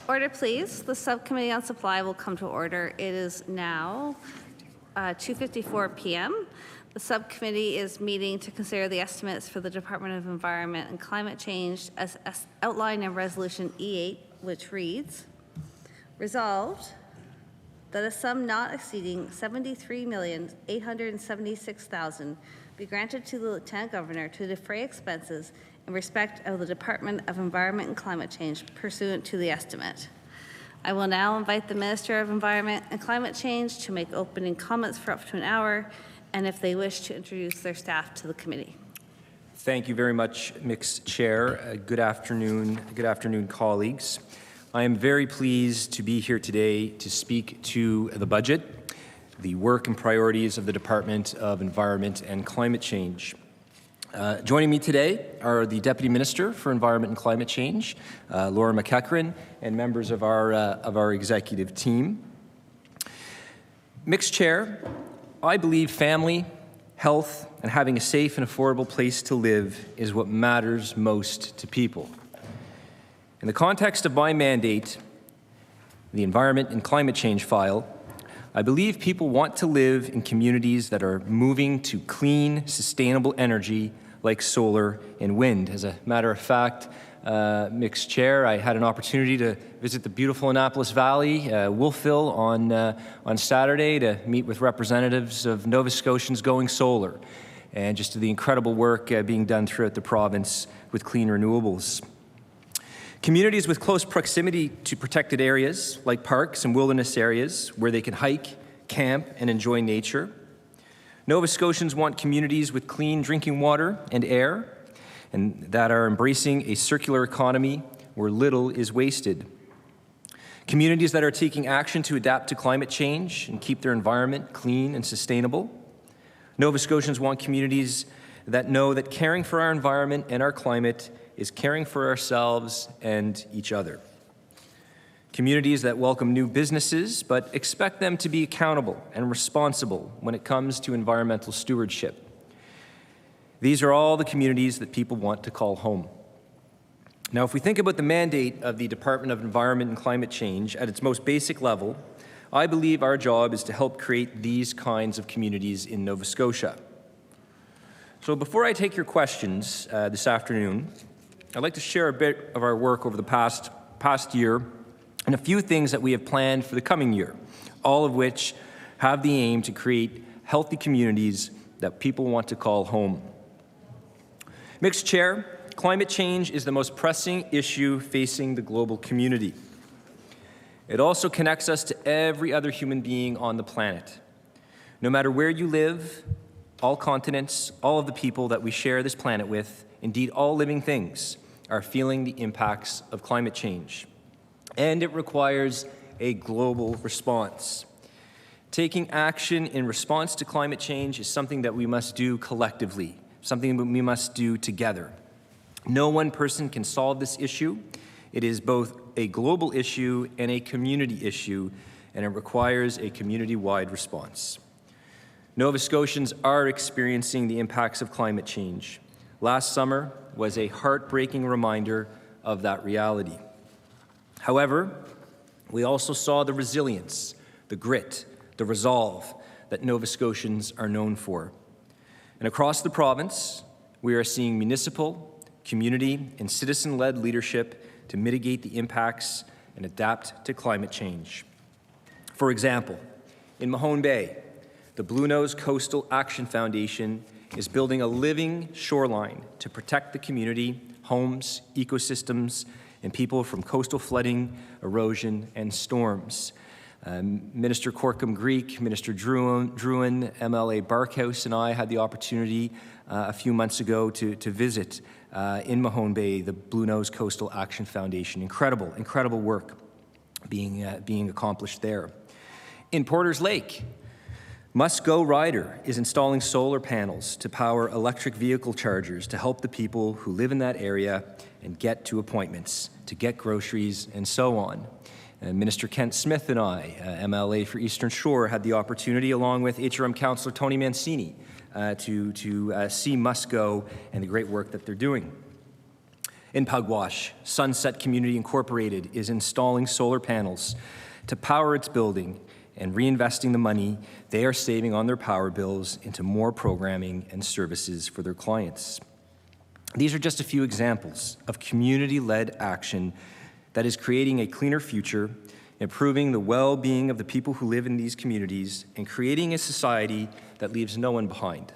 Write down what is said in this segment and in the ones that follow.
Order, please. The Subcommittee on Supply will come to order. It is now 2:54 p.m. The Subcommittee is meeting to consider the estimates for the Department of Environment and Climate Change as outlined in Resolution E8, which reads, resolved that a sum not exceeding $73,876,000 be granted to the Lieutenant Governor to defray expenses in respect of the Department of Environment and Climate Change pursuant to the estimate. I will now invite the Minister of Environment and Climate Change to make opening comments for up to an hour, and if they wish to introduce their staff to the committee. Thank you very much, Mixed Chair. Good afternoon, colleagues. I am very pleased to be here today to speak to the budget, the work and priorities of the Department of Environment and Climate Change. Joining me today are the Deputy Minister for Environment and Climate Change, Laura McEachran, and members of our executive team. Mixed Chair, I believe family, health, and having a safe and affordable place to live is what matters most to people. In the context of my mandate, the Environment and Climate Change file, I believe people want to live in communities that are moving to clean, sustainable energy like solar and wind. As a matter of fact, Mixed Chair, I had an opportunity to visit the beautiful Annapolis Valley, Wolfville, on Saturday to meet with representatives of Nova Scotians going solar, and just the incredible work being done throughout the province with clean renewables. Communities with close proximity to protected areas, like parks and wilderness areas, where they can hike, camp, and enjoy nature. Nova Scotians want communities with clean drinking water and air, and that are embracing a circular economy where little is wasted. Communities that are taking action to adapt to climate change and keep their environment clean and sustainable. Nova Scotians want communities that know that caring for our environment and our climate is caring for ourselves and each other. Communities that welcome new businesses, but expect them to be accountable and responsible when it comes to environmental stewardship. These are all the communities that people want to call home. Now, if we think about the mandate of the Department of Environment and Climate Change at its most basic level, I believe our job is to help create these kinds of communities in Nova Scotia. So before I take your questions this afternoon, I'd like to share a bit of our work over the past year and a few things that we have planned for the coming year, all of which have the aim to create healthy communities that people want to call home. Mixed Chair, climate change is the most pressing issue facing the global community. It also connects us to every other human being on the planet. No matter where you live, all continents, all of the people that we share this planet with, indeed all living things, are feeling the impacts of climate change. And it requires a global response. Taking action in response to climate change is something that we must do collectively, something that we must do together. No one person can solve this issue. It is both a global issue and a community issue, and it requires a community-wide response. Nova Scotians are experiencing the impacts of climate change. Last summer was a heartbreaking reminder of that reality. However, we also saw the resilience, the grit, the resolve that Nova Scotians are known for. And across the province, we are seeing municipal, community, and citizen-led leadership to mitigate the impacts and adapt to climate change. For example, in Mahone Bay, the Bluenose Coastal Action Foundation is building a living shoreline to protect the community, homes, ecosystems, and people from coastal flooding, erosion, and storms. Minister Corkum-Greek, Minister Drouin, MLA Barkhouse, and I had the opportunity a few months ago to visit in Mahone Bay the Bluenose Coastal Action Foundation. Incredible work being accomplished there. In Porters Lake, Must Go Rider is installing solar panels to power electric vehicle chargers to help the people who live in that area and get to appointments, to get groceries, and so on. Minister Kent Smith and I, MLA for Eastern Shore, had the opportunity, along with HRM Councillor Tony Mancini, to see Must Go and the great work that they're doing. In Pugwash, Sunset Community Incorporated is installing solar panels to power its building and reinvesting the money they are saving on their power bills into more programming and services for their clients. These are just a few examples of community-led action that is creating a cleaner future, improving the well-being of the people who live in these communities, and creating a society that leaves no one behind.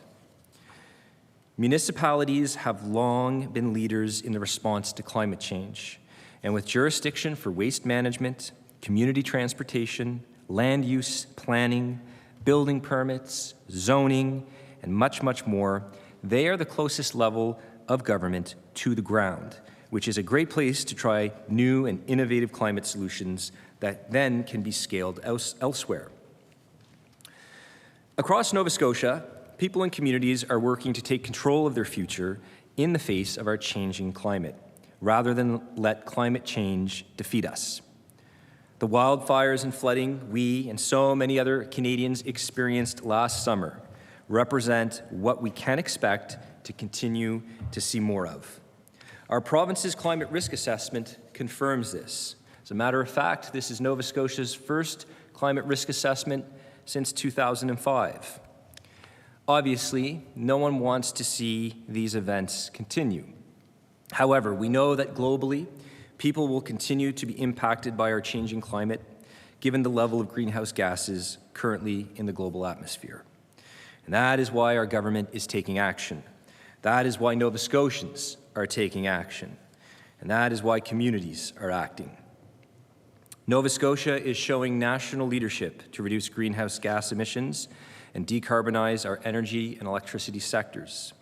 Municipalities have long been leaders in the response to climate change, and with jurisdiction for waste management, community transportation, land use planning, building permits, zoning, and much, much more, they are the closest level of government to the ground, which is a great place to try new and innovative climate solutions that then can be scaled elsewhere. Across Nova Scotia, people and communities are working to take control of their future in the face of our changing climate, rather than let climate change defeat us. The wildfires and flooding we and so many other Canadians experienced last summer represent what we can expect to continue to see more of. Our province's climate risk assessment confirms this. As a matter of fact, this is Nova Scotia's first climate risk assessment since 2005. Obviously, no one wants to see these events continue. However, we know that globally, people will continue to be impacted by our changing climate, given the level of greenhouse gases currently in the global atmosphere. And that is why our government is taking action. That is why Nova Scotians are taking action. And that is why communities are acting. Nova Scotia is showing national leadership to reduce greenhouse gas emissions and decarbonize our energy and electricity sectors.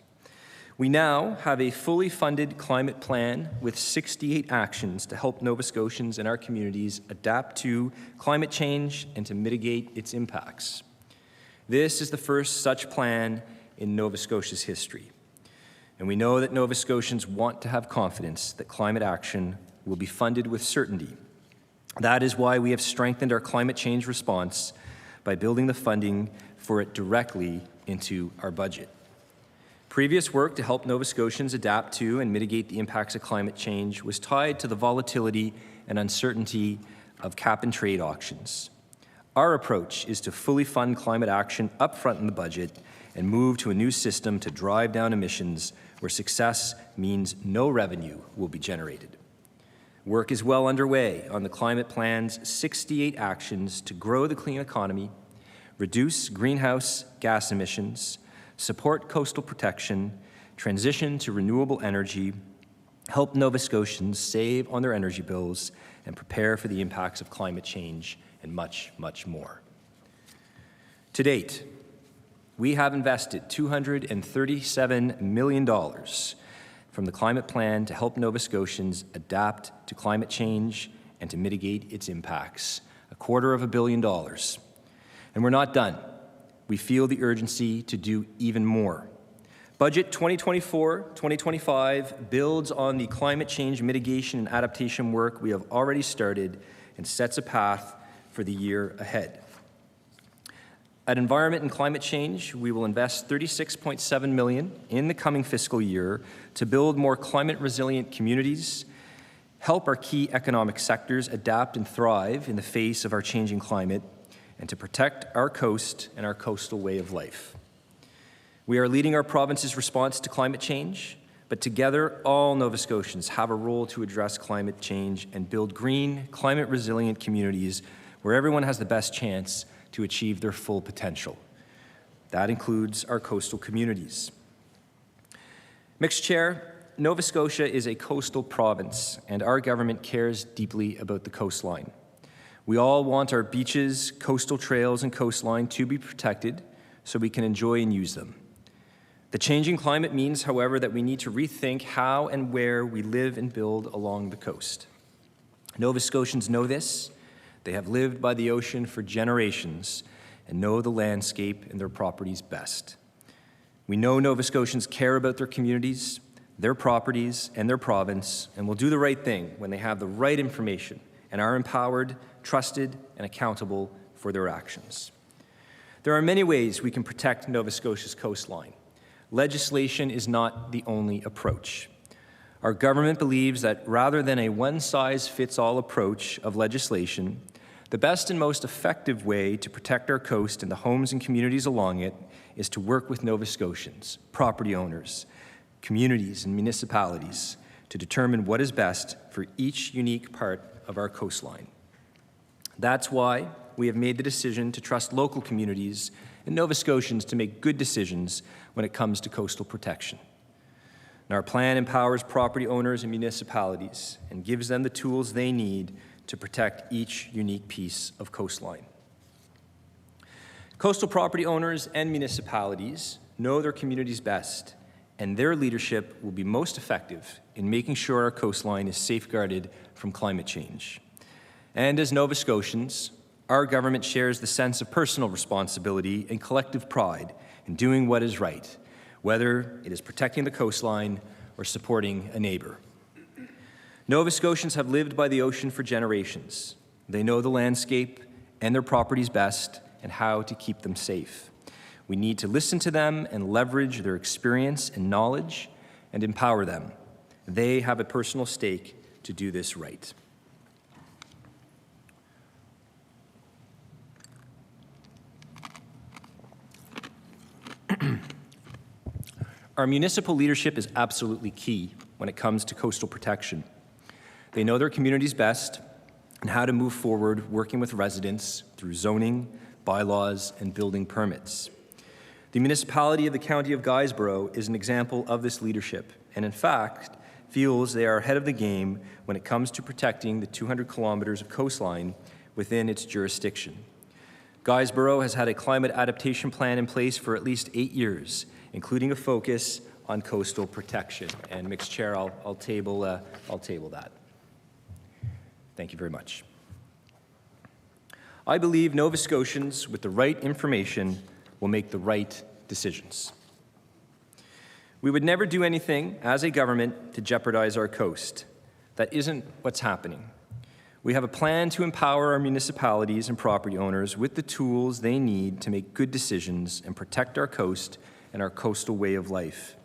We now have a fully funded climate plan with 68 actions to help Nova Scotians and our communities adapt to climate change and to mitigate its impacts. This is the first such plan in Nova Scotia's history. And we know that Nova Scotians want to have confidence that climate action will be funded with certainty. That is why we have strengthened our climate change response by building the funding for it directly into our budget. Previous work to help Nova Scotians adapt to and mitigate the impacts of climate change was tied to the volatility and uncertainty of cap-and-trade auctions. Our approach is to fully fund climate action upfront in the budget and move to a new system to drive down emissions where success means no revenue will be generated. Work is well underway on the climate plan's 68 actions to grow the clean economy, reduce greenhouse gas emissions, support coastal protection, transition to renewable energy, help Nova Scotians save on their energy bills, and prepare for the impacts of climate change, and much, much more. To date, we have invested $237 million from the climate plan to help Nova Scotians adapt to climate change and to mitigate its impacts, $250 million. And we're not done. We feel the urgency to do even more. Budget 2024-2025 builds on the climate change mitigation and adaptation work we have already started and sets a path for the year ahead. At Environment and Climate Change, we will invest $36.7 million in the coming fiscal year to build more climate-resilient communities, help our key economic sectors adapt and thrive in the face of our changing climate, and to protect our coast and our coastal way of life. We are leading our province's response to climate change, but together, all Nova Scotians have a role to address climate change and build green, climate-resilient communities where everyone has the best chance to achieve their full potential. That includes our coastal communities. Mixed Chair, Nova Scotia is a coastal province, and our government cares deeply about the coastline. We all want our beaches, coastal trails, and coastline to be protected so we can enjoy and use them. The changing climate means, however, that we need to rethink how and where we live and build along the coast. Nova Scotians know this. They have lived by the ocean for generations and know the landscape and their properties best. We know Nova Scotians care about their communities, their properties, and their province, and will do the right thing when they have the right information and are empowered, trusted, and accountable for their actions. There are many ways we can protect Nova Scotia's coastline. Legislation is not the only approach. Our government believes that rather than a one-size-fits-all approach of legislation, the best and most effective way to protect our coast and the homes and communities along it is to work with Nova Scotians, property owners, communities, and municipalities to determine what is best for each unique part of our coastline. That's why we have made the decision to trust local communities and Nova Scotians to make good decisions when it comes to coastal protection. And our plan empowers property owners and municipalities and gives them the tools they need to protect each unique piece of coastline. Coastal property owners and municipalities know their communities best, and their leadership will be most effective in making sure our coastline is safeguarded from climate change. And as Nova Scotians, our government shares the sense of personal responsibility and collective pride in doing what is right, whether it is protecting the coastline or supporting a neighbor. Nova Scotians have lived by the ocean for generations. They know the landscape and their properties best and how to keep them safe. We need to listen to them and leverage their experience and knowledge and empower them. They have a personal stake to do this right. Our municipal leadership is absolutely key when it comes to coastal protection. They know their communities best and how to move forward working with residents through zoning, bylaws, and building permits. The municipality of the County of Guysborough is an example of this leadership, and in fact, feels they are ahead of the game when it comes to protecting the 200 kilometers of coastline within its jurisdiction. Guysborough has had a climate adaptation plan in place for at least 8 years, including a focus on coastal protection. And, Mixed Chair, I'll table that. Thank you very much. I believe Nova Scotians with the right information will make the right decisions. We would never do anything as a government to jeopardize our coast. That isn't what's happening. We have a plan to empower our municipalities and property owners with the tools they need to make good decisions and protect our coast and our coastal way of life.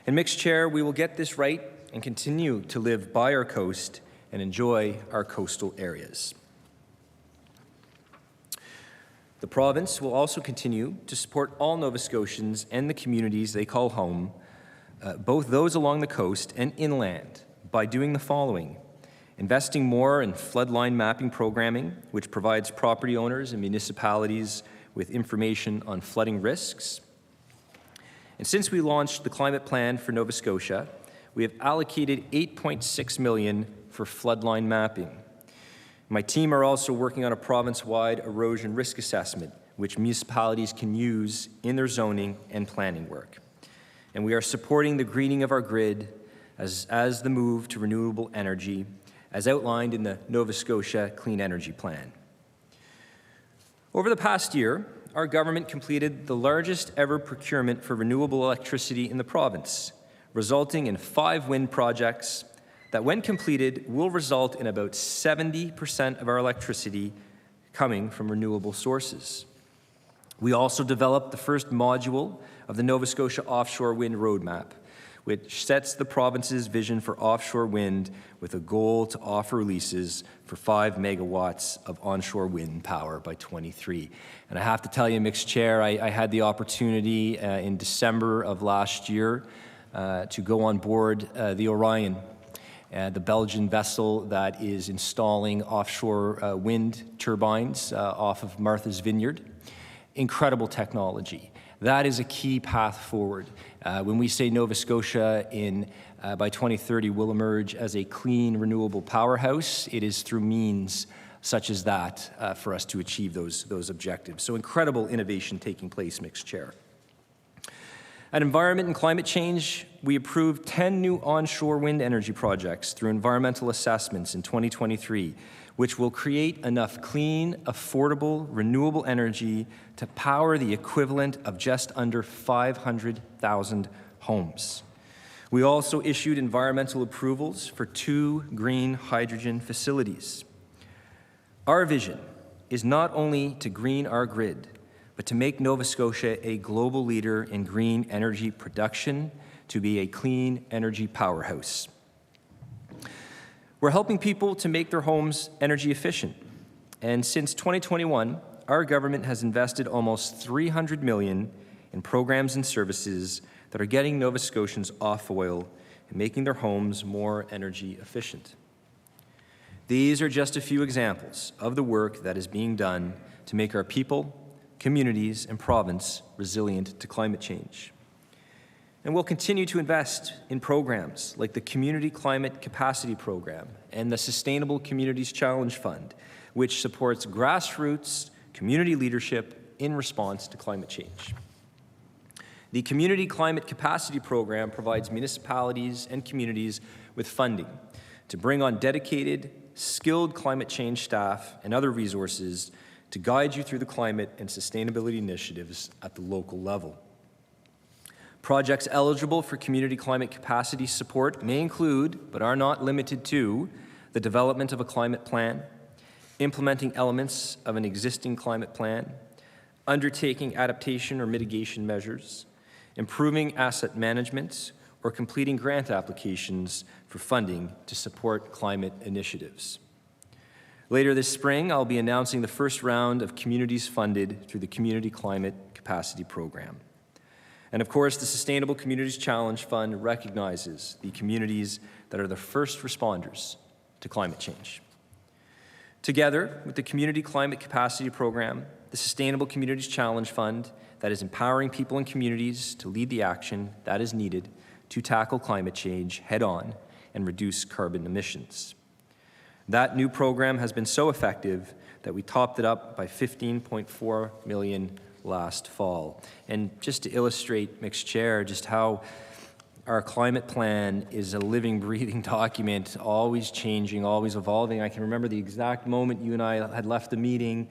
And, Mixed Chair, we will get this right and continue to live by our coast and enjoy our coastal areas. The province will also continue to support all Nova Scotians and the communities they call home, both those along the coast and inland, by doing the following: investing more in floodline mapping programming, which provides property owners and municipalities with information on flooding risks. And since we launched the climate plan for Nova Scotia, we have allocated $8.6 million for floodline mapping. My team are also working on a province-wide erosion risk assessment, which municipalities can use in their zoning and planning work. And we are supporting the greening of our grid as the move to renewable energy, as outlined in the Nova Scotia Clean Energy Plan. Over the past year, our government completed the largest ever procurement for renewable electricity in the province, resulting in 5 wind projects that, when completed, will result in about 70% of our electricity coming from renewable sources. We also developed the first module of the Nova Scotia Offshore Wind Roadmap, which sets the province's vision for offshore wind with a goal to offer leases for 5 megawatts of onshore wind power by 2023. And I have to tell you, Mixed Chair, I had the opportunity in December of last year to go on board the Orion, the Belgian vessel that is installing offshore wind turbines off of Martha's Vineyard. Incredible technology. That is a key path forward. When we say Nova Scotia by 2030 will emerge as a clean, renewable powerhouse, it is through means such as that for us to achieve those objectives. So incredible innovation taking place, Mixed Chair. At Environment and Climate Change, we approved 10 new onshore wind energy projects through environmental assessments in 2023, which will create enough clean, affordable, renewable energy to power the equivalent of just under 500,000 homes. We also issued environmental approvals for 2 green hydrogen facilities. Our vision is not only to green our grid, but to make Nova Scotia a global leader in green energy production, to be a clean energy powerhouse. We're helping people to make their homes energy efficient. And since 2021, our government has invested almost $300 million in programs and services that are getting Nova Scotians off oil and making their homes more energy efficient. These are just a few examples of the work that is being done to make our people, communities, and province resilient to climate change. And we'll continue to invest in programs like the Community Climate Capacity Program and the Sustainable Communities Challenge Fund, which supports grassroots community leadership in response to climate change. The Community Climate Capacity Program provides municipalities and communities with funding to bring on dedicated, skilled climate change staff and other resources to guide you through the climate and sustainability initiatives at the local level. Projects eligible for community climate capacity support may include, but are not limited to, the development of a climate plan, implementing elements of an existing climate plan, undertaking adaptation or mitigation measures, improving asset management, or completing grant applications for funding to support climate initiatives. Later this spring, I'll be announcing the first round of communities funded through the Community Climate Capacity Program. And of course, the Sustainable Communities Challenge Fund recognizes the communities that are the first responders to climate change. Together with the Community Climate Capacity Program, the Sustainable Communities Challenge Fund that is empowering people and communities to lead the action that is needed to tackle climate change head-on and reduce carbon emissions. That new program has been so effective that we topped it up by $15.4 million last fall. And just to illustrate, Mixed Chair, just how our climate plan is a living, breathing document, always changing, always evolving. I can remember the exact moment you and I had left the meeting,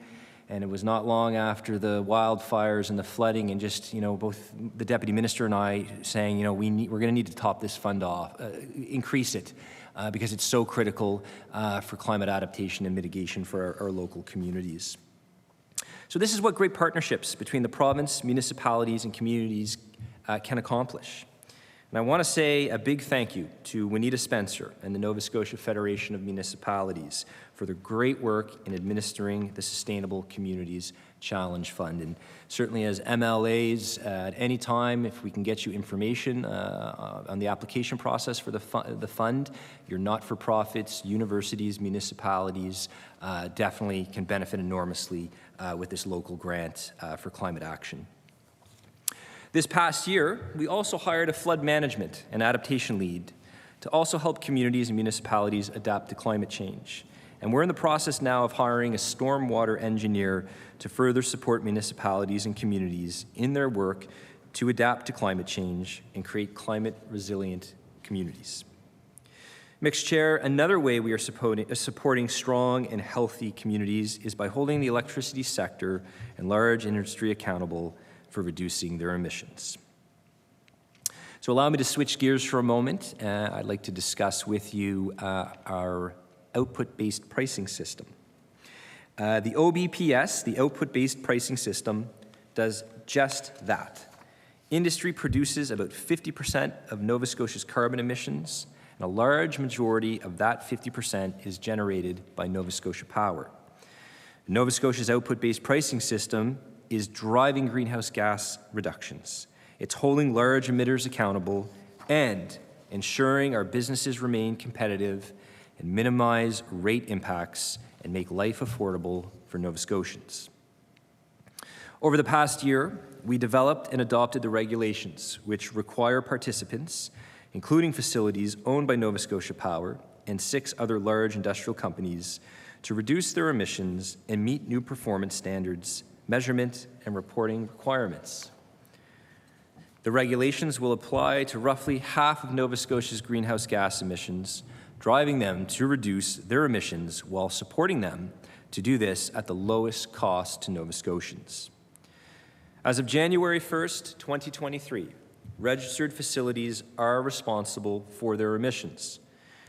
and it was not long after the wildfires and the flooding, and just, both the Deputy Minister and I saying, we're going to need to top this fund off, increase it, because it's so critical for climate adaptation and mitigation for our local communities. So this is what great partnerships between the province, municipalities, and communities can accomplish. And I want to say a big thank you to Juanita Spencer and the Nova Scotia Federation of Municipalities for their great work in administering the Sustainable Communities Challenge Fund. And certainly as MLAs, at any time, if we can get you information on the application process for the fund, your not-for-profits, universities, municipalities definitely can benefit enormously with this local grant for climate action. This past year, we also hired a flood management and adaptation lead to also help communities and municipalities adapt to climate change. And we're in the process now of hiring a stormwater engineer to further support municipalities and communities in their work to adapt to climate change and create climate-resilient communities. Mixed Chair, another way we are supporting strong and healthy communities is by holding the electricity sector and large industry accountable for reducing their emissions. So allow me to switch gears for a moment. I'd like to discuss with you our output-based pricing system. The OBPS, the output-based pricing system, does just that. Industry produces about 50% of Nova Scotia's carbon emissions, and a large majority of that 50% is generated by Nova Scotia Power. Nova Scotia's output-based pricing system is driving greenhouse gas reductions. It's holding large emitters accountable and ensuring our businesses remain competitive and minimize rate impacts and make life affordable for Nova Scotians. Over the past year, we developed and adopted the regulations which require participants, including facilities owned by Nova Scotia Power and 6 other large industrial companies, to reduce their emissions and meet new performance standards, measurement, and reporting requirements. The regulations will apply to roughly half of Nova Scotia's greenhouse gas emissions, driving them to reduce their emissions while supporting them to do this at the lowest cost to Nova Scotians. As of January 1st, 2023, registered facilities are responsible for their emissions.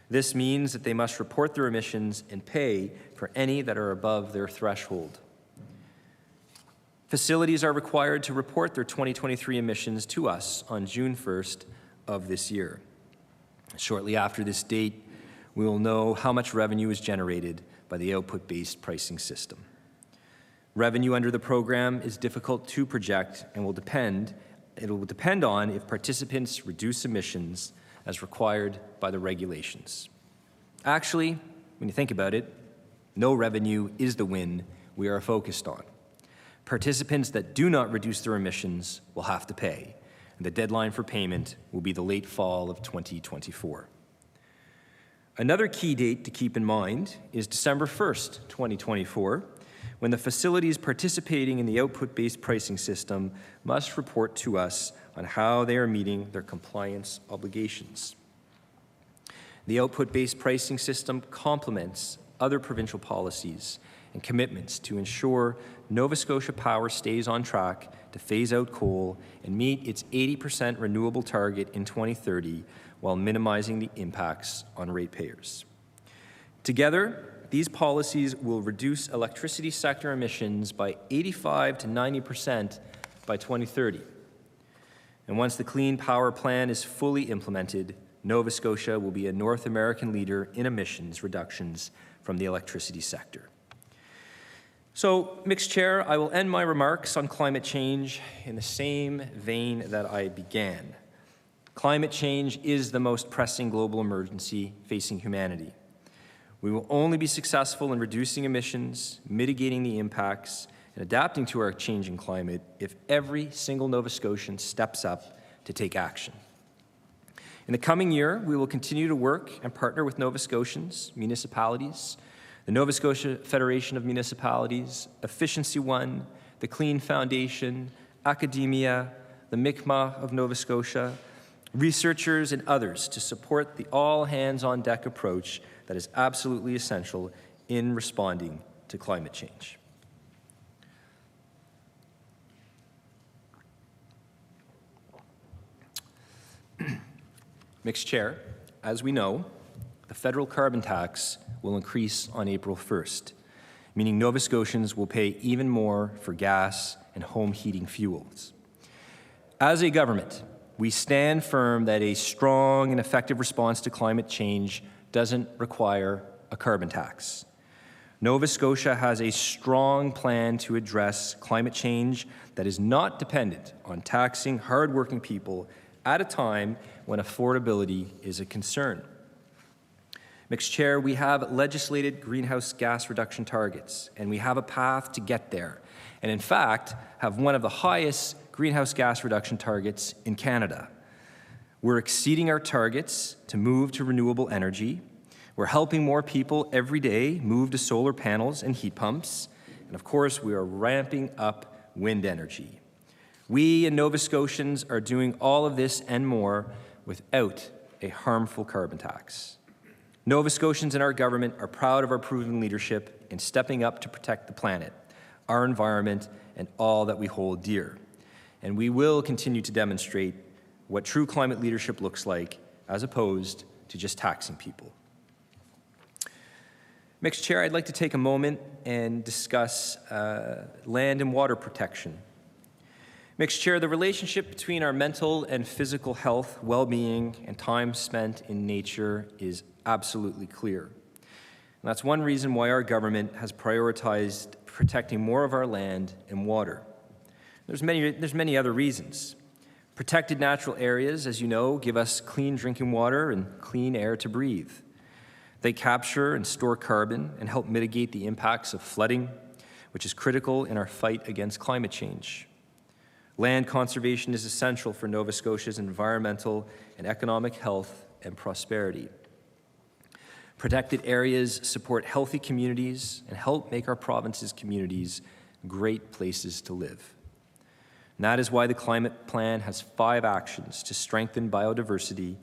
This means that they must report their emissions and pay for any that are above their threshold. Facilities are required to report their 2023 emissions to us on June 1st of this year. Shortly after this date, we will know how much revenue is generated by the output-based pricing system. Revenue under the program is difficult to project and will depend on if participants reduce emissions as required by the regulations. Actually, when you think about it, no revenue is the win we are focused on. Participants that do not reduce their emissions will have to pay, and the deadline for payment will be the late fall of 2024. Another key date to keep in mind is December 1st, 2024, when the facilities participating in the output-based pricing system must report to us on how they are meeting their compliance obligations. The output-based pricing system complements other provincial policies and commitments to ensure Nova Scotia Power stays on track to phase out coal and meet its 80% renewable target in 2030 while minimizing the impacts on ratepayers. Together, these policies will reduce electricity sector emissions by 85 to 90% by 2030. And once the Clean Power Plan is fully implemented, Nova Scotia will be a North American leader in emissions reductions from the electricity sector. So, Mixed Chair, I will end my remarks on climate change in the same vein that I began. Climate change is the most pressing global emergency facing humanity. We will only be successful in reducing emissions, mitigating the impacts, and adapting to our changing climate if every single Nova Scotian steps up to take action. In the coming year, we will continue to work and partner with Nova Scotians, municipalities, the Nova Scotia Federation of Municipalities, Efficiency One, the Clean Foundation, academia, the MICMA of Nova Scotia, researchers, and others to support the all-hands-on-deck approach that is absolutely essential in responding to climate change. Mixed Chair, as we know, the federal carbon tax will increase on April 1st, meaning Nova Scotians will pay even more for gas and home heating fuels. As a government, we stand firm that a strong and effective response to climate change doesn't require a carbon tax. Nova Scotia has a strong plan to address climate change that is not dependent on taxing hardworking people at a time when affordability is a concern. Mixed Chair, we have legislated greenhouse gas reduction targets, and we have a path to get there, and in fact, have one of the highest greenhouse gas reduction targets in Canada. We're exceeding our targets to move to renewable energy. We're helping more people every day move to solar panels and heat pumps. And of course, we are ramping up wind energy. We and Nova Scotians are doing all of this and more without a harmful carbon tax. Nova Scotians and our government are proud of our proven leadership in stepping up to protect the planet, our environment, and all that we hold dear. And we will continue to demonstrate what true climate leadership looks like, as opposed to just taxing people. Mixed Chair, I'd like to take a moment and discuss land and water protection. Mixed Chair, the relationship between our mental and physical health, well-being, and time spent in nature is absolutely clear. And that's one reason why our government has prioritized protecting more of our land and water. There's many other reasons. Protected natural areas, as you know, give us clean drinking water and clean air to breathe. They capture and store carbon and help mitigate the impacts of flooding, which is critical in our fight against climate change. Land conservation is essential for Nova Scotia's environmental and economic health and prosperity. Protected areas support healthy communities and help make our province's communities great places to live. And that is why the Climate Plan has 5 actions to strengthen biodiversity,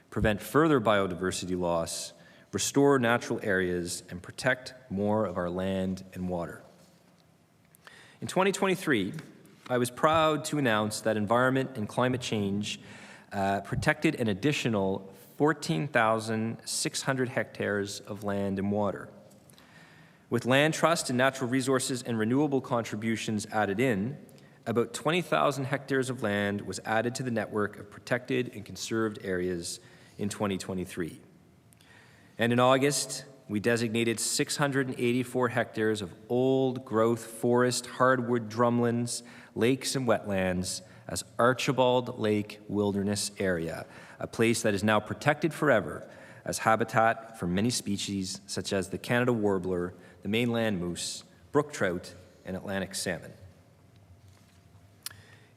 prevent further biodiversity loss, restore natural areas, and protect more of our land and water. In 2023, I was proud to announce that Environment and Climate Change protected an additional 14,600 hectares of land and water. With land trust and natural resources and renewable contributions added in, about 20,000 hectares of land was added to the network of protected and conserved areas in 2023. And in August, we designated 684 hectares of old-growth forest, hardwood drumlins, lakes, and wetlands as Archibald Lake Wilderness Area, a place that is now protected forever as habitat for many species such as the Canada warbler, the mainland moose, brook trout, and Atlantic salmon.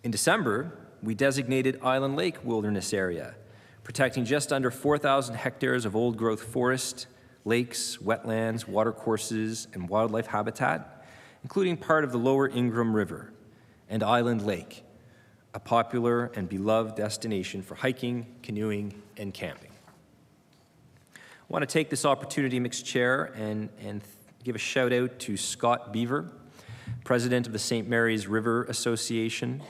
In December, we designated Island Lake Wilderness Area, protecting just under 4,000 hectares of old-growth forest, lakes, wetlands, watercourses, and wildlife habitat, including part of the lower Ingram River, and Island Lake, a popular and beloved destination for hiking, canoeing, and camping. I want to take this opportunity, Mr. Chair, and give a shout out to Scott Beaver, President of the St. Mary's River Association,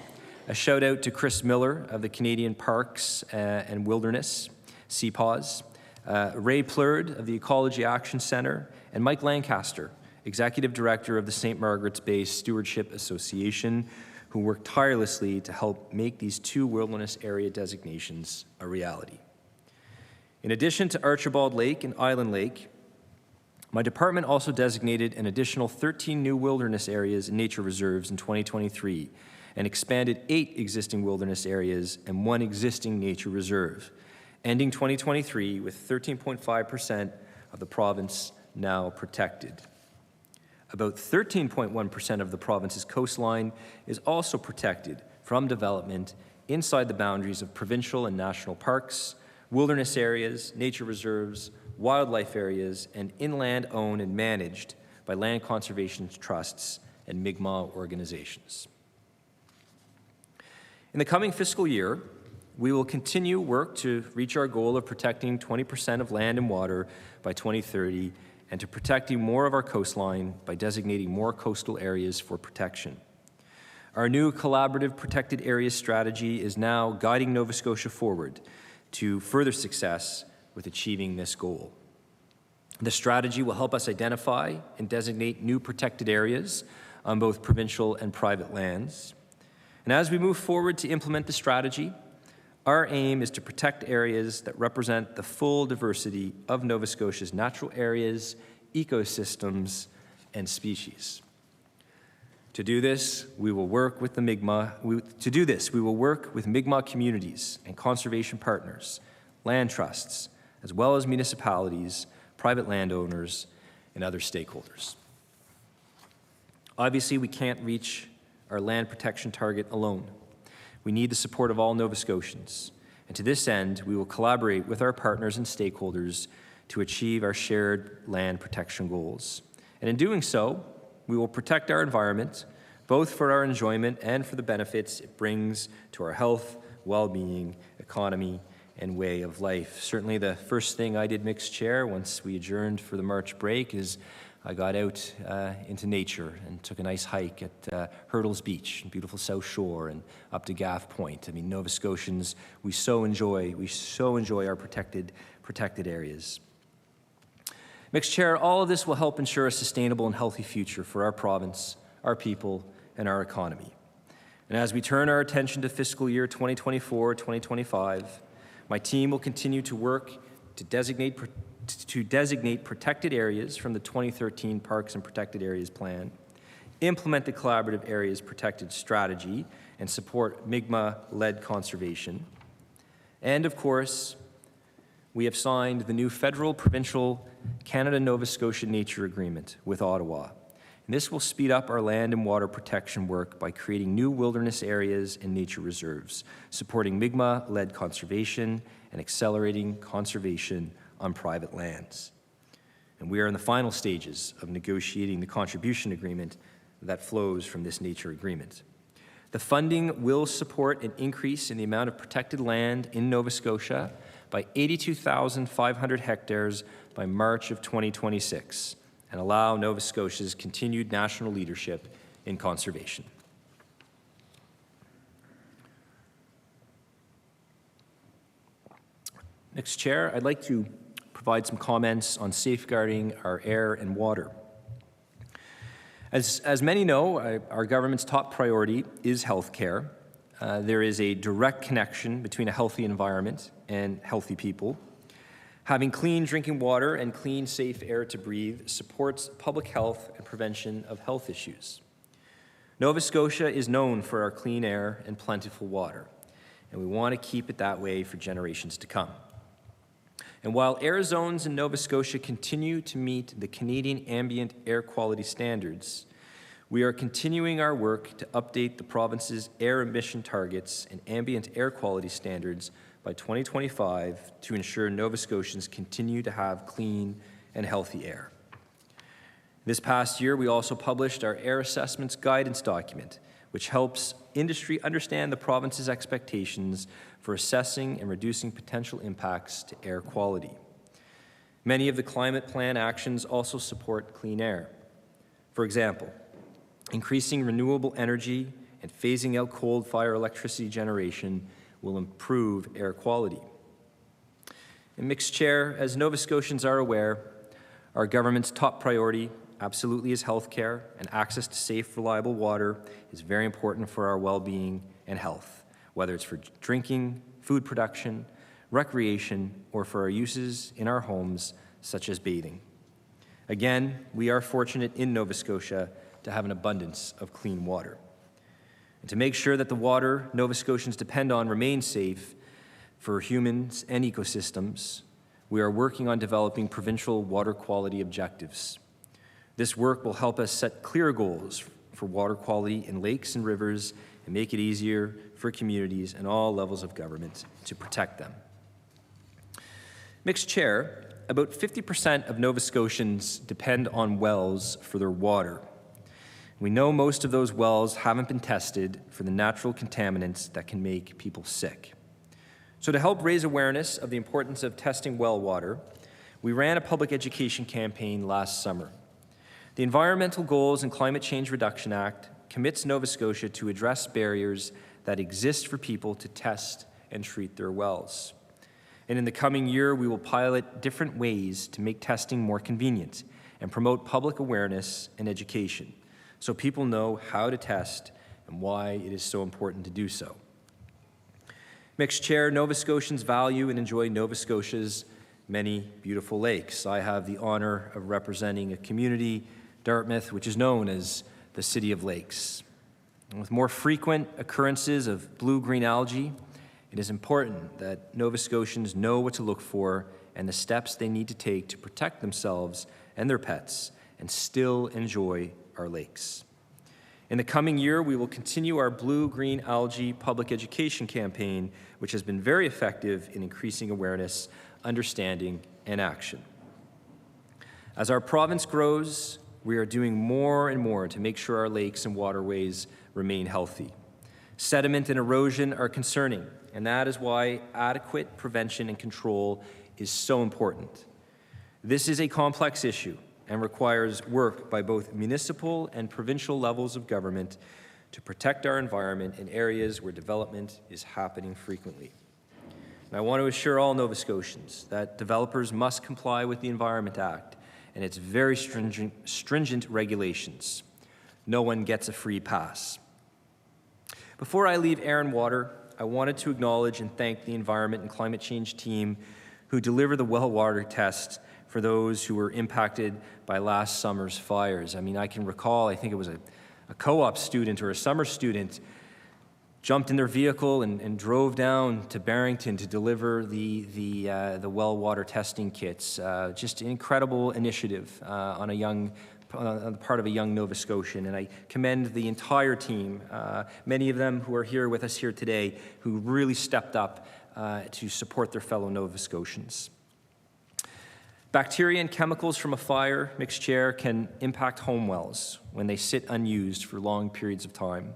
a shout out to Chris Miller of the Canadian Parks and Wilderness, CPAWS, Ray Plurd of the Ecology Action Centre, and Mike Lancaster, Executive Director of the St. Margaret's Bay Stewardship Association, who worked tirelessly to help make these two wilderness area designations a reality. In addition to Archibald Lake and Island Lake, my department also designated an additional 13 new wilderness areas and nature reserves in 2023 and expanded 8 existing wilderness areas and 1 existing nature reserve, ending 2023 with 13.5% of the province now protected. About 13.1% of the province's coastline is also protected from development inside the boundaries of provincial and national parks, wilderness areas, nature reserves, wildlife areas, and inland owned and managed by land conservation trusts and Mi'kmaq organizations. In the coming fiscal year, we will continue work to reach our goal of protecting 20% of land and water by 2030 and to protecting more of our coastline by designating more coastal areas for protection. Our new collaborative protected areas strategy is now guiding Nova Scotia forward to further success with achieving this goal. The strategy will help us identify and designate new protected areas on both provincial and private lands. And as we move forward to implement the strategy, our aim is to protect areas that represent the full diversity of Nova Scotia's natural areas, ecosystems, and species. To do this, we will work with Mi'kmaq communities and conservation partners, land trusts, as well as municipalities, private landowners, and other stakeholders. Obviously, we can't reach our land protection target alone. We need the support of all Nova Scotians, and to this end, we will collaborate with our partners and stakeholders to achieve our shared land protection goals. And in doing so, we will protect our environment, both for our enjoyment and for the benefits it brings to our health, well-being, economy, and way of life. Certainly the first thing I did, Mixed Chair, once we adjourned for the March break is I got out into nature and took a nice hike at Hurdles Beach, beautiful South Shore, and up to Gaff Point. I mean, Nova Scotians, we so enjoy our protected areas. Mixed Chair, all of this will help ensure a sustainable and healthy future for our province, our people, and our economy. And as we turn our attention to fiscal year 2024-2025, my team will continue to work to designate protected areas from the 2013 Parks and Protected Areas Plan, implement the Collaborative Areas Protected Strategy, and support Mi'kmaq-led conservation. And of course, we have signed the new federal-provincial Canada-Nova Scotia Nature Agreement with Ottawa. And this will speed up our land and water protection work by creating new wilderness areas and nature reserves, supporting Mi'kmaq-led conservation and accelerating conservation on private lands. And we are in the final stages of negotiating the contribution agreement that flows from this nature agreement. The funding will support an increase in the amount of protected land in Nova Scotia by 82,500 hectares by March of 2026 and allow Nova Scotia's continued national leadership in conservation. Next, Chair, I'd like to provide some comments on safeguarding our air and water. As many know, our government's top priority is health care. There is a direct connection between a healthy environment and healthy people. Having clean drinking water and clean, safe air to breathe supports public health and prevention of health issues. Nova Scotia is known for our clean air and plentiful water, and we want to keep it that way for generations to come. And while air zones in Nova Scotia continue to meet the Canadian ambient air quality standards, we are continuing our work to update the province's air emission targets and ambient air quality standards by 2025 to ensure Nova Scotians continue to have clean and healthy air. This past year, we also published our Air Assessments Guidance document, which helps industry understand the province's expectations for assessing and reducing potential impacts to air quality. Many of the climate plan actions also support clean air. For example, increasing renewable energy and phasing out coal-fired electricity generation will improve air quality. And Mixed Chair, as Nova Scotians are aware, our government's top priority absolutely is healthcare, and access to safe, reliable water is very important for our well-being and health, whether it's for drinking, food production, recreation, or for our uses in our homes, such as bathing. Again, we are fortunate in Nova Scotia to have an abundance of clean water. And to make sure that the water Nova Scotians depend on remains safe for humans and ecosystems, we are working on developing provincial water quality objectives. This work will help us set clear goals for water quality in lakes and rivers and make it easier for communities and all levels of government to protect them. Mixed Chair, about 50% of Nova Scotians depend on wells for their water. We know most of those wells haven't been tested for the natural contaminants that can make people sick. So to help raise awareness of the importance of testing well water, we ran a public education campaign last summer. The Environmental Goals and Climate Change Reduction Act commits Nova Scotia to address barriers that exist for people to test and treat their wells. And in the coming year, we will pilot different ways to make testing more convenient and promote public awareness and education so people know how to test and why it is so important to do so. Mixed Chair, Nova Scotians value and enjoy Nova Scotia's many beautiful lakes. I have the honor of representing a community, Dartmouth, which is known as the City of Lakes. And with more frequent occurrences of blue-green algae, it is important that Nova Scotians know what to look for and the steps they need to take to protect themselves and their pets and still enjoy our lakes. In the coming year, we will continue our blue-green algae public education campaign, which has been very effective in increasing awareness, understanding, and action. As our province grows, we are doing more and more to make sure our lakes and waterways remain healthy. Sediment and erosion are concerning, and that is why adequate prevention and control is so important. This is a complex issue and requires work by both municipal and provincial levels of government to protect our environment in areas where development is happening frequently. And I want to assure all Nova Scotians that developers must comply with the Environment Act and its very stringent regulations. No one gets a free pass. Before I leave air and water, I wanted to acknowledge and thank the Environment and Climate Change team who delivered the well water test for those who were impacted by last summer's fires. I mean, I can recall, I think it was a co-op student or a summer student jumped in their vehicle and drove down to Barrington to deliver the well water testing kits. Just an incredible initiative on the part of a young Nova Scotian, and I commend the entire team, many of them who are here with us here today, who really stepped up to support their fellow Nova Scotians. Bacteria and chemicals from a fire, Mixed Chair, can impact home wells when they sit unused for long periods of time.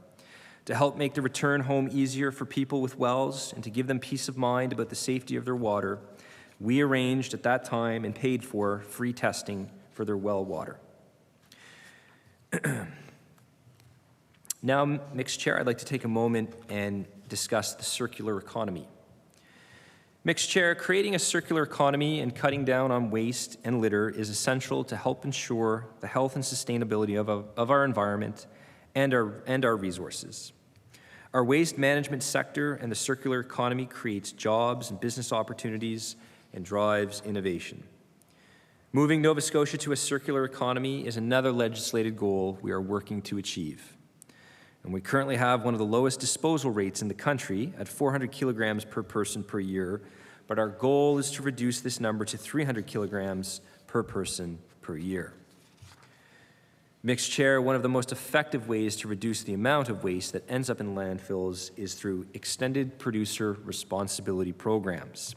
To help make the return home easier for people with wells and to give them peace of mind about the safety of their water, we arranged at that time and paid for free testing for their well water. Now, Mixed Chair, I'd like to take a moment and discuss the circular economy. Mixed Chair, creating a circular economy and cutting down on waste and litter is essential to help ensure the health and sustainability of our environment and our resources. Our waste management sector and the circular economy creates jobs and business opportunities and drives innovation. Moving Nova Scotia to a circular economy is another legislated goal we are working to achieve. And we currently have one of the lowest disposal rates in the country at 400 kilograms per person per year, but our goal is to reduce this number to 300 kilograms per person per year. Mixed Chair, one of the most effective ways to reduce the amount of waste that ends up in landfills is through extended producer responsibility programs.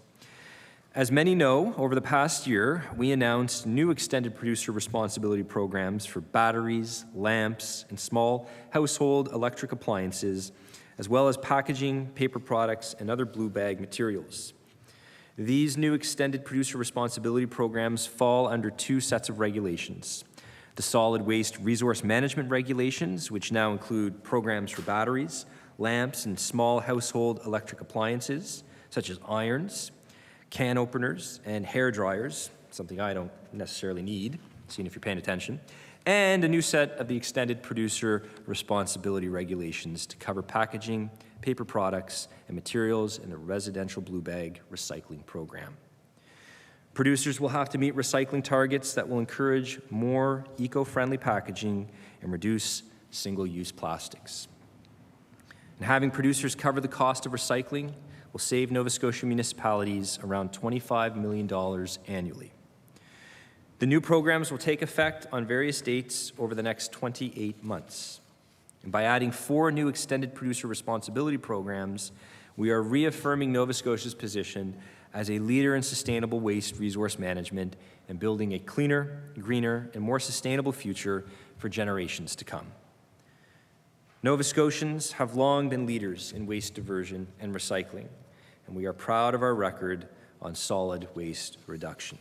As many know, over the past year, we announced new extended producer responsibility programs for batteries, lamps, and small household electric appliances, as well as packaging, paper products, and other blue bag materials. These new extended producer responsibility programs fall under two sets of regulations: the solid waste resource management regulations, which now include programs for batteries, lamps, and small household electric appliances, such as irons, can openers, and hair dryers, something I don't necessarily need, seeing if you're paying attention, and a new set of the extended producer responsibility regulations to cover packaging, paper products, and materials in the residential blue bag recycling program. Producers will have to meet recycling targets that will encourage more eco-friendly packaging and reduce single-use plastics. And having producers cover the cost of recycling will save Nova Scotia municipalities around $25 million annually. The new programs will take effect on various dates over the next 28 months. And by adding 4 new extended producer responsibility programs, we are reaffirming Nova Scotia's position as a leader in sustainable waste resource management and building a cleaner, greener, and more sustainable future for generations to come. Nova Scotians have long been leaders in waste diversion and recycling, and we are proud of our record on solid waste reduction.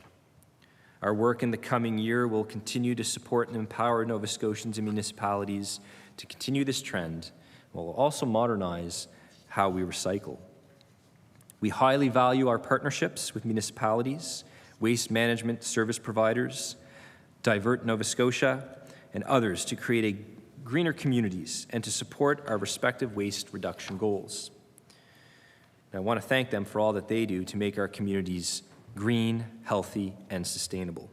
Our work in the coming year will continue to support and empower Nova Scotians and municipalities to continue this trend. We'll also modernize how we recycle. We highly value our partnerships with municipalities, waste management service providers, Divert Nova Scotia, and others to create greener communities and to support our respective waste reduction goals. And I want to thank them for all that they do to make our communities green, healthy, and sustainable.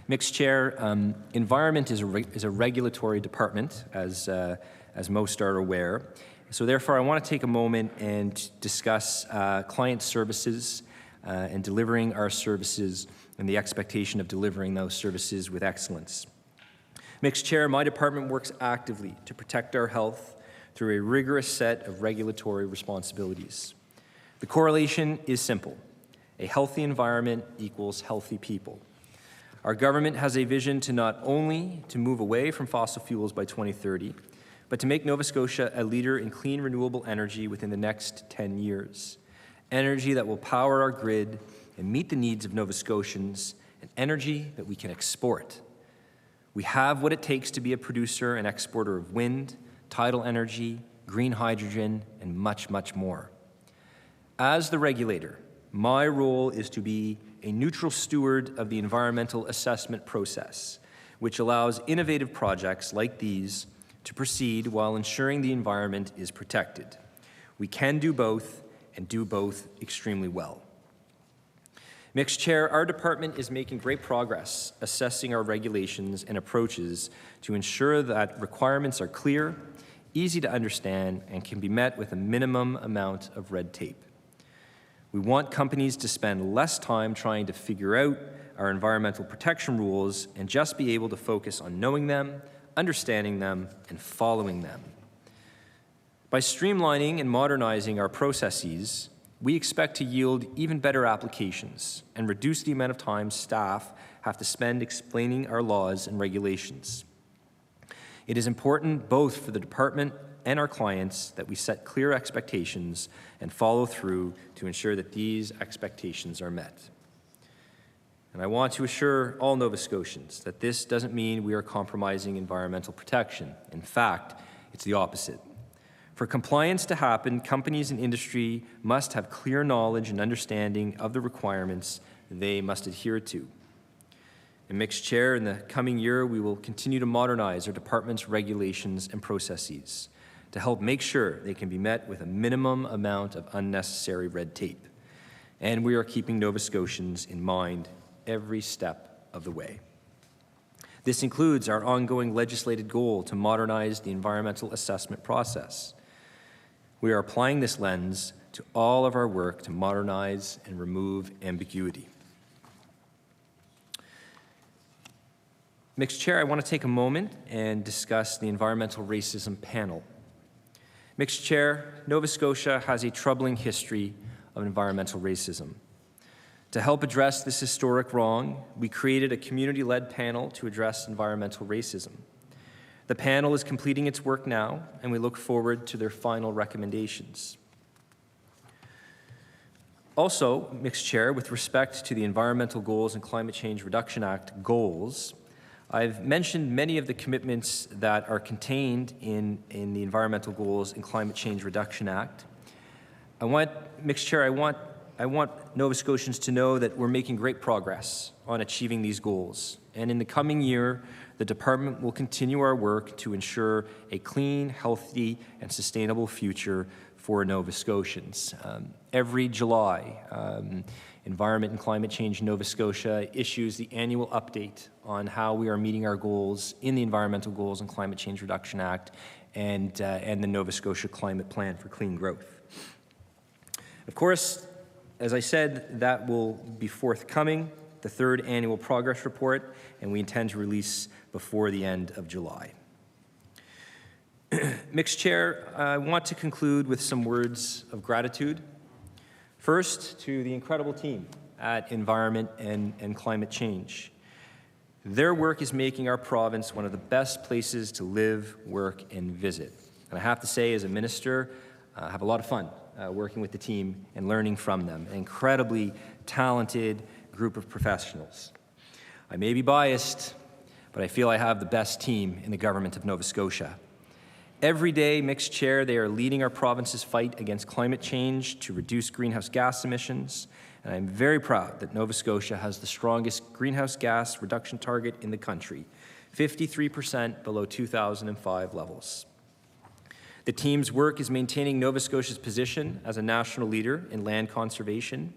Mixed Chair, environment is a regulatory department, as most are aware. So therefore, I want to take a moment and discuss client services and delivering our services and the expectation of delivering those services with excellence. Mixed Chair, my department works actively to protect our health through a rigorous set of regulatory responsibilities. The correlation is simple. A healthy environment equals healthy people. Our government has a vision to not only to move away from fossil fuels by 2030, but to make Nova Scotia a leader in clean renewable energy within the next 10 years. Energy that will power our grid and meet the needs of Nova Scotians, and energy that we can export. We have what it takes to be a producer and exporter of wind, tidal energy, green hydrogen, and much, much more. As the regulator, my role is to be a neutral steward of the environmental assessment process, which allows innovative projects like these to proceed while ensuring the environment is protected. We can do both and do both extremely well. Mixed Chair, our department is making great progress assessing our regulations and approaches to ensure that requirements are clear, easy to understand, and can be met with a minimum amount of red tape. We want companies to spend less time trying to figure out our environmental protection rules and just be able to focus on knowing them, understanding them, and following them. By streamlining and modernizing our processes, we expect to yield even better applications and reduce the amount of time staff have to spend explaining our laws and regulations. It is important both for the department and our clients that we set clear expectations and follow through to ensure that these expectations are met. And I want to assure all Nova Scotians that this doesn't mean we are compromising environmental protection. In fact, it's the opposite. For compliance to happen, companies and industry must have clear knowledge and understanding of the requirements they must adhere to. And Mixed Chair, in the coming year, we will continue to modernize our department's regulations and processes. to help make sure they can be met with a minimum amount of unnecessary red tape. And we are keeping Nova Scotians in mind every step of the way. This includes our ongoing legislated goal to modernize the environmental assessment process. We are applying this lens to all of our work to modernize and remove ambiguity. Mixed Chair, I want to take a moment and discuss the environmental racism panel. Mixed Chair, Nova Scotia has a troubling history of environmental racism. To help address this historic wrong, we created a community-led panel to address environmental racism. The panel is completing its work now, and we look forward to their final recommendations. Also, Mixed Chair, with respect to the Environmental Goals and Climate Change Reduction Act goals, I've mentioned many of the commitments that are contained in the Environmental Goals and Climate Change Reduction Act. Mixed Chair, I want Nova Scotians to know that we're making great progress on achieving these goals. And in the coming year, the department will continue our work to ensure a clean, healthy, and sustainable future for Nova Scotians. Every July, Environment and Climate Change Nova Scotia issues the annual update on how we are meeting our goals in the Environmental Goals and Climate Change Reduction Act and the Nova Scotia Climate Plan for Clean Growth. Of course, as I said, that will be forthcoming, the third annual progress report, and we intend to release before the end of July. Mixed Chair, I want to conclude with some words of gratitude. First, to the incredible team at Environment and Climate Change. Their work is making our province one of the best places to live, work, and visit. And I have to say, as a minister, I have a lot of fun working with the team and learning from them. An incredibly talented group of professionals. I may be biased, but I feel I have the best team in the government of Nova Scotia. Every day, Mixed Chair, they are leading our province's fight against climate change to reduce greenhouse gas emissions, and I'm very proud that Nova Scotia has the strongest greenhouse gas reduction target in the country, 53% below 2005 levels. The team's work is maintaining Nova Scotia's position as a national leader in land conservation.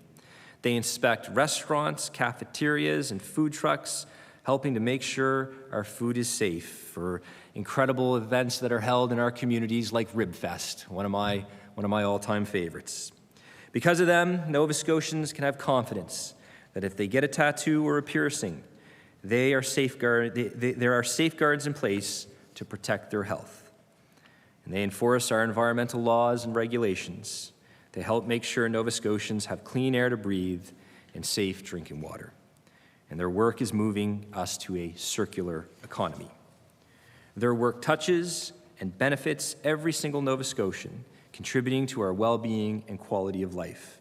They inspect restaurants, cafeterias, and food trucks, helping to make sure our food is safe for incredible events that are held in our communities like Ribfest, one of my all-time favorites. Because of them, Nova Scotians can have confidence that if they get a tattoo or a piercing, there are safeguards in place to protect their health. And they enforce our environmental laws and regulations. They help make sure Nova Scotians have clean air to breathe and safe drinking water. And their work is moving us to a circular economy. Their work touches and benefits every single Nova Scotian, contributing to our well-being and quality of life.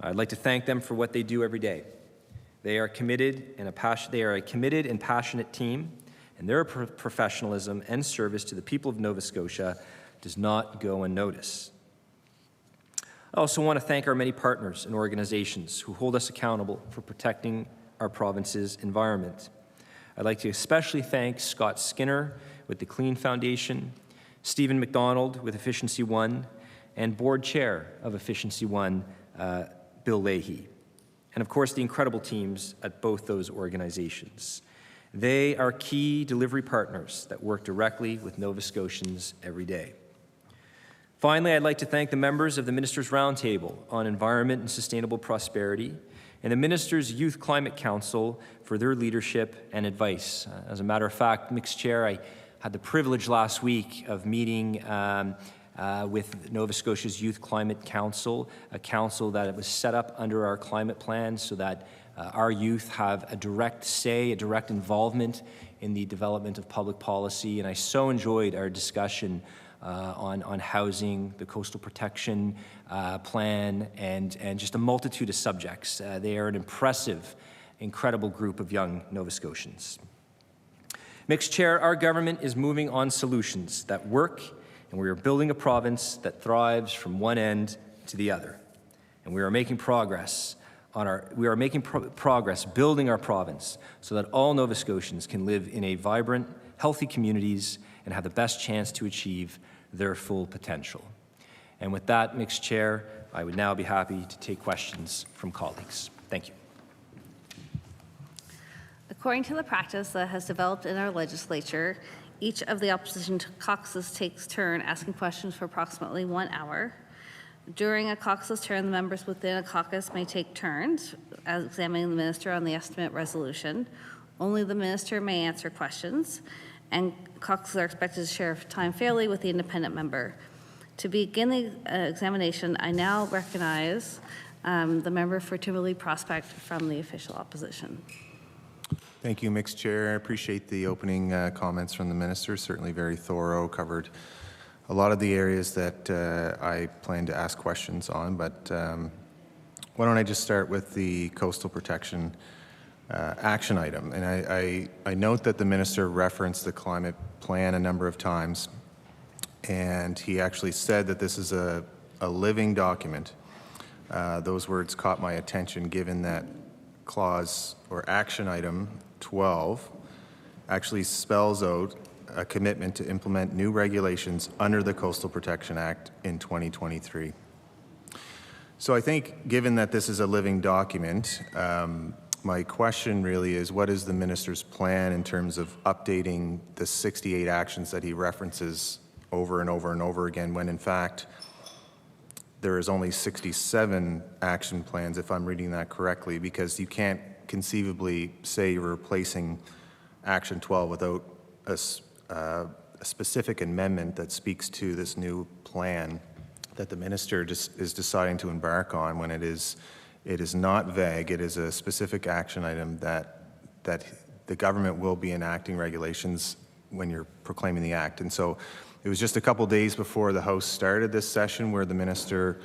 I'd like to thank them for what they do every day. They are a committed and passionate team, and their professionalism and service to the people of Nova Scotia does not go unnoticed. I also want to thank our many partners and organizations who hold us accountable for protecting our province's environment. I'd like to especially thank Scott Skinner with the Clean Foundation, Stephen McDonald with Efficiency One, and Board Chair of Efficiency One, Bill Leahy. And of course, the incredible teams at both those organizations. They are key delivery partners that work directly with Nova Scotians every day. Finally, I'd like to thank the members of the Ministers' Roundtable on Environment and Sustainable Prosperity and the Ministers' Youth Climate Council for their leadership and advice. As a matter of fact, Mixed Chair, I had the privilege last week of meeting with Nova Scotia's Youth Climate Council, a council that was set up under our climate plan so that our youth have a direct say, a direct involvement in the development of public policy. And I so enjoyed our discussion on housing, the coastal protection plan, and just a multitude of subjects. They are an impressive, incredible group of young Nova Scotians. Mixed Chair, our government is moving on solutions that work, and we are building a province that thrives from one end to the other. And we are making progress building our province so that all Nova Scotians can live in a vibrant, healthy communities and have the best chance to achieve their full potential. And with that, Mr. Chair, I would now be happy to take questions from colleagues. Thank you. According to the practice that has developed in our legislature, each of the opposition caucuses takes turn asking questions for approximately 1 hour. During a caucus turn, the members within a caucus may take turns as examining the minister on the estimate resolution. Only the minister may answer questions, and caucuses are expected to share time fairly with the independent member. To begin the examination, I now recognize the member for Timberley Prospect from the official opposition. Thank you, Mixed Chair. I appreciate the opening comments from the minister. Certainly very thorough, covered a lot of the areas that I plan to ask questions on. But why don't I just start with the coastal protection action item. And I note that the minister referenced the climate plan a number of times. And he actually said that this is a living document. Those words caught my attention given that clause or action item 12 actually spells out a commitment to implement new regulations under the Coastal Protection Act in 2023. So I think given that this is a living document, my question really is, what is the minister's plan in terms of updating the 68 actions that he references over and over and over again, when in fact there is only 67 action plans, if I'm reading that correctly, because you can't conceivably say you're replacing action 12 without a specific amendment that speaks to this new plan that the minister just is deciding to embark on, when it is not vague. It is a specific action item that the government will be enacting regulations when you're proclaiming the act. And so it was just a couple days before the House started this session where the minister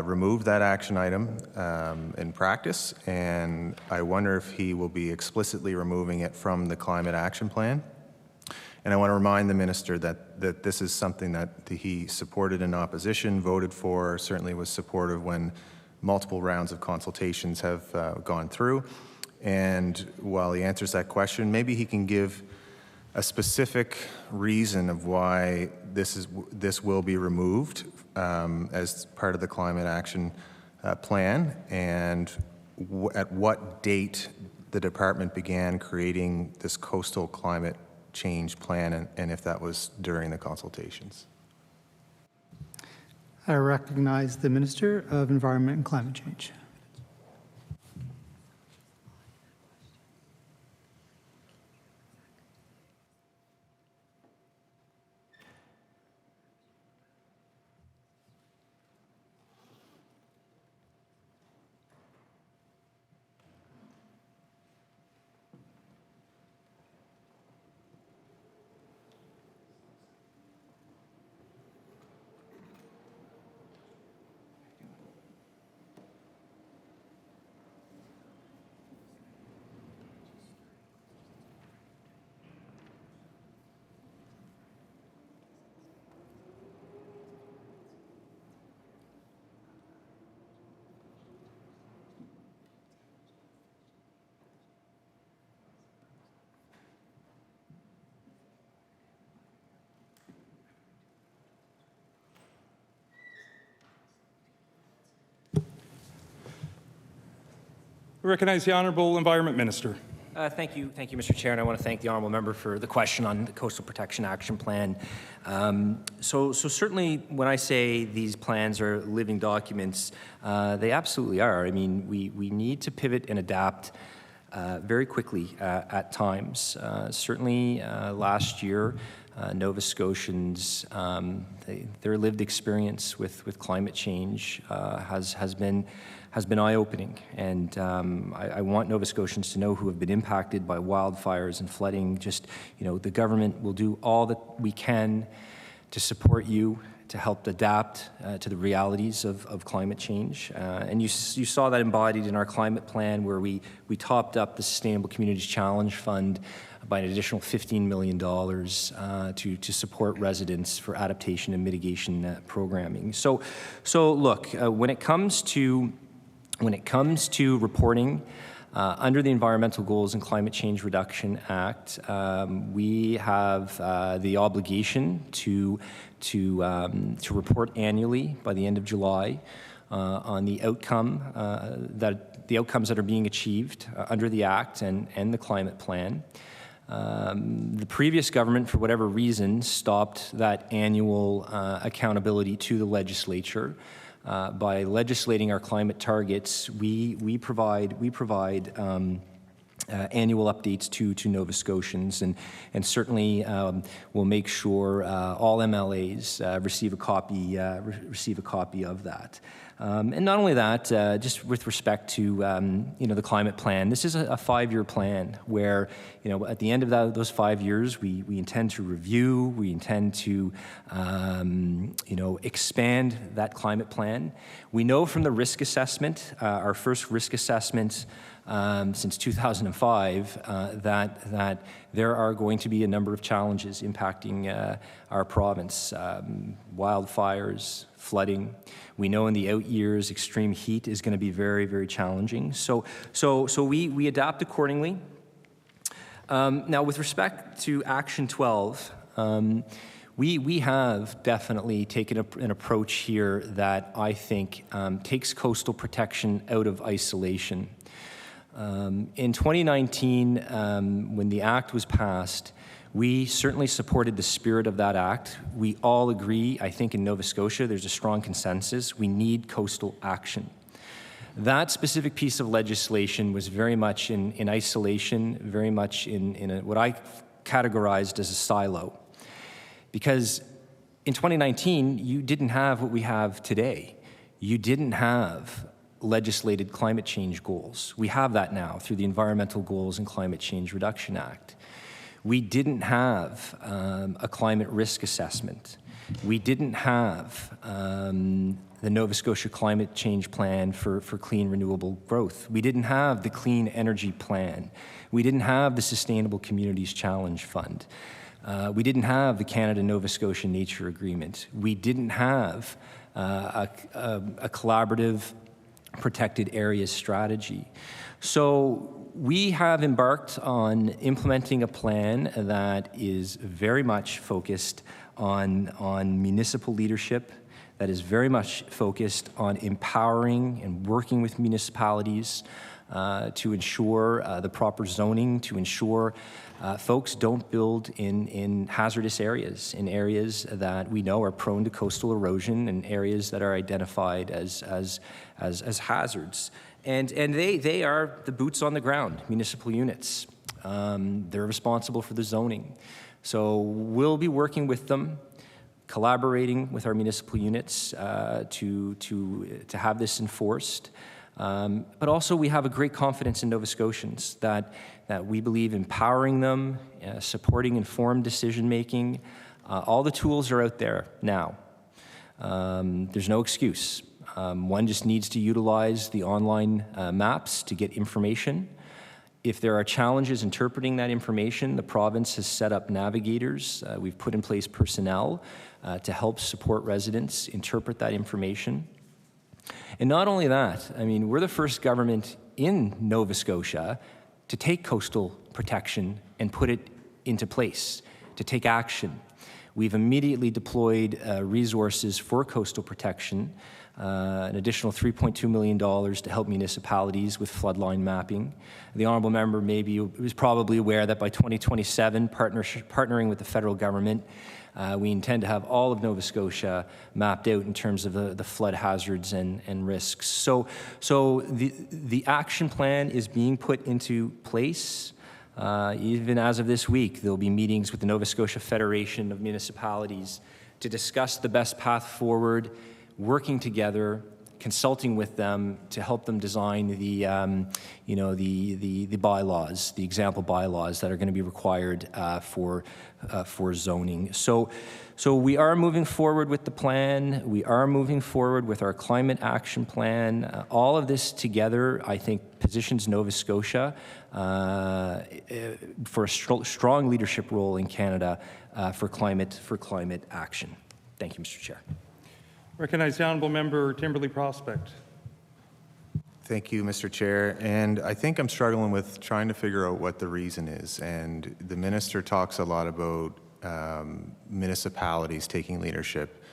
removed that action item in practice, and I wonder if he will be explicitly removing it from the climate action plan. And I want to remind the minister that this is something that he supported in opposition, voted for, certainly was supportive when multiple rounds of consultations have gone through. And while he answers that question, maybe he can give a specific reason of why this will be removed as part of the climate action plan, and at what date the department began creating this coastal climate change plan, and if that was during the consultations. I recognize the Minister of Environment and Climate Change. I recognize the Honourable Environment Minister. Thank you, Mr. Chair, and I want to thank the honourable member for the question on the Coastal Protection Action Plan. So certainly, when I say these plans are living documents, they absolutely are. I mean, we need to pivot and adapt very quickly at times. Certainly, last year, Nova Scotians, their lived experience with climate change has been eye-opening, and I want Nova Scotians to know, who have been impacted by wildfires and flooding, just, the government will do all that we can to support you, to help adapt to the realities of climate change. And you saw that embodied in our climate plan, where we topped up the Sustainable Communities Challenge Fund by an additional $15 million to support residents for adaptation and mitigation programming. So look, when it comes to reporting, Under the Environmental Goals and Climate Change Reduction Act, we have the obligation to report annually by the end of July on the outcomes that are being achieved under the Act and the climate plan. The previous government, for whatever reason, stopped that annual accountability to the legislature. By legislating our climate targets, we provide annual updates to Nova Scotians, and certainly we'll make sure all MLAs receive a copy of that. And not only that, just with respect to the climate plan, this is a 5-year plan where at the end of those 5 years, we intend to review, we intend to expand that climate plan. We know from the risk assessment, our first risk assessment since 2005, that there are going to be a number of challenges impacting our province: wildfires, flooding. We know in the out years, extreme heat is going to be very, very challenging. So we adapt accordingly. Now, with respect to Action 12, we have definitely taken an approach here that I think takes coastal protection out of isolation. In 2019, when the Act was passed, we certainly supported the spirit of that Act. We all agree, I think in Nova Scotia, there's a strong consensus, we need coastal action. That specific piece of legislation was very much in isolation, very much in what I categorized as a silo. Because in 2019, you didn't have what we have today. You didn't have legislated climate change goals. We have that now through the Environmental Goals and Climate Change Reduction Act. We didn't have a climate risk assessment. We didn't have the Nova Scotia Climate Change Plan for clean renewable growth. We didn't have the Clean Energy Plan. We didn't have the Sustainable Communities Challenge Fund. We didn't have the Canada-Nova Scotia Nature Agreement. We didn't have a collaborative protected areas strategy. So we have embarked on implementing a plan that is very much focused on municipal leadership, that is very much focused on empowering and working with municipalities to ensure the proper zoning, to ensure folks don't build in hazardous areas, in areas that we know are prone to coastal erosion, and areas that are identified as hazards. And they are the boots on the ground, municipal units. They're responsible for the zoning. So we'll be working with them, collaborating with our municipal units to have this enforced. But also we have a great confidence in Nova Scotians that we believe empowering them, supporting informed decision-making. All the tools are out there now. There's no excuse. One just needs to utilize the online maps to get information. If there are challenges interpreting that information, the province has set up navigators. We've put in place personnel to help support residents interpret that information. And not only that, I mean, we're the first government in Nova Scotia to take coastal protection and put it into place, to take action. We've immediately deployed resources for coastal protection, an additional $3.2 million to help municipalities with floodline mapping. The honourable member was probably aware that by 2027, partnering with the federal government, we intend to have all of Nova Scotia mapped out in terms of the flood hazards and risks. So the action plan is being put into place. Even as of this week, there'll be meetings with the Nova Scotia Federation of Municipalities to discuss the best path forward, working together, consulting with them to help them design the bylaws, the example bylaws that are going to be required for zoning. So we are moving forward with the plan. We are moving forward with our climate action plan. All of this together, I think, positions Nova Scotia for a strong leadership role in Canada for climate action. Thank you, Mr. Chair. Recognize the honourable member Timberley Prospect. Thank you, Mr. Chair. And I think I'm struggling with trying to figure out what the reason is. And the minister talks a lot about municipalities taking leadership.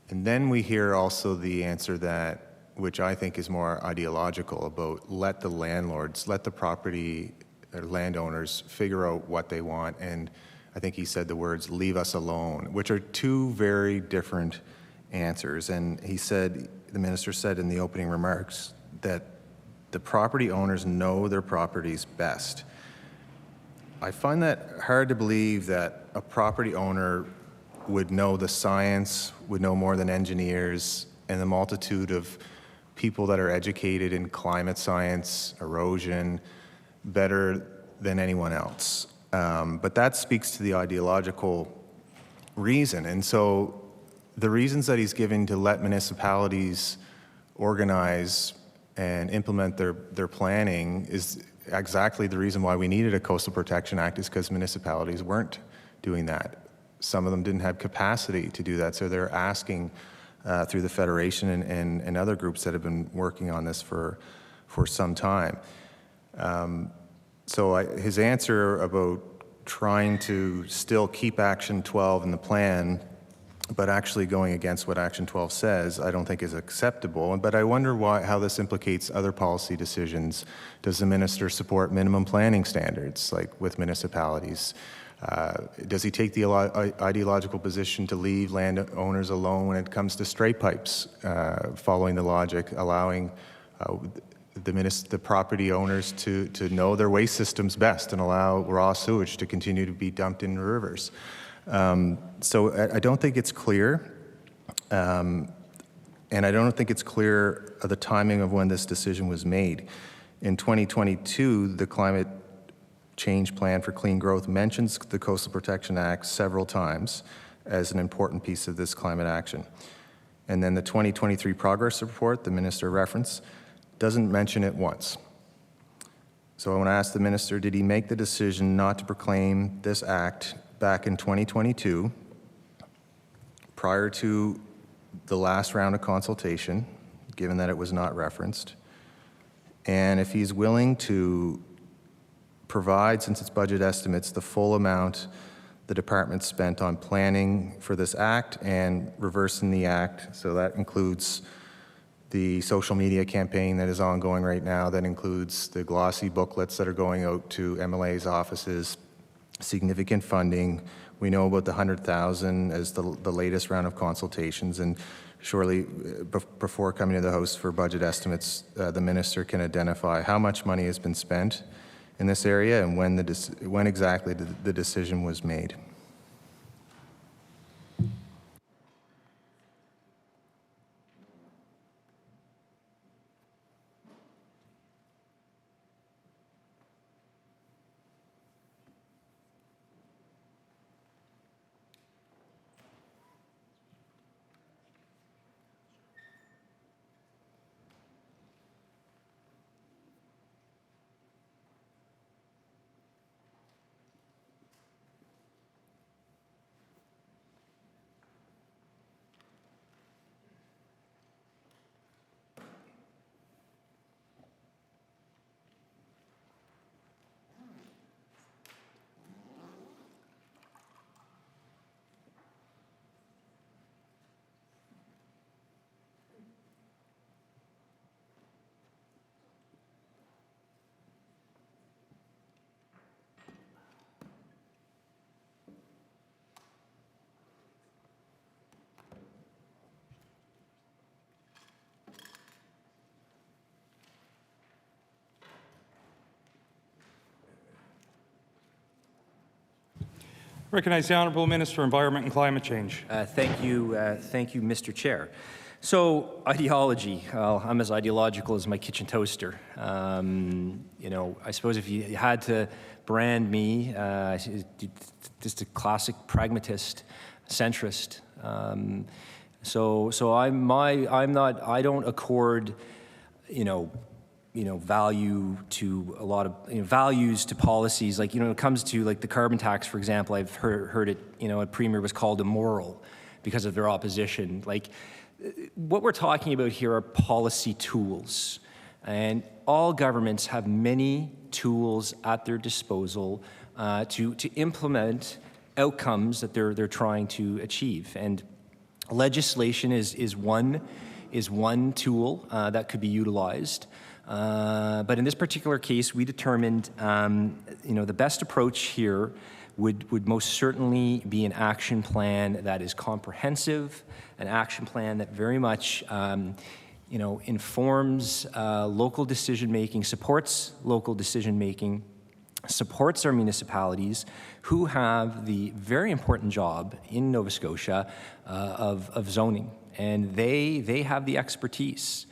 And then we hear also the answer that, which I think is more ideological, about let the landlords, let the property or landowners figure out what they want. And I think he said the words, leave us alone, which are two very different answers. And he said, the minister said in the opening remarks, that the property owners know their properties best. I find that hard to believe that a property owner would know the science, would know more than engineers, and the multitude of people that are educated in climate science, erosion, better than anyone else. But that speaks to the ideological reason. And so the reasons that he's giving to let municipalities organize and implement their planning is exactly the reason why we needed a Coastal Protection Act, is because municipalities weren't doing that. Some of them didn't have capacity to do that, so they're asking through the Federation and other groups that have been working on this for some time. His answer about trying to still keep Action 12 in the plan, but actually going against what Action 12 says, I don't think is acceptable. But I wonder how this implicates other policy decisions. Does the minister support minimum planning standards, like with municipalities? Does he take the ideological position to leave landowners alone when it comes to straight pipes, following the logic, allowing the property owners to know their waste systems best and allow raw sewage to continue to be dumped in rivers? So I don't think it's clear, and I don't think it's clear the timing of when this decision was made. In 2022, the Climate Change Plan for Clean Growth mentions the Coastal Protection Act several times as an important piece of this climate action. And then the 2023 progress report, the minister referenced, doesn't mention it once. So I want to ask the minister, did he make the decision not to proclaim this act back in 2022, prior to the last round of consultation, given that it was not referenced? And if he's willing to provide, since it's budget estimates, the full amount the department spent on planning for this act and reversing the act, so that includes the social media campaign that is ongoing right now, that includes the glossy booklets that are going out to MLA's offices, significant funding. We know about the 100,000 as the latest round of consultations, and surely before coming to the House for budget estimates, the minister can identify how much money has been spent in this area and when exactly the decision was made. Recognize the Honourable Minister, Environment and Climate Change. Thank you, Mr. Chair. So, ideology. Well, I'm as ideological as my kitchen toaster. I suppose if you had to brand me, just a classic pragmatist, centrist. I don't accord, value to a lot of values to policies. Like, when it comes to like the carbon tax, for example, I've heard it, a premier was called immoral because of their opposition. Like, what we're talking about here are policy tools. And all governments have many tools at their disposal to implement outcomes that they're trying to achieve. And legislation is one tool that could be utilized. But in this particular case, we determined, the best approach here would most certainly be an action plan that is comprehensive, an action plan that very much, informs local decision-making, supports local decision-making, supports our municipalities who have the very important job in Nova Scotia of zoning. And they have the expertise.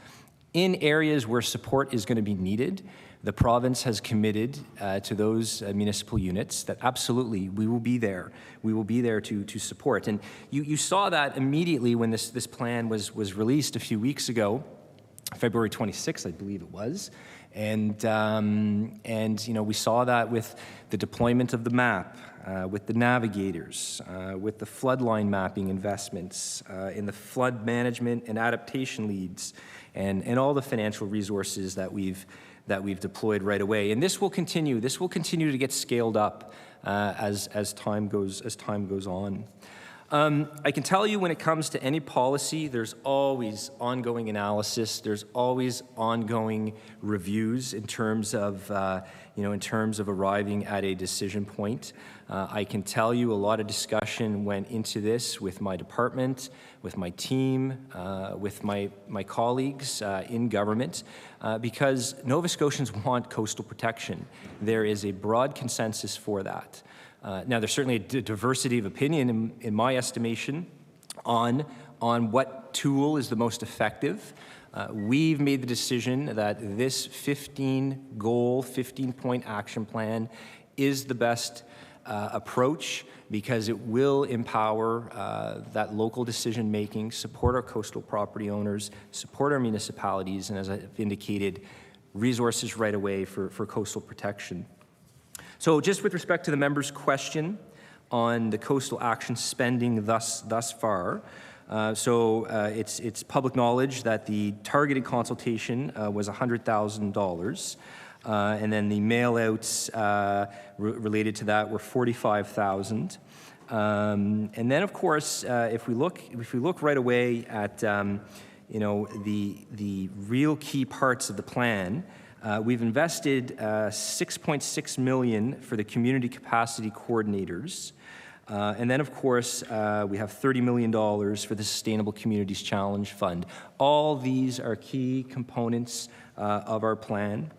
In areas where support is going to be needed, the province has committed to those municipal units that absolutely we will be there. We will be there to support. And you saw that immediately when this plan was released a few weeks ago, February 26th, I believe it was. And we saw that with the deployment of the map, with the navigators, with the floodline mapping investments, in the flood management and adaptation leads, and all the financial resources that we've deployed right away. And this will continue. This will continue to get scaled up as time goes on. I can tell you when it comes to any policy, there's always ongoing analysis. There's always ongoing reviews in terms of arriving at a decision point. I can tell you a lot of discussion went into this with my department, with my team, with my colleagues in government, because Nova Scotians want coastal protection. There is a broad consensus for that. Now, there's certainly a diversity of opinion, in my estimation, on what tool is the most effective. We've made the decision that this 15-point action plan is the best approach because it will empower that local decision-making, support our coastal property owners, support our municipalities, and as I've indicated, resources right away for coastal protection. So just with respect to the member's question on the coastal action spending thus far, it's public knowledge that the targeted consultation was $100,000, and then the mail-outs related to that were $45,000. And then, of course, if we look right away at the real key parts of the plan. We've invested $6.6 million for the community capacity coordinators. And then, of course, we have $30 million for the Sustainable Communities Challenge Fund. All these are key components of our plan.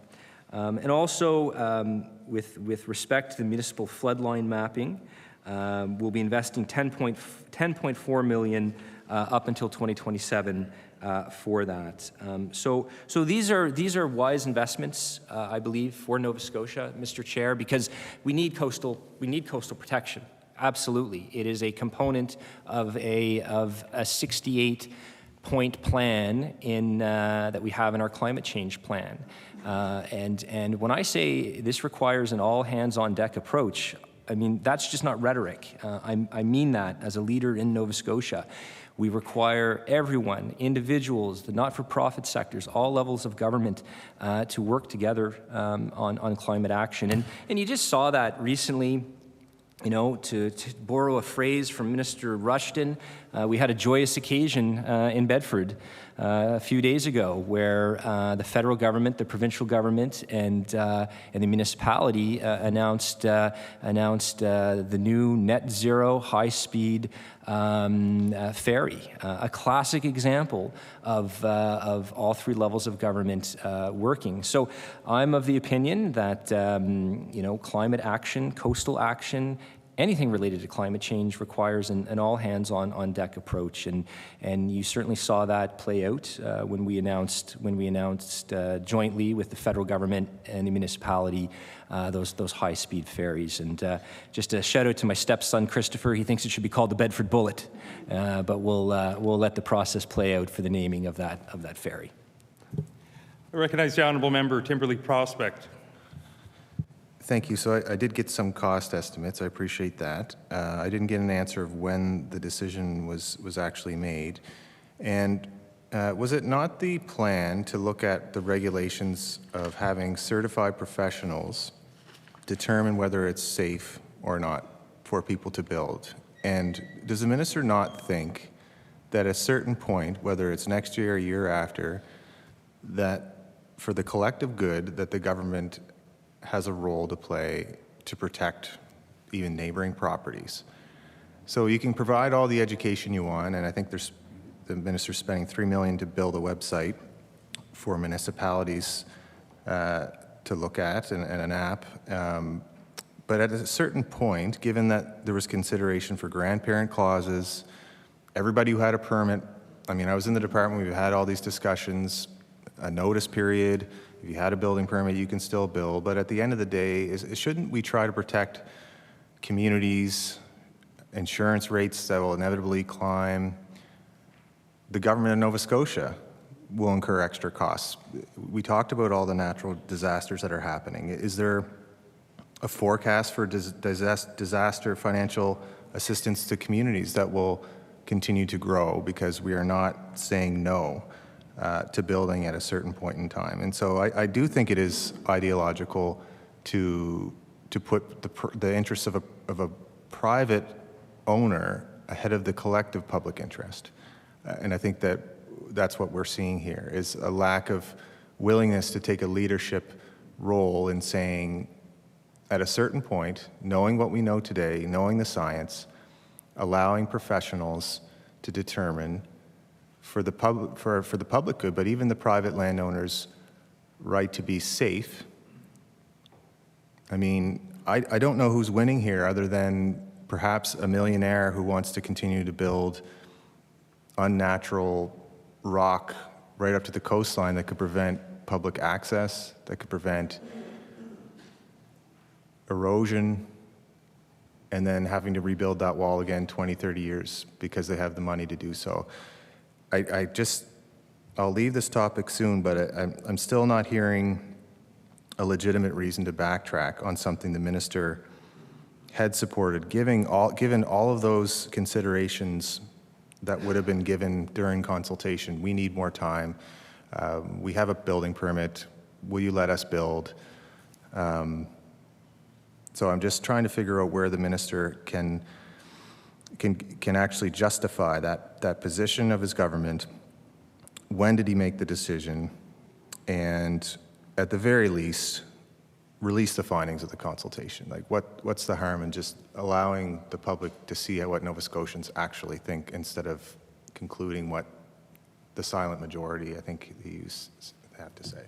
And also, with respect to the municipal floodline mapping, we'll be investing $10.4 million up until 2027 for that. So these are wise investments, I believe, for Nova Scotia, Mr. Chair, because we need coastal protection. Absolutely, it is a component of a 68-point plan that we have in our climate change plan. And when I say this requires an all-hands-on-deck approach, I mean that's just not rhetoric. I mean that as a leader in Nova Scotia. We require everyone, individuals, the not-for-profit sectors, all levels of government to work together on climate action. And you just saw that recently, to borrow a phrase from Minister Rushton, we had a joyous occasion in Bedford a few days ago where the federal government, the provincial government, and the municipality announced the new net zero high-speed ferry, a classic example of all three levels of government working. So I'm of the opinion that climate action, coastal action, anything related to climate change requires an all-hands-on-deck approach, and you certainly saw that play out when we announced jointly with the federal government and the municipality those high-speed ferries. And just a shout out to my stepson Christopher. He thinks it should be called the Bedford Bullet, but we'll let the process play out for the naming of that ferry. I recognize the honourable member Timberlake Prospect. Thank you. So I did get some cost estimates. I appreciate that. I didn't get an answer of when the decision was actually made. And Was it not the plan to look at the regulations of having certified professionals determine whether it's safe or not for people to build? And does the minister not think that at a certain point, whether it's next year or year after, that for the collective good, that the government has a role to play to protect even neighboring properties? So you can provide all the education you want, and I think the minister's spending $3 million to build a website for municipalities to look at and an app. But at a certain point, given that there was consideration for grandparent clauses, everybody who had a permit, I mean, I was in the department, we've had all these discussions, a notice period, if you had a building permit, you can still build. But at the end of the day, shouldn't we try to protect communities, insurance rates that will inevitably climb? The government of Nova Scotia will incur extra costs. We talked about all the natural disasters that are happening. Is there a forecast for disaster financial assistance to communities that will continue to grow because we are not saying no to building at a certain point in time? And so I do think it is ideological to put the interests of a private owner ahead of the collective public interest. And I think that's what we're seeing here, is a lack of willingness to take a leadership role in saying, at a certain point, knowing what we know today, knowing the science, allowing professionals to determine for the public good, but even the private landowners' right to be safe. I mean, I don't know who's winning here other than perhaps a millionaire who wants to continue to build unnatural rock right up to the coastline that could prevent public access, that could prevent erosion, and then having to rebuild that wall again 20, 30 years because they have the money to do so. I'll leave this topic soon, but I'm still not hearing a legitimate reason to backtrack on something the minister had supported, given all of those considerations that would have been given during consultation. We need more time. We have a building permit. Will you let us build? So I'm just trying to figure out where the minister can actually justify that position of his government. When did he make the decision? And at the very least, release the findings of the consultation. Like, what's the harm in just allowing the public to see what Nova Scotians actually think instead of concluding what the silent majority, I think, have to say?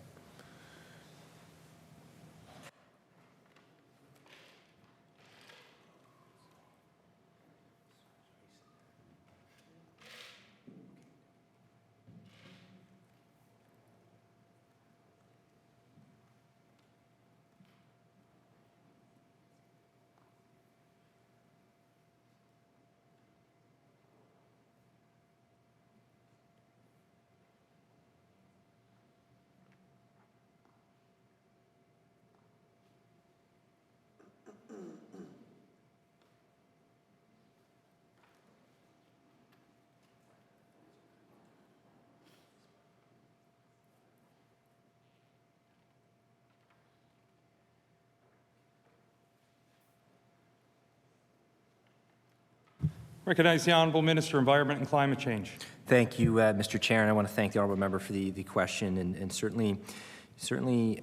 Recognize the Honourable Minister, Environment and Climate Change. Thank you, Mr. Chair, and I want to thank the honourable member for the question. And certainly,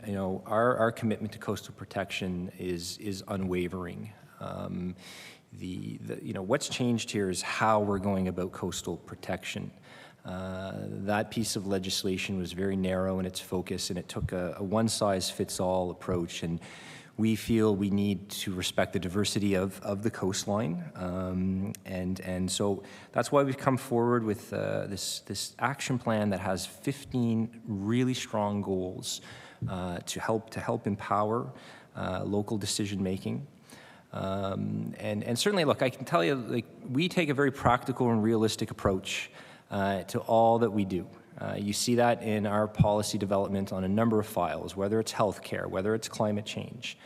you know, our commitment to coastal protection is unwavering. You know, what's changed here is how we're going about coastal protection. That piece of legislation was very narrow in its focus, and it took a one-size-fits-all approach. And we feel we need to respect the diversity of the coastline, and so that's why we've come forward with this action plan that has 15 really strong goals to help empower local decision making. And certainly, look, I can tell you, like, we take a very practical and realistic approach to all that we do. You see that in our policy development on a number of files, whether it's healthcare, whether it's climate change.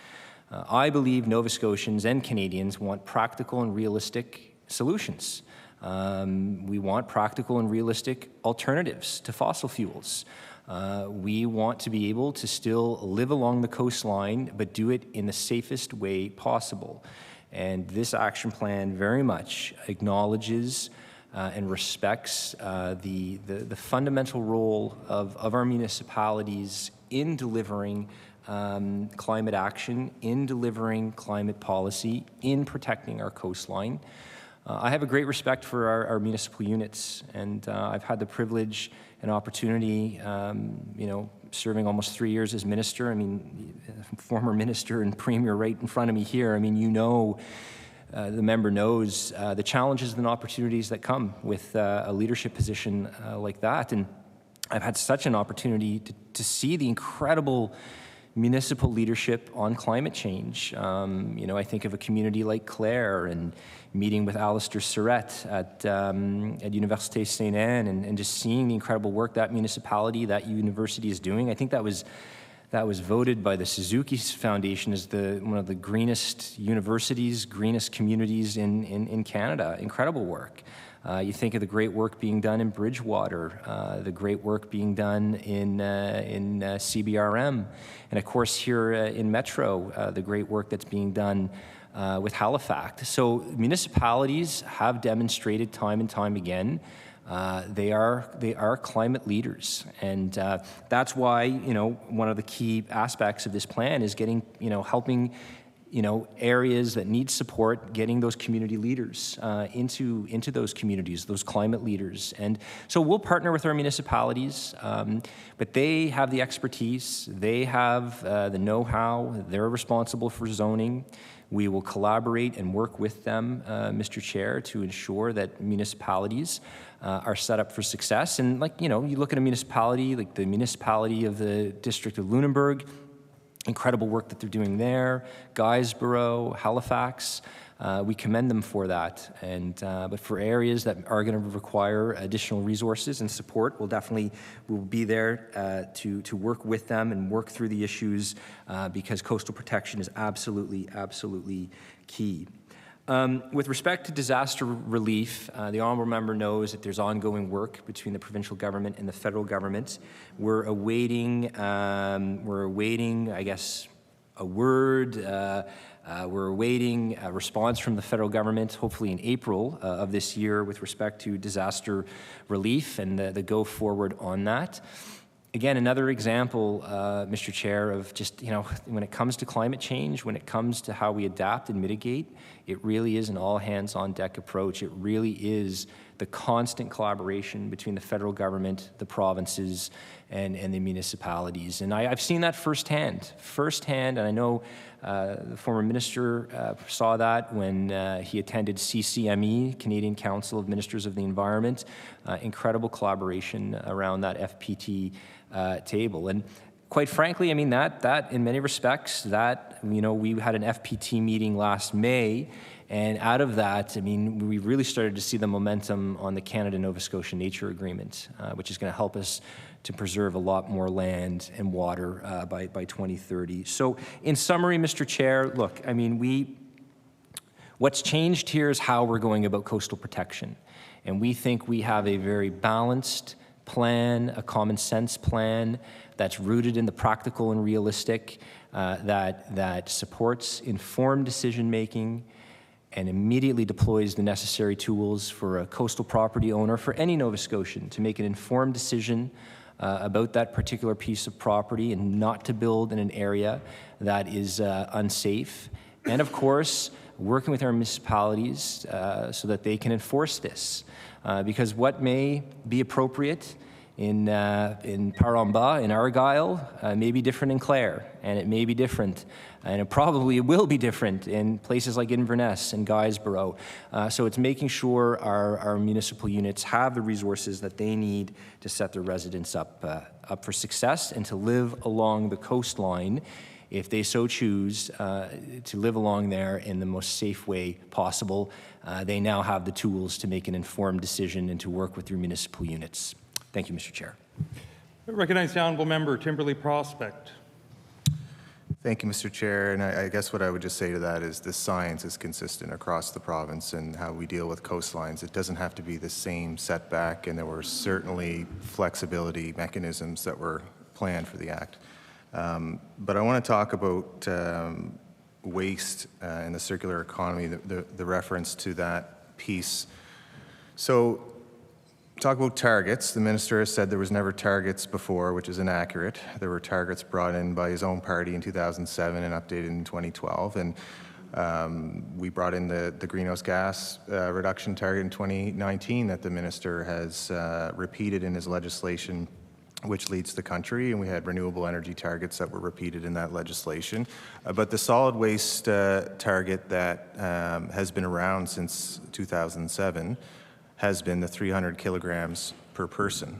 I believe Nova Scotians and Canadians want practical and realistic solutions. We want practical and realistic alternatives to fossil fuels. We want to be able to still live along the coastline, but do it in the safest way possible. And this action plan very much acknowledges and respects the fundamental role of our municipalities in delivering climate action, in delivering climate policy, in protecting our coastline. I have a great respect for our municipal units, and I've had the privilege and opportunity, serving almost 3 years as minister. I mean, former minister and premier right in front of me here. I mean, the member knows the challenges and opportunities that come with a leadership position like that. And I've had such an opportunity to see the incredible municipal leadership on climate change. I think of a community like Clare and meeting with Alistair Surrett at Université Saint-Anne and just seeing the incredible work that municipality, that university is doing. I think that was voted by the Suzuki Foundation as one of the greenest universities, greenest communities in Canada. Incredible work. You think of the great work being done in Bridgewater, the great work being done in CBRM, and of course here in Metro, the great work that's being done with Halifax. So municipalities have demonstrated time and time again they are climate leaders, and that's why one of the key aspects of this plan is getting helping areas that need support, getting those community leaders into those communities, those climate leaders. And so we'll partner with our municipalities, but they have the expertise, they have the know-how, they're responsible for zoning. We will collaborate and work with them, Mr. Chair, to ensure that municipalities are set up for success. And you look at a municipality like the municipality of the District of Lunenburg, incredible work that they're doing there, Guysborough, Halifax, we commend them for that. And but for areas that are going to require additional resources and support, we'll be there to work with them and work through the issues because coastal protection is absolutely key. With respect to disaster relief, the honourable member knows that there's ongoing work between the provincial government and the federal government. We're awaiting, I guess, a word. We're awaiting a response from the federal government, hopefully in April of this year, with respect to disaster relief and the go forward on that. Again, another example, Mr. Chair, of just, when it comes to climate change, when it comes to how we adapt and mitigate, it really is an all-hands-on-deck approach. It really is the constant collaboration between the federal government, the provinces, and the municipalities. And I've seen that firsthand, and I know the former minister saw that when he attended CCME, Canadian Council of Ministers of the Environment. Incredible collaboration around that FPT table. And quite frankly, I mean, that in many respects, that, we had an FPT meeting last May, and out of that, I mean, we really started to see the momentum on the Canada-Nova Scotia Nature Agreement, which is going to help us to preserve a lot more land and water by 2030. So in summary, Mr. Chair, look, I mean, what's changed here is how we're going about coastal protection. And we think we have a very balanced plan, a common sense plan that's rooted in the practical and realistic, that supports informed decision making and immediately deploys the necessary tools for a coastal property owner, for any Nova Scotian, to make an informed decision about that particular piece of property and not to build in an area that is unsafe. And of course, working with our municipalities so that they can enforce this. Because what may be appropriate in Paramba, in Argyle, may be different in Clare, and it may be different, and it probably will be different in places like Inverness and Guysborough. So it's making sure our municipal units have the resources that they need to set their residents up for success and to live along the coastline, if they so choose to live along there in the most safe way possible. They now have the tools to make an informed decision and to work with your municipal units. Thank you, Mr. Chair. I recognize the honourable member, Timberley Prospect. Thank you, Mr. Chair. And I guess what I would just say to that is the science is consistent across the province and how we deal with coastlines. It doesn't have to be the same setback, and there were certainly flexibility mechanisms that were planned for the Act. But I want to talk about waste and the circular economy, the reference to that piece. So, talk about targets. The minister has said there was never targets before, which is inaccurate. There were targets brought in by his own party in 2007 and updated in 2012. And we brought in the greenhouse gas reduction target in 2019 that the minister has repeated in his legislation, which leads the country. And we had renewable energy targets that were repeated in that legislation. But the solid waste target that has been around since 2007 has been the 300 kilograms per person.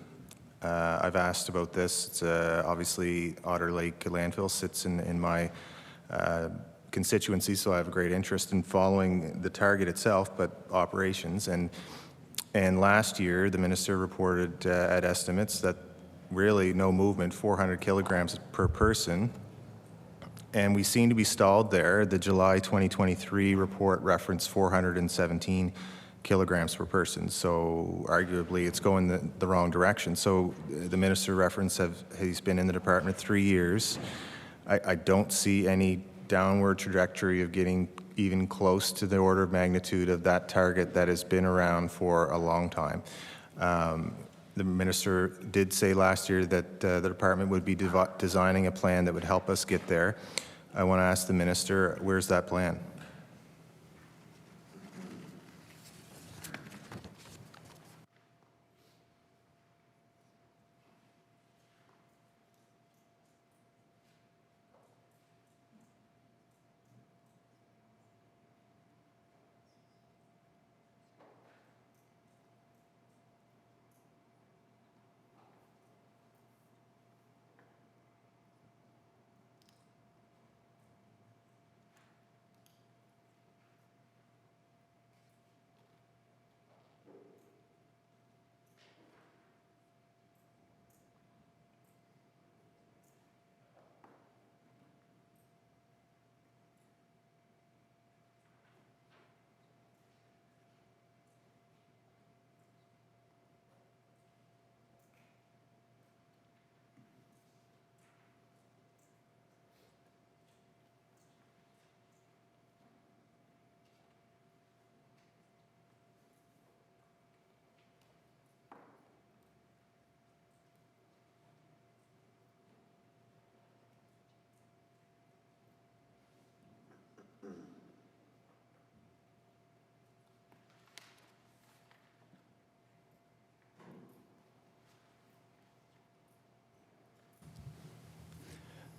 I've asked about this. It's obviously Otter Lake landfill sits in my constituency, so I have a great interest in following the target itself, but operations. And last year, the minister reported at estimates that really no movement, 400 kilograms per person. And we seem to be stalled there. The July 2023 report referenced 417 kilograms per person. So arguably it's going the wrong direction. So the minister referenced he's been in the department 3 years. I don't see any downward trajectory of getting even close to the order of magnitude of that target that has been around for a long time. The minister did say last year that the department would be designing a plan that would help us get there. I want to ask the minister, where's that plan?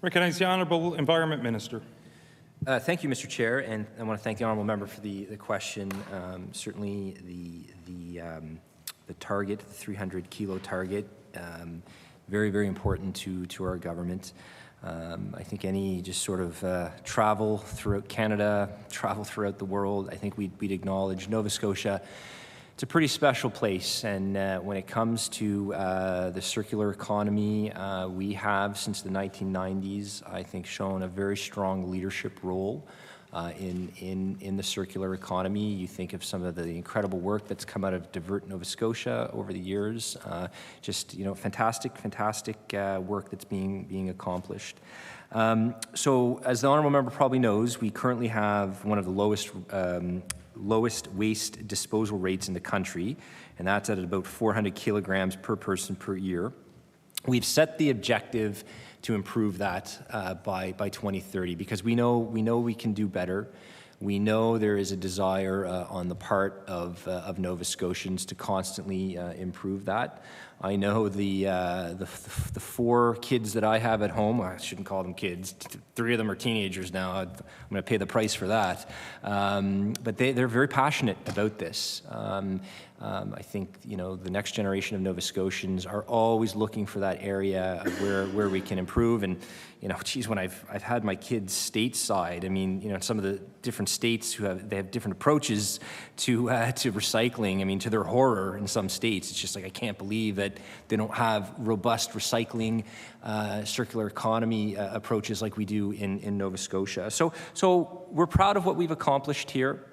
Recognize the Honourable Environment Minister. Thank you, Mr. Chair, and I want to thank the honourable member for the question. Certainly, the target, the 300 kilo target, very, very important to our government. I think any just sort of travel throughout Canada, travel throughout the world, I think we'd acknowledge Nova Scotia. It's a pretty special place, and when it comes to the circular economy, we have, since the 1990s, I think, shown a very strong leadership role in the circular economy. You think of some of the incredible work that's come out of Divert Nova Scotia over the years. Just, fantastic work that's being accomplished. So, as the honourable member probably knows, we currently have one of the lowest waste disposal rates in the country, and that's at about 400 kilograms per person per year. We've set the objective to improve that by 2030 because we know we can do better. We know there is a desire on the part of Nova Scotians to constantly improve that. I know the 4 kids that I have at home, I shouldn't call them kids, 3 of them are teenagers now, I'm going to pay the price for that. But they're very passionate about this. I think, the next generation of Nova Scotians are always looking for that area of where we can improve. And, when I've had my kids stateside, I mean, some of the different states they have different approaches to recycling. I mean, to their horror in some states, it's just like, I can't believe that that they don't have robust recycling, circular economy approaches like we do in Nova Scotia. So we're proud of what we've accomplished here.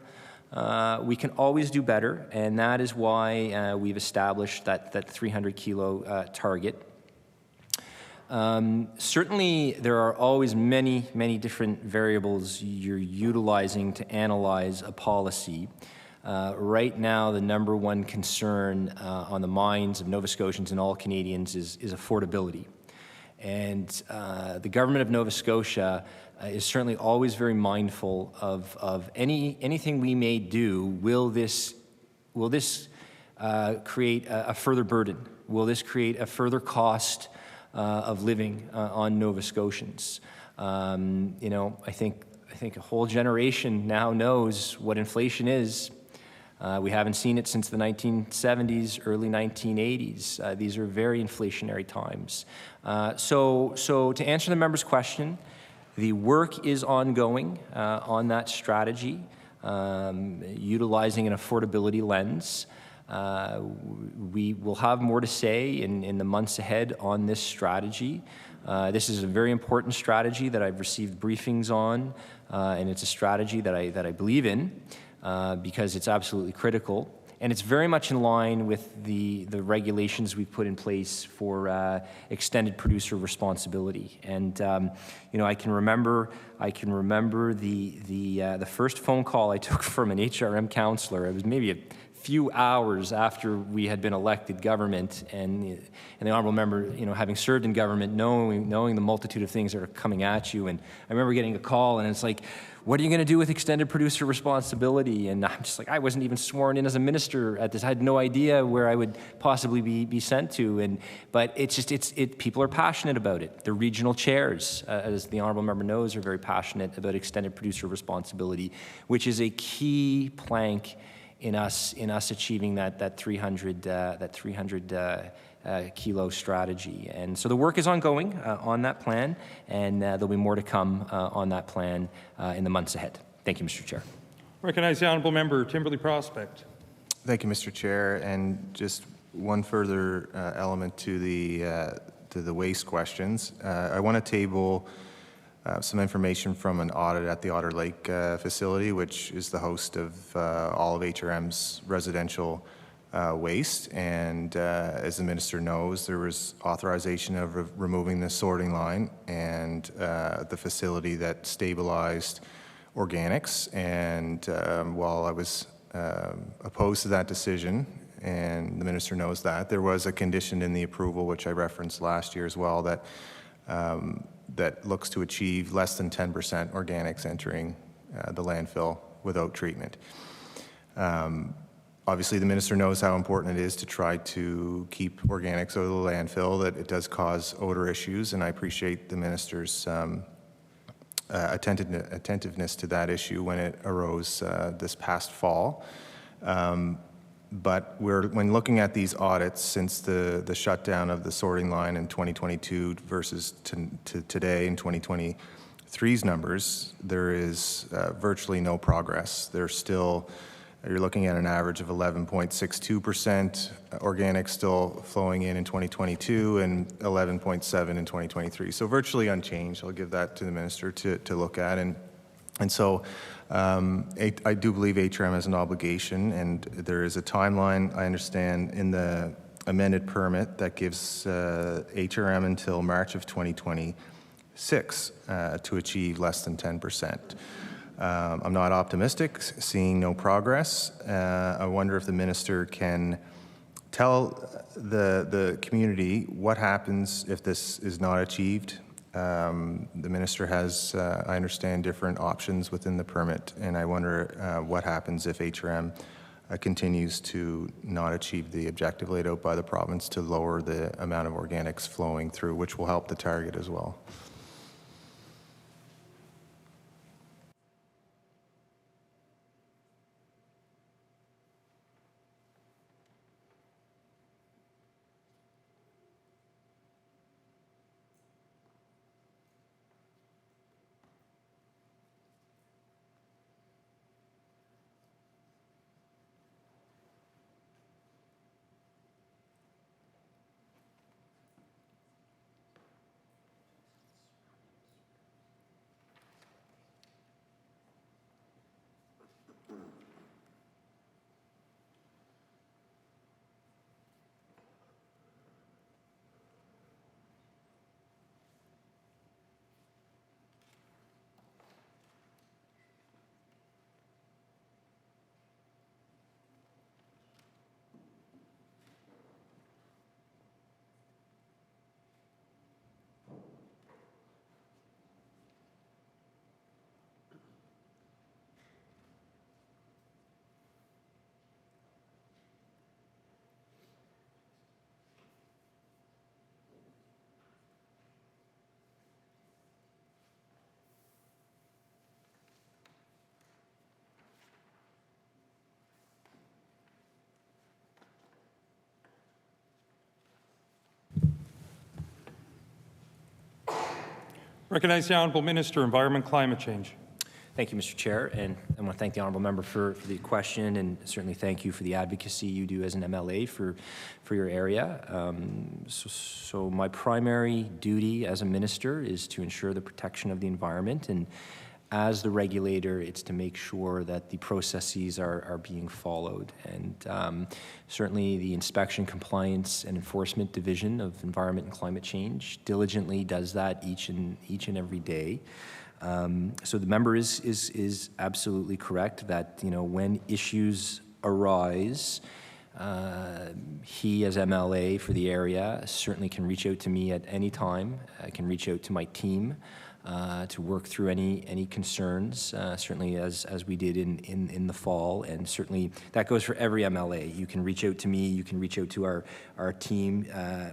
We can always do better, and that is why we've established that 300 kilo target. Certainly, there are always many different variables you're utilizing to analyze a policy. Right now, the number one concern on the minds of Nova Scotians and all Canadians is affordability. And the government of Nova Scotia is certainly always very mindful of anything we may do. Will this create a further burden? Will this create a further cost of living on Nova Scotians? I think a whole generation now knows what inflation is. We haven't seen it since the 1970s, early 1980s. These are very inflationary times. So to answer the member's question, the work is ongoing on that strategy, utilizing an affordability lens. We will have more to say in the months ahead on this strategy. This is a very important strategy that I've received briefings on, and it's a strategy that I believe in because it's absolutely critical. And it's very much in line with the regulations we've put in place for extended producer responsibility. And I can remember the first phone call I took from an HRM counselor. It was maybe a few hours after we had been elected government, and the honourable member, having served in government, knowing the multitude of things that are coming at you. And I remember getting a call, and it's like, what are you going to do with extended producer responsibility? And I'm just like, I wasn't even sworn in as a minister at this. I had no idea where I would possibly be sent to. But people are passionate about it. The regional chairs, as the honourable member knows, are very passionate about extended producer responsibility, which is a key plank in us achieving that 300 kilo strategy. And so the work is ongoing on that plan, and there'll be more to come on that plan in the months ahead. Thank you, Mr. Chair. Recognize the honourable member, Timberley Prospect. Thank you, Mr. Chair. And just one further element to the waste questions. I want to table some information from an audit at the Otter Lake facility, which is the host of all of HRM's residential waste. And as the minister knows, there was authorization of removing the sorting line and the facility that stabilized organics. And while I was opposed to that decision, and the minister knows that, there was a condition in the approval, which I referenced last year as well, that that looks to achieve less than 10% organics entering the landfill without treatment. Obviously, the minister knows how important it is to try to keep organics out of the landfill, that it does cause odor issues, and I appreciate the minister's attentiveness to that issue when it arose this past fall. But when looking at these audits since the shutdown of the sorting line in 2022 versus to today in 2023's numbers, there is virtually no progress. There's still, you're looking at an average of 11.62% organic still flowing in 2022 and 11.7 in 2023. So virtually unchanged. I'll give that to the minister to look at. And so I do believe HRM has an obligation, and there is a timeline, I understand, in the amended permit that gives HRM until March of 2026 to achieve less than 10%. I'm not optimistic, seeing no progress. I wonder if the minister can tell the community what happens if this is not achieved. The minister has, I understand, different options within the permit, and I wonder what happens if HRM continues to not achieve the objective laid out by the province to lower the amount of organics flowing through, which will help the target as well. Recognize the Honourable Minister, Environment, Climate Change. Thank you, Mr. Chair, and I want to thank the honourable member for the question, and certainly thank you for the advocacy you do as an MLA for your area. So my primary duty as a minister is to ensure the protection of the environment, and as the regulator, it's to make sure that the processes are being followed. And certainly the Inspection, Compliance and Enforcement Division of Environment and Climate Change diligently does that each and every day. So the member is absolutely correct that, you know, when issues arise, he as MLA for the area certainly can reach out to me at any time. I can reach out to my team to work through any concerns, certainly as we did in the fall, and certainly that goes for every MLA. You can reach out to me, you can reach out to our team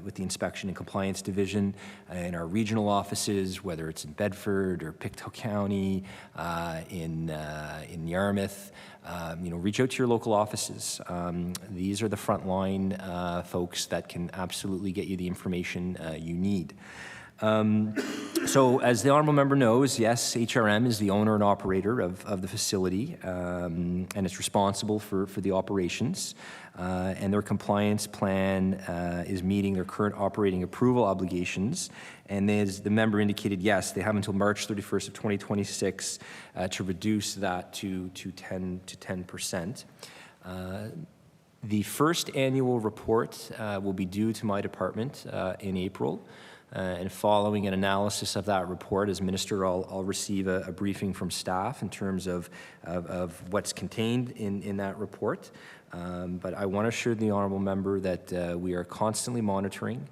with the Inspection and Compliance Division in our regional offices, whether it's in Bedford or Pictou County, in Yarmouth. You know, reach out to your local offices. These are the frontline folks that can absolutely get you the information you need. So as the honourable member knows, yes, HRM is the owner and operator of the facility, and it's responsible for the operations. And their compliance plan is meeting their current operating approval obligations. And as the member indicated, yes, they have until March 31st of 2026 to reduce that to 10%. The first annual report will be due to my department in April. And following an analysis of that report, as Minister, I'll receive a briefing from staff in terms of what's contained in that report. But I want to assure the honourable member that we are constantly monitoring.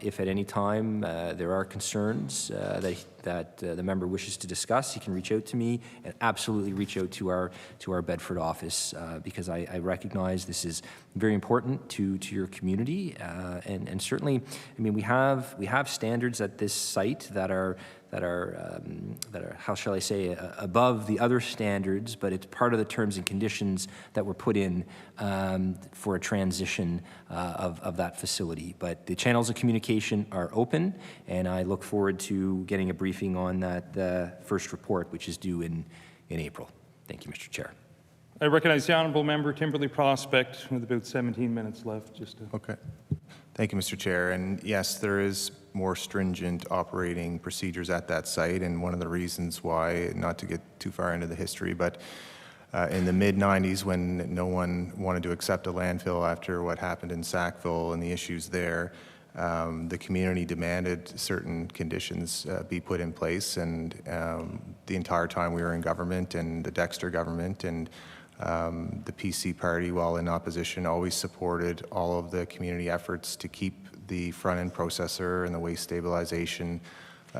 If at any time there are concerns that the member wishes to discuss, he can reach out to me, and absolutely reach out to our Bedford office, because I recognize this is very important to your community, and certainly, I mean, we have standards at this site that are how shall I say, above the other standards, but it's part of the terms and conditions that were put in for a transition of that facility. But the channels of communication are open, and I look forward to getting a briefing on that first report, which is due in April. Thank you, Mr. Chair. I recognize the Honourable Member, Timberley Prospect, with about 17 minutes left. Okay. Thank you, Mr. Chair. And yes, there is more stringent operating procedures at that site, and one of the reasons why, not to get too far into the history, but in the mid-90s, when no one wanted to accept a landfill after what happened in Sackville and the issues there, the community demanded certain conditions be put in place, and the entire time we were in government, and the Dexter government, and the PC party, while in opposition, always supported all of the community efforts to keep the front-end processor and the waste stabilization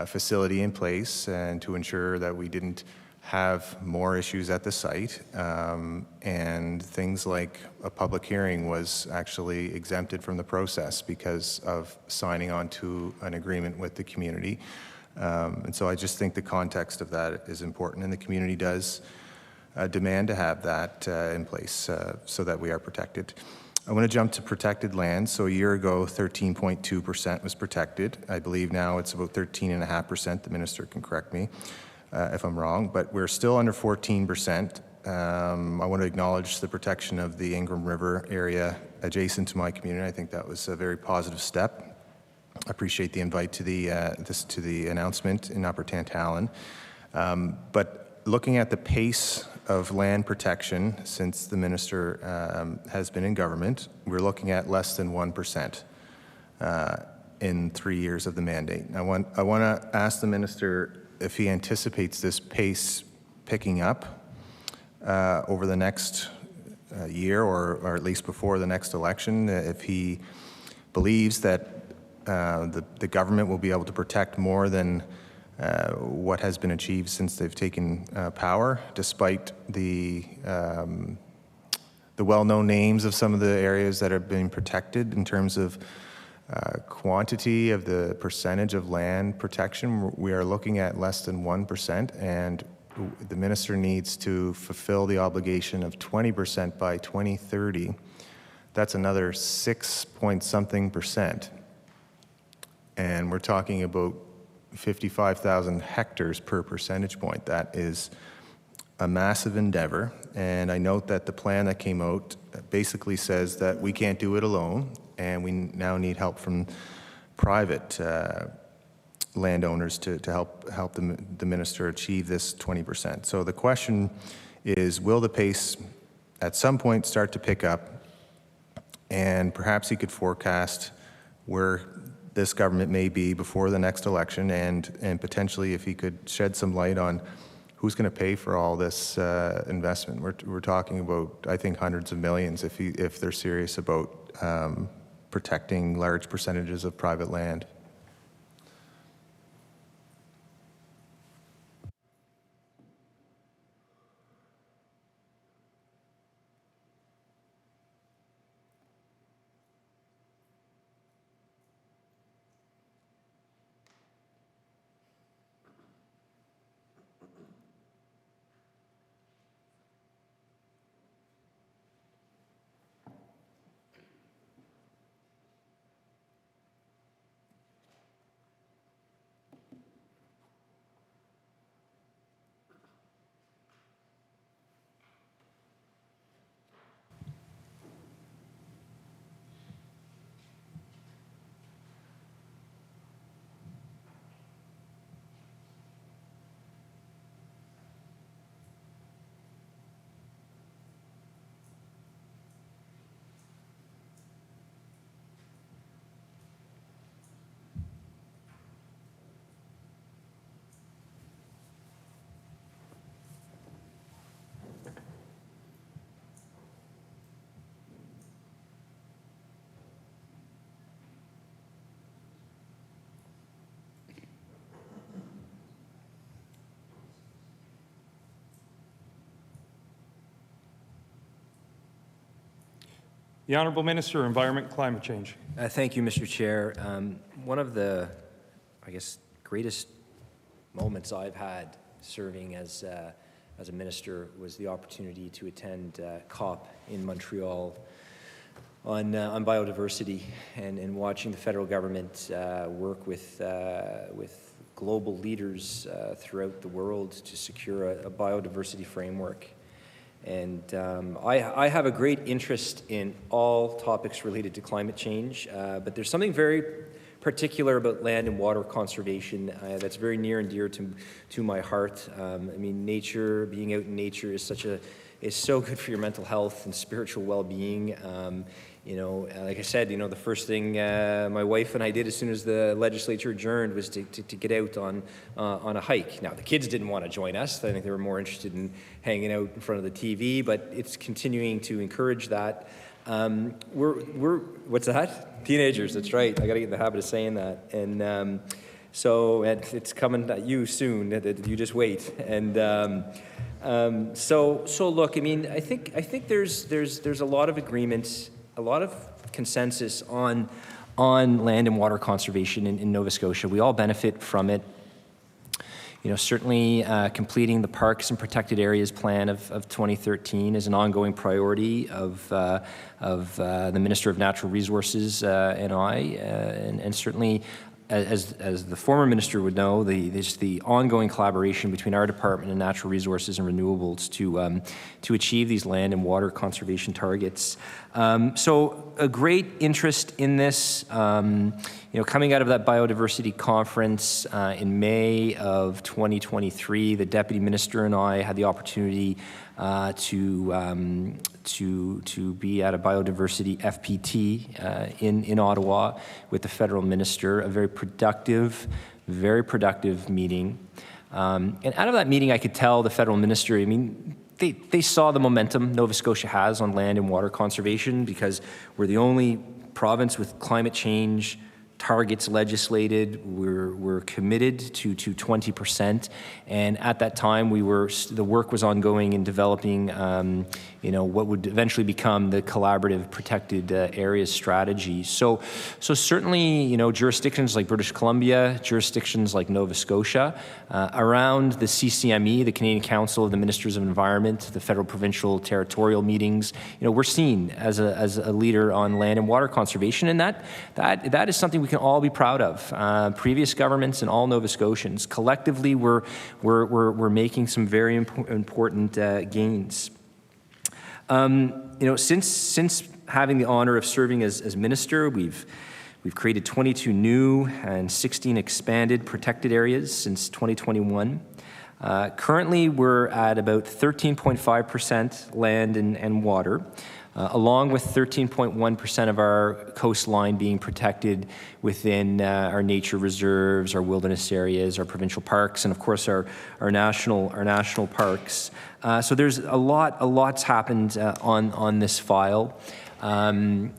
facility in place, and to ensure that we didn't have more issues at the site. And things like a public hearing was actually exempted from the process because of signing on to an agreement with the community. And so I just think the context of that is important, and the community does demand to have that in place so that we are protected. I want to jump to protected land. So a year ago, 13.2% was protected. I believe now it's about 13.5%. The minister can correct me if I'm wrong, but we're still under 14%. I want to acknowledge the protection of the Ingram River area adjacent to my community. I think that was a very positive step. I appreciate the invite to the announcement in Upper Tantallon. But looking at the pace of land protection since the minister has been in government, we're looking at less than 1% in 3 years of the mandate. I want to ask the minister if he anticipates this pace picking up over the next year, or at least before the next election, if he believes that the government will be able to protect more than what has been achieved since they've taken power, despite the well-known names of some of the areas that are being protected in terms of quantity of the percentage of land protection. We are looking at less than 1%, and the minister needs to fulfill the obligation of 20% by 2030. That's another 6 point something percent. And we're talking about 55,000 hectares per percentage point. That is a massive endeavor, and I note that the plan that came out basically says that we can't do it alone, and we now need help from private landowners to help the minister achieve this 20%. So the question is, will the pace at some point start to pick up, and perhaps he could forecast where this government may be before the next election, and potentially if he could shed some light on who's going to pay for all this investment. We're talking about, I think, hundreds of millions if they're serious about protecting large percentages of private land. The Honourable Minister of Environment and Climate Change. Thank you, Mr. Chair. One of the, I guess, greatest moments I've had serving as a minister was the opportunity to attend COP in Montreal on biodiversity, and watching the federal government work with global leaders throughout the world to secure a biodiversity framework. And I have a great interest in all topics related to climate change, but there's something very particular about land and water conservation that's very near and dear to my heart. I mean, nature, being out in nature is so good for your mental health and spiritual well-being. You know, like I said, you know, the first thing my wife and I did as soon as the legislature adjourned was to get out on a hike. Now, the kids didn't want to join us. I think they were more interested in hanging out in front of the TV, but it's continuing to encourage that. What's that? Teenagers, that's right. I got to get in the habit of saying that. And so it's coming at you soon. You just wait. And so look, I mean, I think there's a lot of agreement, a lot of consensus on land and water conservation in Nova Scotia. We all benefit from it. You know, certainly completing the Parks and Protected Areas Plan of 2013 is an ongoing priority of the Minister of Natural Resources and I, and certainly, as the former minister would know, the ongoing collaboration between our department and natural resources and renewables to achieve these land and water conservation targets. So a great interest in this. You know, coming out of that biodiversity conference in May of 2023, the deputy minister and I had the opportunity to be at a biodiversity FPT in Ottawa with the federal minister, a very productive meeting. And out of that meeting, I could tell the federal minister, I mean, they saw the momentum Nova Scotia has on land and water conservation, because we're the only province with climate change targets legislated. We're committed to 20%, and at that time the work was ongoing in developing you know, what would eventually become the collaborative protected areas strategy. So certainly, you know, jurisdictions like British Columbia, jurisdictions like Nova Scotia, around the CCME, the Canadian Council of the Ministers of Environment, the federal, provincial, territorial meetings, you know, we're seen as a leader on land and water conservation, and that is something we can can all be proud of. Previous governments and all Nova Scotians collectively we're making some very important gains. Since having the honor of serving as minister, we've created 22 new and 16 expanded protected areas since 2021. Currently, we're at about 13.5% land and water, along with 13.1% of our coastline being protected within our nature reserves, our wilderness areas, our provincial parks, and of course our national parks. So there's lot's happened on this file. The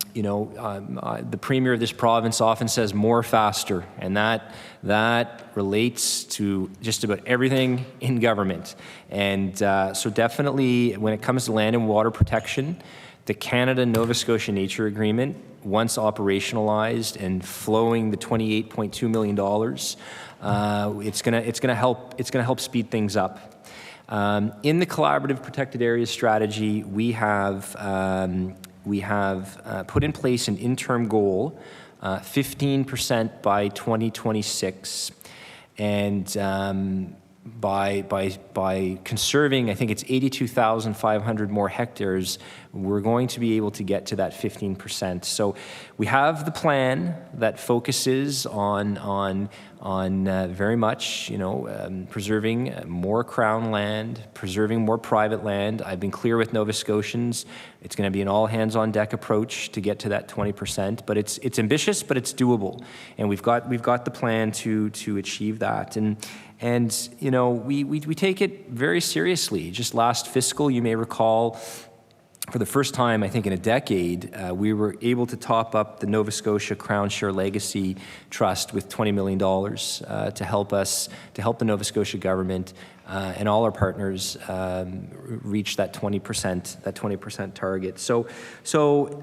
Premier of this province often says more faster, and that relates to just about everything in government. And so definitely when it comes to land and water protection, the Canada-Nova Scotia Nature Agreement, once operationalized and flowing the $28.2 million, it's gonna help speed things up. In the collaborative protected areas strategy, we have put in place an interim goal, 15% by 2026, and by conserving, I think it's 82,500 more hectares, we're going to be able to get to that 15%. So we have the plan that focuses on very much, preserving more Crown land, preserving more private land. I've been clear with Nova Scotians, it's going to be an all-hands-on-deck approach to get to that 20%, but it's ambitious, but it's doable, and we've got the plan to achieve that. And we take it very seriously. Just last fiscal, you may recall, for the first time, I think, in a decade, we were able to top up the Nova Scotia Crown Share Legacy Trust with $20 million to help the Nova Scotia government and all our partners reach that 20% target. So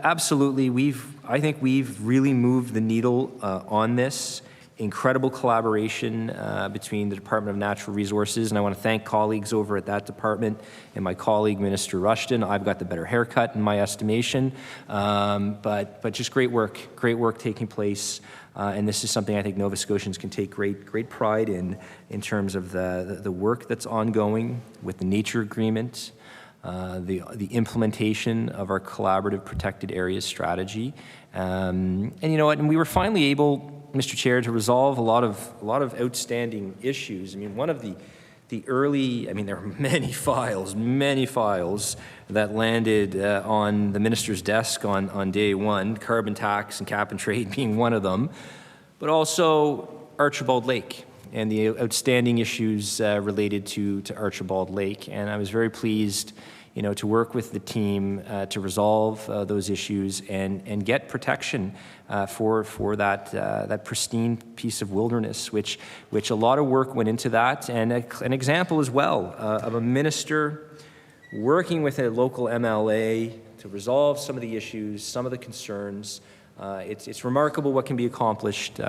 absolutely, I think we've really moved the needle on this. Incredible collaboration between the Department of Natural Resources, and I want to thank colleagues over at that department and my colleague, Minister Rushton. I've got the better haircut in my estimation, but just great work taking place, and this is something I think Nova Scotians can take great pride in terms of the work that's ongoing with the Nature Agreement, the implementation of our collaborative protected areas strategy, and you know what? And we were finally able, Mr. Chair, to resolve a lot of outstanding issues. I mean, one of the early, there are many files that landed on the minister's desk on day one, carbon tax and cap and trade being one of them, but also Archibald Lake and the outstanding issues related to Archibald Lake. And I was very pleased to work with the team to resolve those issues and get protection for that pristine piece of wilderness, which a lot of work went into that. And an example as well of a minister working with a local MLA to resolve some of the issues, some of the concerns. It's remarkable what can be accomplished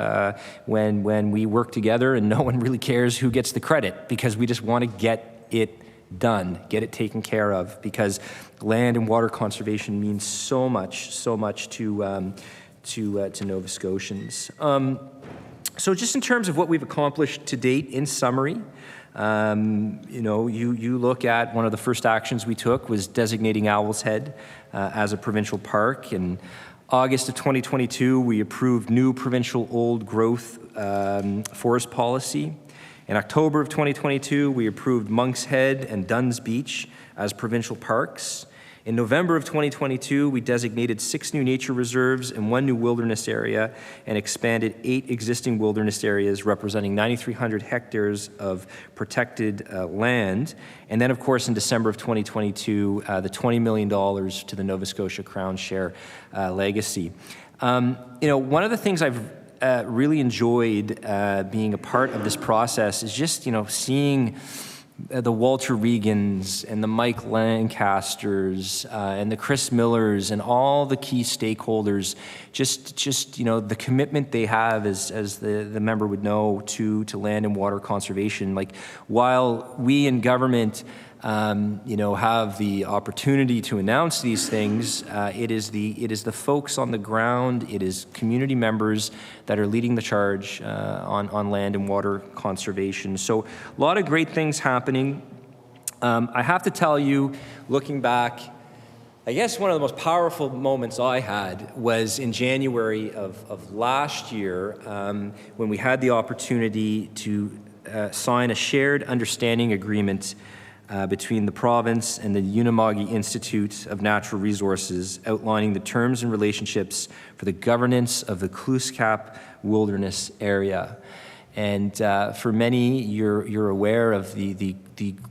when we work together and no one really cares who gets the credit, because we just want to get it done, get it taken care of, because land and water conservation means so much to Nova Scotians. So just in terms of what we've accomplished to date, in summary, you look at one of the first actions we took was designating Owl's Head as a provincial park. In August of 2022, we approved new provincial old growth forest policy. In October of 2022, we approved Monk's Head and Dunn's Beach as provincial parks. In November of 2022, we designated 6 new nature reserves and 1 new wilderness area and expanded 8 existing wilderness areas representing 9,300 hectares of protected land. And then, of course, in December of 2022, the $20 million to the Nova Scotia Crown Share Legacy. One of the things I've really enjoyed being a part of this process is just, seeing the Walter Regans and the Mike Lancasters and the Chris Millers and all the key stakeholders, just the commitment they have, as the member would know, to land and water conservation. Like, while we in government have the opportunity to announce these things, it is the folks on the ground, it is community members that are leading the charge on land and water conservation. So a lot of great things happening. I have to tell you, looking back, I guess one of the most powerful moments I had was in January of last year when we had the opportunity to sign a shared understanding agreement between the province and the Unama'ki Institute of Natural Resources outlining the terms and relationships for the governance of the Kluskap Wilderness Area. And for many, you're aware of the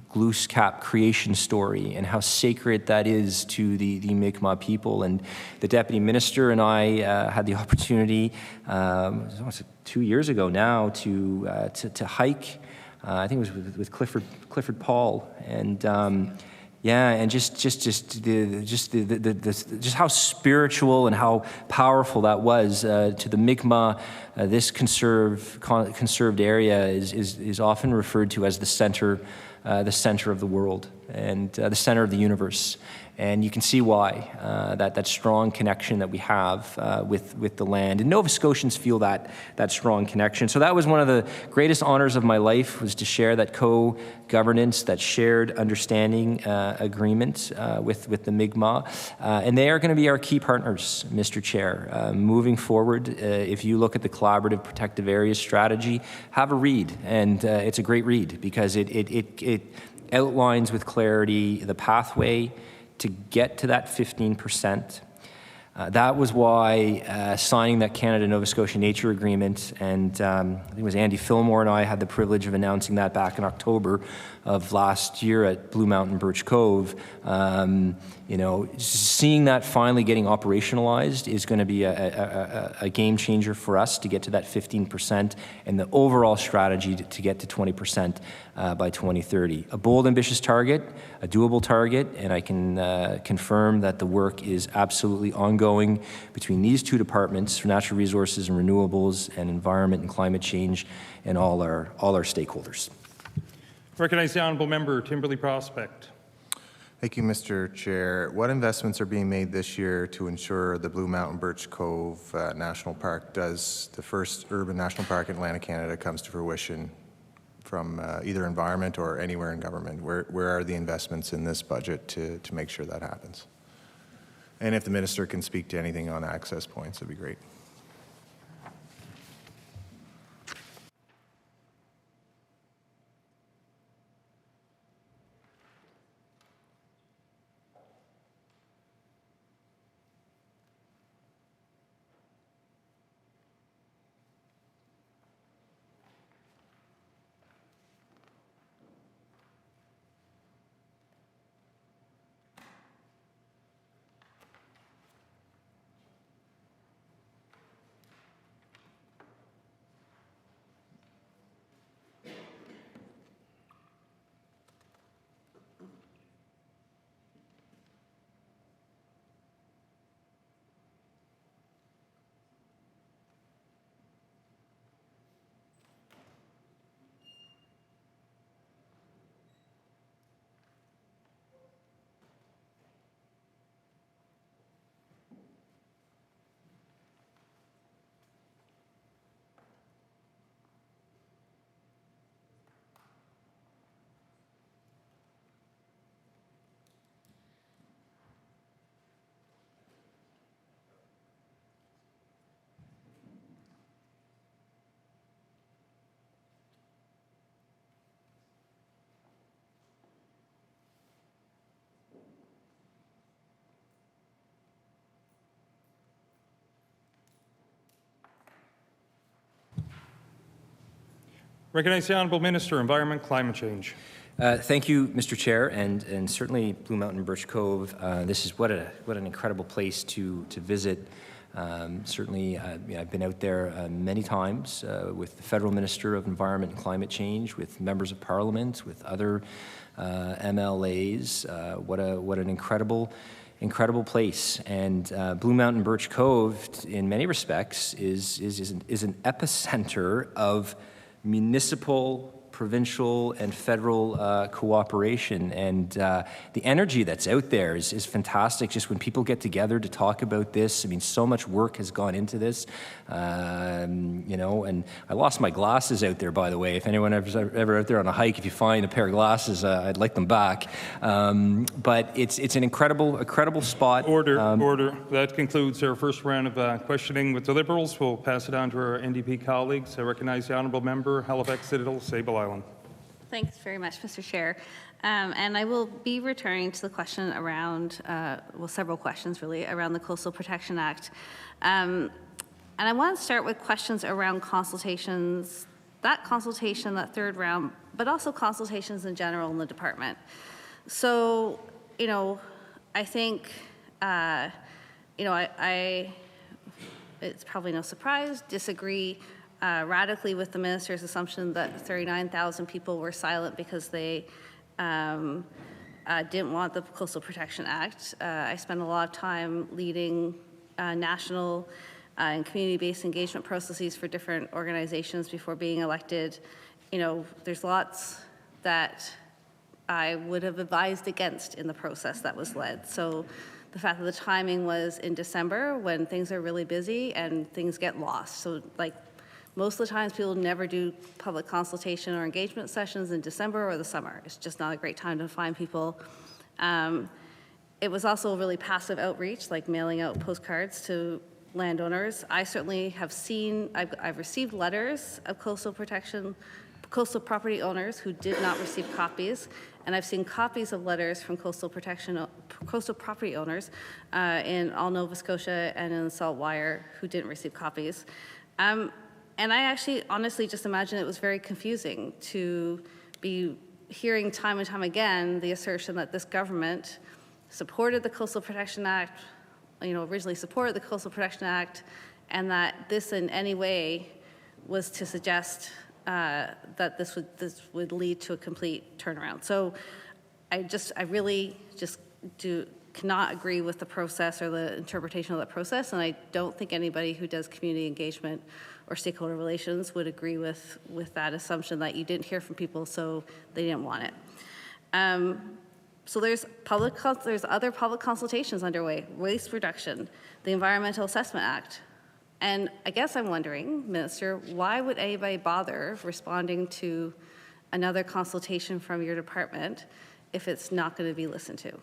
Kluskap creation story and how sacred that is to the Mi'kmaq people. And the Deputy Minister and I had the opportunity, almost 2 years ago now, to hike. I think it was with Clifford Paul, and and just how spiritual and how powerful that was to the Mi'kmaq. This conserved area is often referred to as the center of the world and the center of the universe. And you can see why, that strong connection that we have with the land. And Nova Scotians feel that strong connection. So that was one of the greatest honors of my life, was to share that co-governance, that shared understanding agreement with the Mi'kmaq. And they are going to be our key partners, Mr. Chair. Moving forward, if you look at the Collaborative Protective Areas Strategy, have a read. And it's a great read because it outlines with clarity the pathway to get to that 15%. That was why signing that Canada-Nova Scotia Nature Agreement, and I think it was Andy Fillmore and I had the privilege of announcing that back in October of last year at Blue Mountain Birch Cove. Seeing that finally getting operationalized is going to be a game changer for us to get to that 15% and the overall strategy to get to 20% by 2030. A bold, ambitious target, a doable target, and I can confirm that the work is absolutely ongoing between these two departments for natural resources and renewables and environment and climate change and all our stakeholders. Recognize the honourable member, Timberley Prospect. Thank you, Mr. Chair. What investments are being made this year to ensure the Blue Mountain Birch Cove National Park does, the first urban national park in Atlantic Canada, comes to fruition from either environment or anywhere in government? Where are the investments in this budget to make sure that happens? And if the minister can speak to anything on access points, that'd be great. Recognize the honourable minister, Environment, Climate Change. Thank you, Mr. Chair, and certainly Blue Mountain Birch Cove. This is what an incredible place to visit. Certainly, I've been out there many times with the Federal Minister of Environment and Climate Change, with members of Parliament, with other MLAs. What an incredible place. And Blue Mountain Birch Cove, in many respects, is an epicenter of municipal provincial and federal cooperation, and the energy that's out there is fantastic. Just when people get together to talk about this, I mean, so much work has gone into this, you know. And I lost my glasses out there, by the way. If anyone ever out there on a hike, if you find a pair of glasses, I'd like them back. But it's an incredible spot. Order. That concludes our first round of questioning with the Liberals. We'll pass it on to our NDP colleagues. I recognize the honourable member, Halifax Citadel, Sable Island. Thanks very much, Mr. Chair. And I will be returning to the question around, well, several questions really, around the Coastal Protection Act. And I want to start with questions around consultations, that third round, but also consultations in general in the department. So, you know, I think, you know, it's probably no surprise, disagree radically with the minister's assumption that 39,000 people were silent because they didn't want the Coastal Protection Act. I spent a lot of time leading national and community-based engagement processes for different organizations before being elected. You know, there's lots that I would have advised against in the process that was led. So the fact that the timing was in December when things are really busy and things get lost. So like most of the times people never do public consultation or engagement sessions in December or the summer. It's just not a great time to find people. It was also really passive outreach, like mailing out postcards to landowners. I certainly have seen, I've received letters of coastal property owners who did not receive copies, and I've seen copies of letters from coastal property owners in all Nova Scotia and in the Saltwire who didn't receive copies. And I actually honestly just imagine it was very confusing to be hearing time and time again the assertion that this government supported the Coastal Protection Act, you know, originally supported the Coastal Protection Act, and that this in any way was to suggest that this would lead to a complete turnaround. So I really just cannot agree with the process or the interpretation of that process, and I don't think anybody who does community engagement or stakeholder relations would agree with that assumption that you didn't hear from people, so they didn't want it. So there's other public consultations underway: waste reduction, the Environmental Assessment Act. And I guess I'm wondering, Minister, why would anybody bother responding to another consultation from your department if it's not going to be listened to?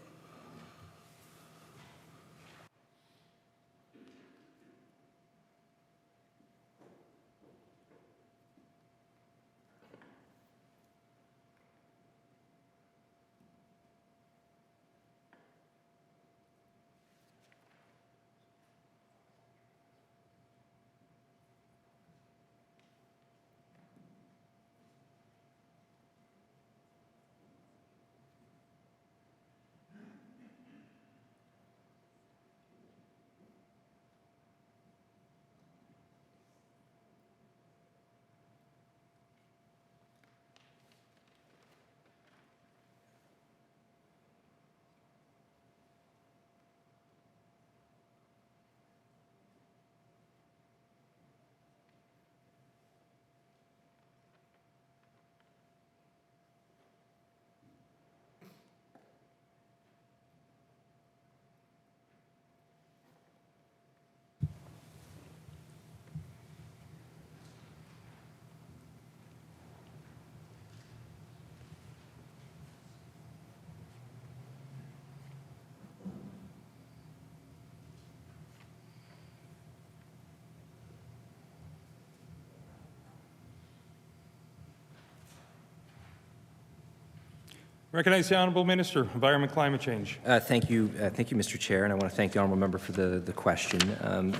Recognize the Honourable Minister, Environment Climate Change. Thank you, Mr. Chair, and I want to thank the honourable member for the question.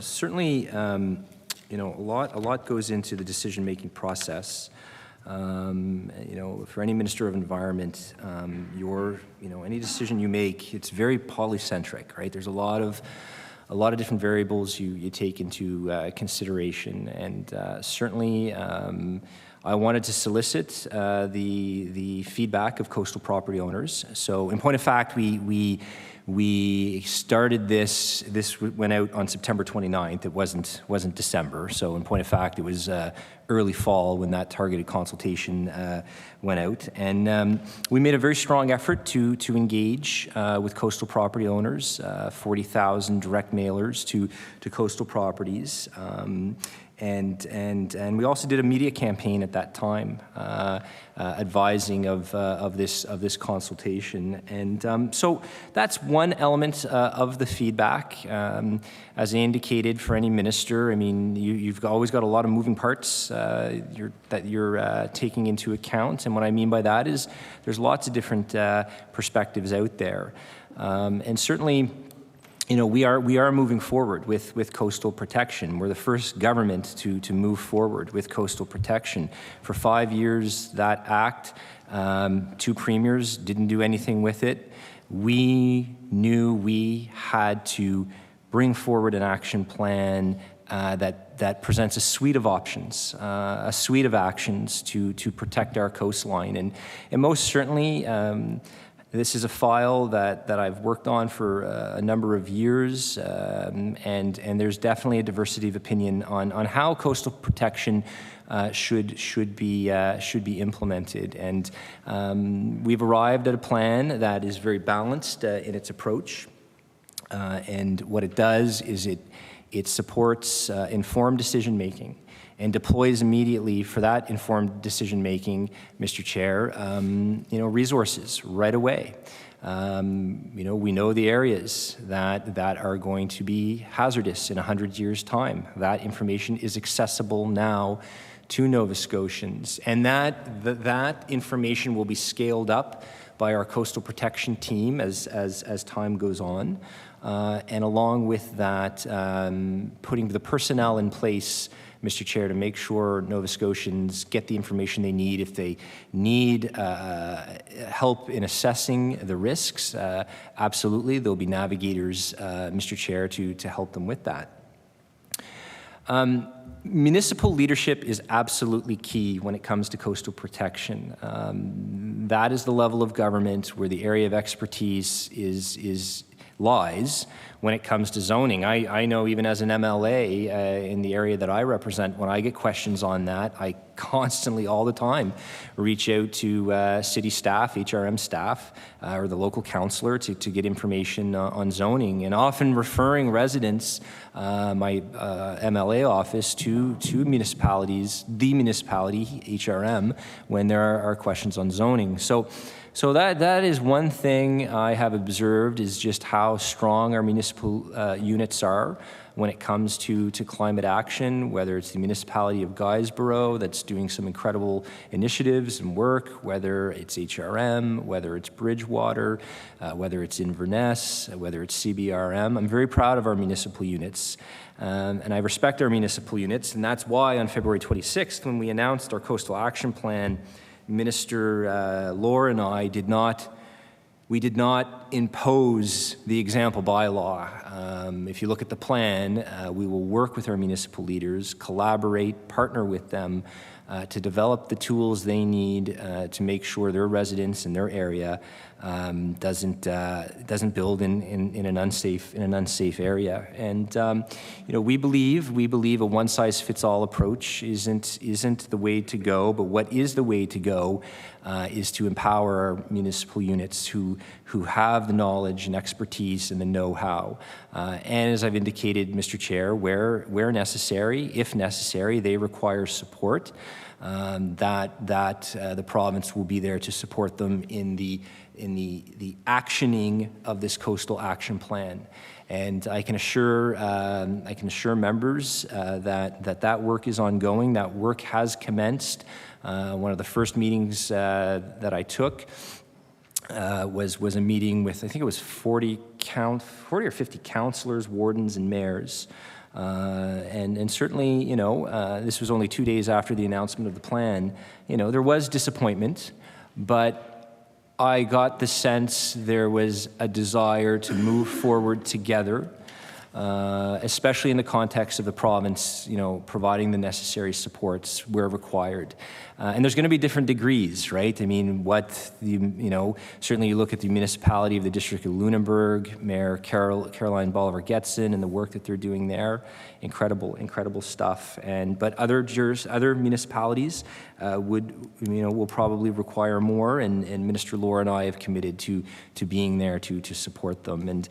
Certainly, you know, a lot goes into the decision-making process. You know, for any Minister of Environment, any decision you make, it's very polycentric, right? There's a lot of different variables you take into consideration, and certainly. I wanted to solicit the feedback of coastal property owners. So, in point of fact, we We started this went out on September 29th. It wasn't December. So in point of fact, it was early fall when that targeted consultation went out. And we made a very strong effort to engage with coastal property owners, 40,000 direct mailers to coastal properties. And we also did a media campaign at that time, advising of this consultation. And so that's one element of the feedback. As I indicated, for any minister, I mean, you've always got a lot of moving parts that you're taking into account. And what I mean by that is there's lots of different perspectives out there. And certainly, you know, we are moving forward with coastal protection. We're the first government to move forward with coastal protection. For 5 years, that act, 2 premiers didn't do anything with it. We knew we had to bring forward an action plan that presents a suite of options, a suite of actions to protect our coastline. And most certainly, this is a file that I've worked on for a number of years, and there's definitely a diversity of opinion on how coastal protection should be implemented. And we've arrived at a plan that is very balanced in its approach. And what it does is it supports informed decision making and deploys immediately for that informed decision-making, Mr. Chair, resources right away. We know the areas that are going to be hazardous in 100 years' time. That information is accessible now to Nova Scotians, and that information will be scaled up by our coastal protection team as time goes on. And along with that, putting the personnel in place, Mr. Chair, to make sure Nova Scotians get the information they need. If they need help in assessing the risks, absolutely, there'll be navigators, Mr. Chair, to help them with that. Municipal leadership is absolutely key when it comes to coastal protection. That is the level of government where the area of expertise lies when it comes to zoning. I know even as an MLA in the area that I represent, when I get questions on that, I constantly, all the time, reach out to city staff, HRM staff, or the local councillor to get information on zoning, and often referring residents, my MLA office, to municipalities, the municipality, HRM, when there are questions on zoning. So that is one thing I have observed, is just how strong our municipal units are when it comes to climate action, whether it's the municipality of Guysborough that's doing some incredible initiatives and work, whether it's HRM, whether it's Bridgewater, whether it's Inverness, whether it's CBRM. I'm very proud of our municipal units, and I respect our municipal units, and that's why on February 26th, when we announced our Coastal Action Plan, Minister Lohr and I did not impose the example bylaw. If you look at the plan, we will work with our municipal leaders, collaborate, partner with them to develop the tools they need to make sure their residents in their area doesn't build in an unsafe area. And we believe a one-size-fits-all approach isn't the way to go. But what is the way to go is to empower our municipal units who have the knowledge and expertise and the know-how. And as I've indicated, Mr. Chair, where necessary, if necessary, they require support. That the province will be there to support them in the actioning of this coastal action plan. And I can assure members that work is ongoing. That work has commenced. One of the first meetings that I took was a meeting with, I think it was 40 or 50 councillors, wardens, and mayors. And certainly, this was only 2 days after the announcement of the plan. There was disappointment, but I got the sense there was a desire to move forward together especially in the context of the province, providing the necessary supports where required. And there's going to be different degrees, right? I mean, certainly you look at the municipality of the District of Lunenburg, Mayor Caroline Bolivar-Getson and the work that they're doing there, incredible stuff. But other municipalities will probably require more, and Minister Laura and I have committed to being there to support them. And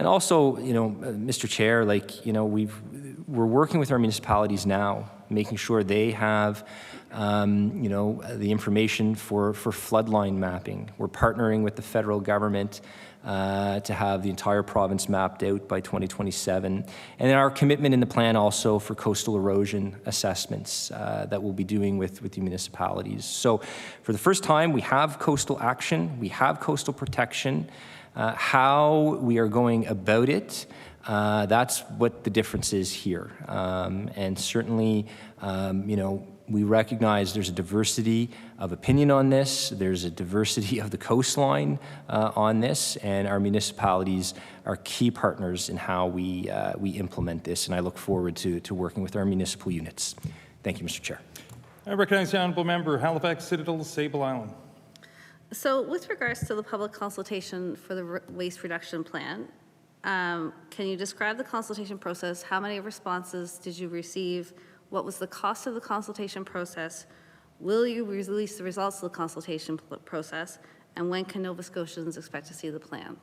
also, Mr. Chair, we're working with our municipalities now, making sure they have the information for floodline mapping. We're partnering with the federal government to have the entire province mapped out by 2027. And then our commitment in the plan also for coastal erosion assessments that we'll be doing with the municipalities. So for the first time, we have coastal action, we have coastal protection. How we are going about it, that's what the difference is here. And certainly, we recognize there's a diversity of opinion on this, there's a diversity of the coastline on this, and our municipalities are key partners in how we implement this, and I look forward to working with our municipal units. Thank you, Mr. Chair. I recognize the honourable member, Halifax Citadel, Sable Island. So with regards to the public consultation for the waste reduction plan, can you describe the consultation process? How many responses did you receive? What was the cost of the consultation process? Will you release the results of the consultation process? And when can Nova Scotians expect to see the plan?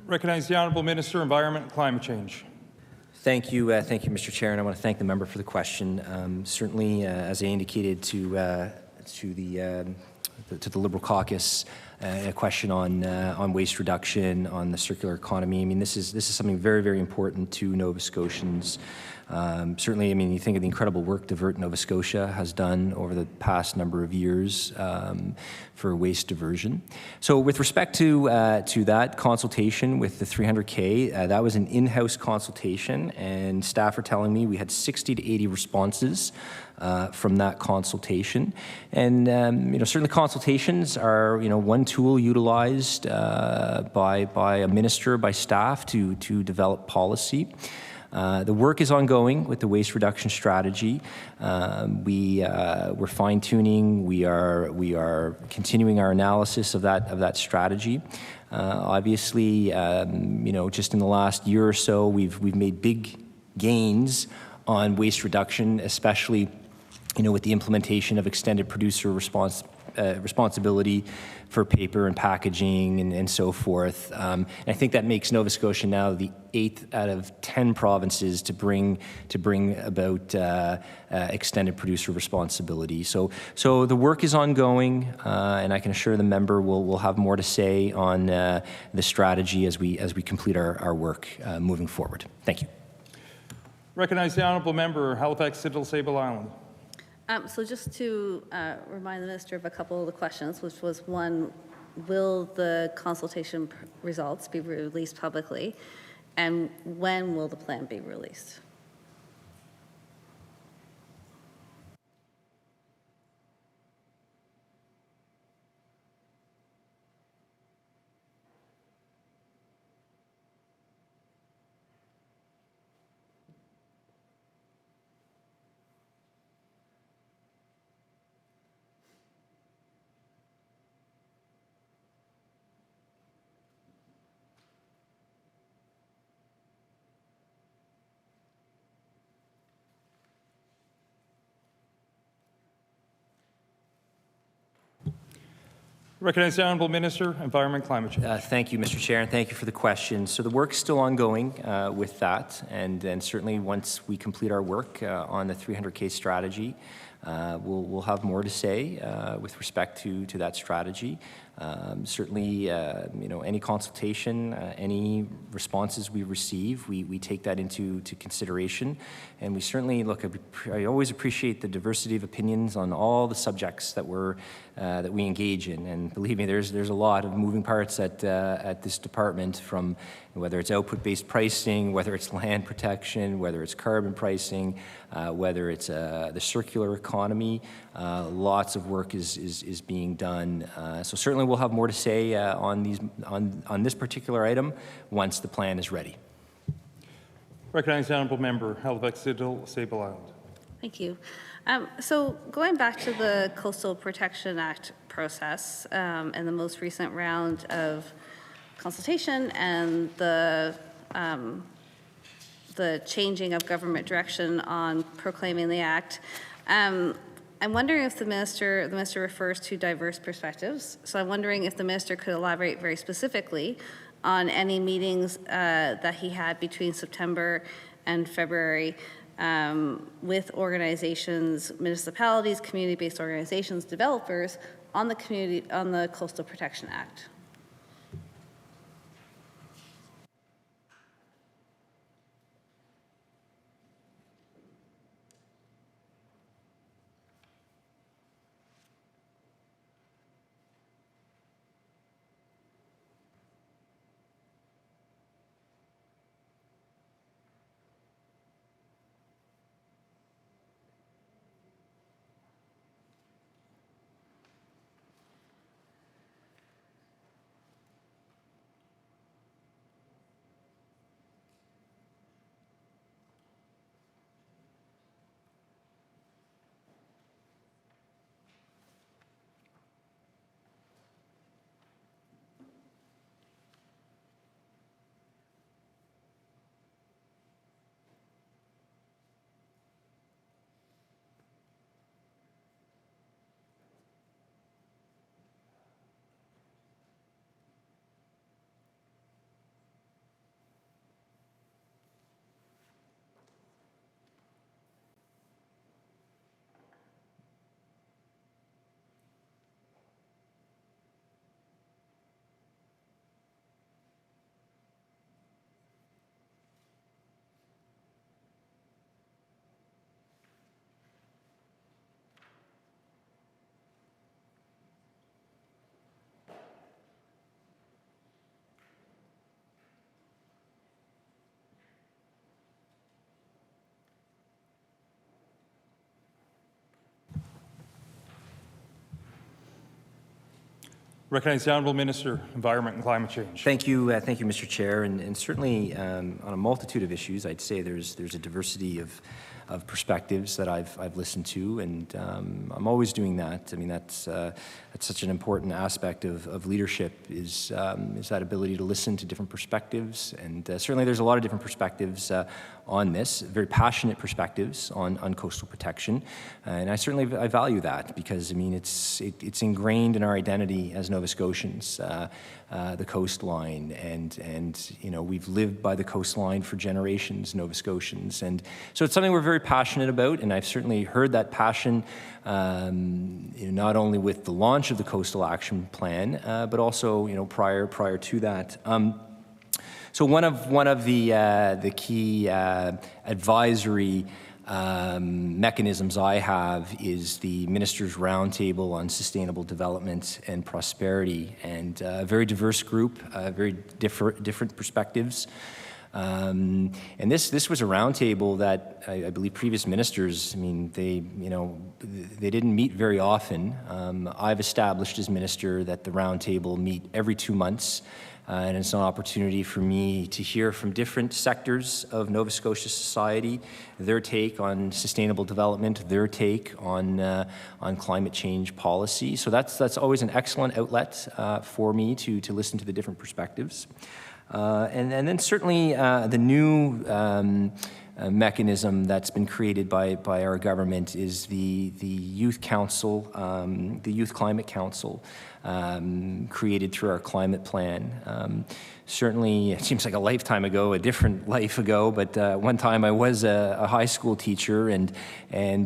Recognize the Honourable Minister, Environment and Climate Change. Thank you, Mr. Chair, and I want to thank the member for the question. Certainly, as I indicated to the Liberal caucus, a question on waste reduction, on the circular economy. I mean, this is something very, very important to Nova Scotians. Certainly, I mean, you think of the incredible work Divert Nova Scotia has done over the past number of years for waste diversion. So with respect to that consultation with the 300K, that was an in-house consultation, and staff are telling me we had 60 to 80 responses from that consultation. And certainly consultations are one tool utilized by a minister, by staff to develop policy. The work is ongoing with the waste reduction strategy. We're fine-tuning. We are continuing our analysis of that strategy. Obviously, just in the last year or so, we've made big gains on waste reduction, especially with the implementation of extended producer responsibility for paper and packaging and so forth. And I think that makes Nova Scotia now the 8th out of 10 provinces to bring about extended producer responsibility. So the work is ongoing, and I can assure the member we'll have more to say on the strategy as we complete our work moving forward. Thank you. Recognize the honourable member, Halifax, Sable Island. So just to remind the minister of a couple of the questions, which was one, will the consultation results be released publicly? And when will the plan be released? Recognize the honourable minister, Environment and Climate Change. Thank you, Mr. Chair, and thank you for the question. So the work's still ongoing with that, and certainly once we complete our work on the 300K strategy, we'll have more to say with respect to that strategy. Certainly, any consultation, any responses we receive, we take that into consideration, and we certainly I always appreciate the diversity of opinions on all the subjects that we engage in, and believe me, there's a lot of moving parts at this department, from whether it's output-based pricing, whether it's land protection, whether it's carbon pricing, whether it's the circular economy. Lots of work is being done. So certainly we'll have more to say on this particular item once the plan is ready. Recognize the honourable member, Halifax, Sable Island. Thank you. So going back to the Coastal Protection Act process and the most recent round of consultation and the changing of government direction on proclaiming the act, I'm wondering if the minister refers to diverse perspectives. So I'm wondering if the minister could elaborate very specifically on any meetings that he had between September and February with organizations, municipalities, community-based organizations, developers on the Coastal Protection Act. Recognize the Honourable Minister, Environment and Climate Change. Thank you, Mr. Chair. And certainly on a multitude of issues, I'd say there's a diversity of perspectives that I've listened to, and I'm always doing that. I mean, that's such an important aspect of leadership is that ability to listen to different perspectives, and certainly there's a lot of different perspectives on this, very passionate perspectives on coastal protection, and I value that because I mean it's ingrained in our identity as Nova Scotians, the coastline, and you know we've lived by the coastline for generations, Nova Scotians, and so it's something we're very passionate about, and I've certainly heard that passion not only with the launch of the Coastal Action Plan, but also prior to that. So one of the key advisory mechanisms I have is the Ministers' Roundtable on Sustainable Development and Prosperity, and a very diverse group, very different perspectives. And this was a roundtable that I believe previous ministers, I mean, they didn't meet very often. I've established as minister that the roundtable meet every 2 months. And it's an opportunity for me to hear from different sectors of Nova Scotia society, their take on sustainable development, their take on climate change policy. So that's always an excellent outlet for me to listen to the different perspectives. And then certainly the new mechanism that's been created by our government is the Youth Council, the Youth Climate Council, created through our climate plan. Certainly, it seems like a lifetime ago, a different life ago, but one time I was a high school teacher, and I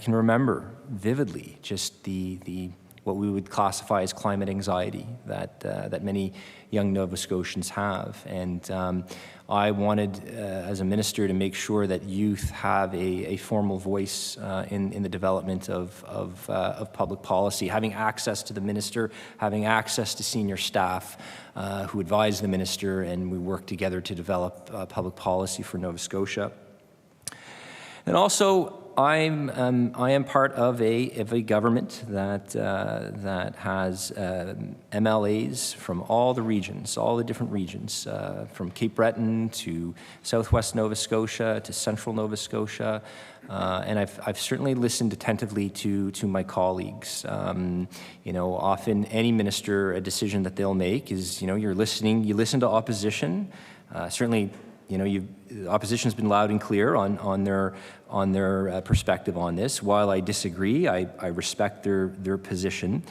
can remember vividly just the what we would classify as climate anxiety that many young Nova Scotians have. And I wanted, as a minister, to make sure that youth have a formal voice in the development of public policy, having access to the minister, having access to senior staff who advise the minister, and we work together to develop public policy for Nova Scotia. And also, I am part of a government that has MLAs from all the regions, all the different regions, from Cape Breton to Southwest Nova Scotia to Central Nova Scotia, and I've certainly listened attentively to my colleagues. Often any minister, a decision that they'll make is, you listen to opposition. Certainly, opposition has been loud and clear on their perspective on this. While I disagree, I respect their position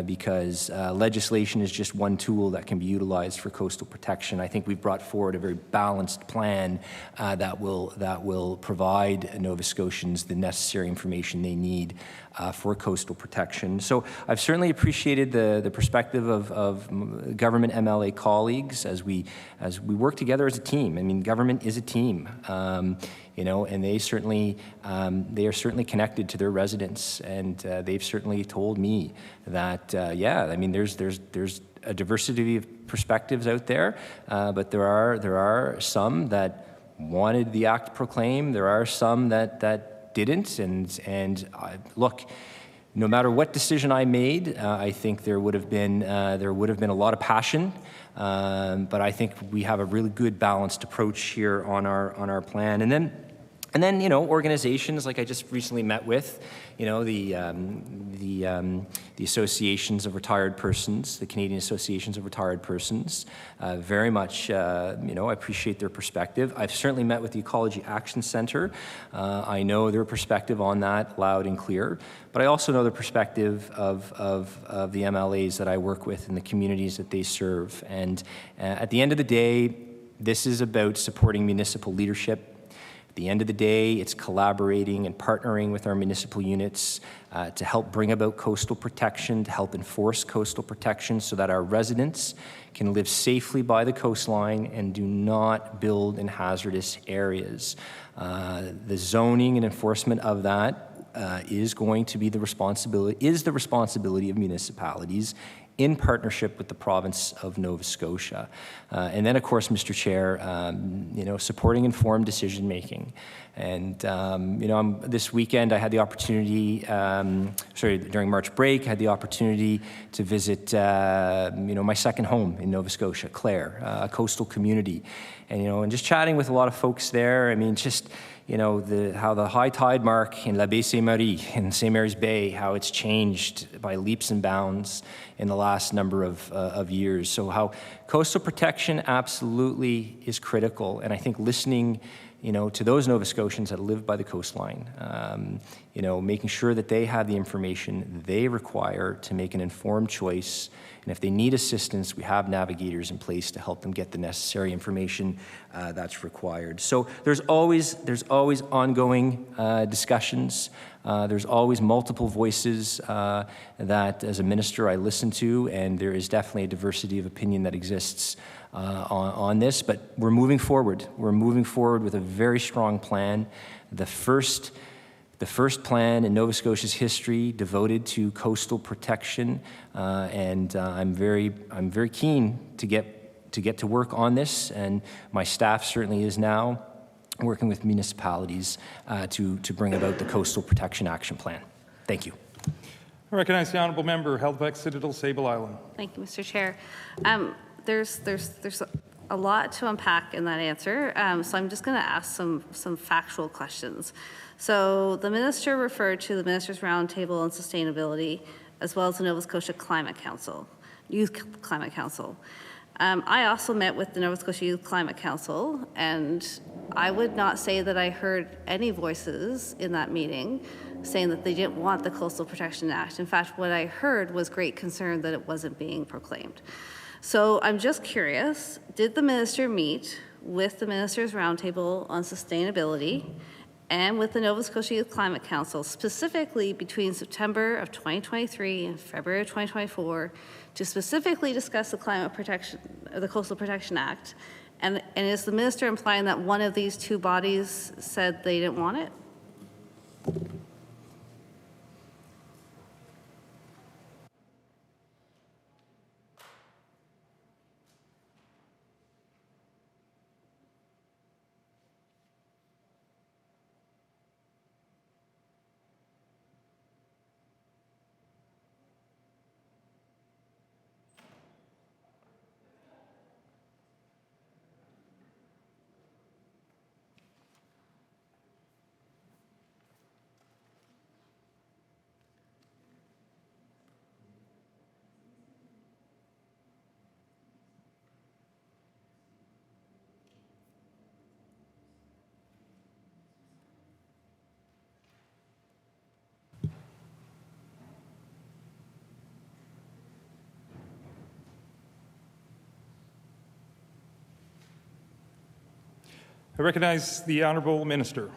because legislation is just one tool that can be utilized for coastal protection. I think we've brought forward a very balanced plan that will provide Nova Scotians the necessary information they need for coastal protection. So I've certainly appreciated the perspective of government MLA colleagues as we work together as a team. I mean, government is a team, and they are certainly connected to their residents, and they've certainly told me that there's a diversity of perspectives out there, but there are some that wanted the act proclaimed. There are some that didn't, and look, no matter what decision I made, I think there would have been a lot of passion, but I think we have a really good balanced approach here on our plan. And then organizations like I just recently met with, the associations of retired persons, the Canadian Associations of Retired Persons, very much, I appreciate their perspective. I've certainly met with the Ecology Action Centre. I know their perspective on that loud and clear, but I also know the perspective of the MLAs that I work with and the communities that they serve. And at the end of the day, this is about supporting municipal leadership. At the end of the day, it's collaborating and partnering with our municipal units to help bring about coastal protection, to help enforce coastal protection so that our residents can live safely by the coastline and do not build in hazardous areas. The zoning and enforcement of that is the responsibility of municipalities in partnership with the province of Nova Scotia. And then, of course, Mr. Chair, supporting informed decision making. And, this weekend I had the opportunity, during March break, I had the opportunity to visit, my second home in Nova Scotia, Clare, a coastal community. And just chatting with a lot of folks there, how the high tide mark in La Baie Sainte-Marie, in St. Mary's Bay, how it's changed by leaps and bounds in the last number of years. So how coastal protection absolutely is critical. And I think listening to those Nova Scotians that live by the coastline, making sure that they have the information they require to make an informed choice. And if they need assistance, we have navigators in place to help them get the necessary information that's required. So there's always ongoing discussions. There's always multiple voices that, as a minister, I listen to, and there is definitely a diversity of opinion that exists on this. But we're moving forward. We're moving forward with a very strong plan. The first plan in Nova Scotia's history devoted to coastal protection, and I'm very keen to get to work on this, and my staff certainly is now working with municipalities to bring about the Coastal Protection Action Plan. Thank you. I recognize the honourable member, Halifax Citadel, Sable Island. Thank you, Mr. Chair. There's a lot to unpack in that answer, so I'm just going to ask some factual questions. So the minister referred to the Ministers' Roundtable on Sustainability, as well as the Nova Scotia Climate Council, Youth Climate Council. I also met with the Nova Scotia Youth Climate Council, and I would not say that I heard any voices in that meeting saying that they didn't want the Coastal Protection Act. In fact, what I heard was great concern that it wasn't being proclaimed. So I'm just curious, did the minister meet with the Ministers' Roundtable on Sustainability and with the Nova Scotia Youth Climate Council, specifically between September of 2023 and February of 2024, to specifically discuss the the Coastal Protection Act? And is the minister implying that one of these two bodies said they didn't want it? I recognize the honourable minister.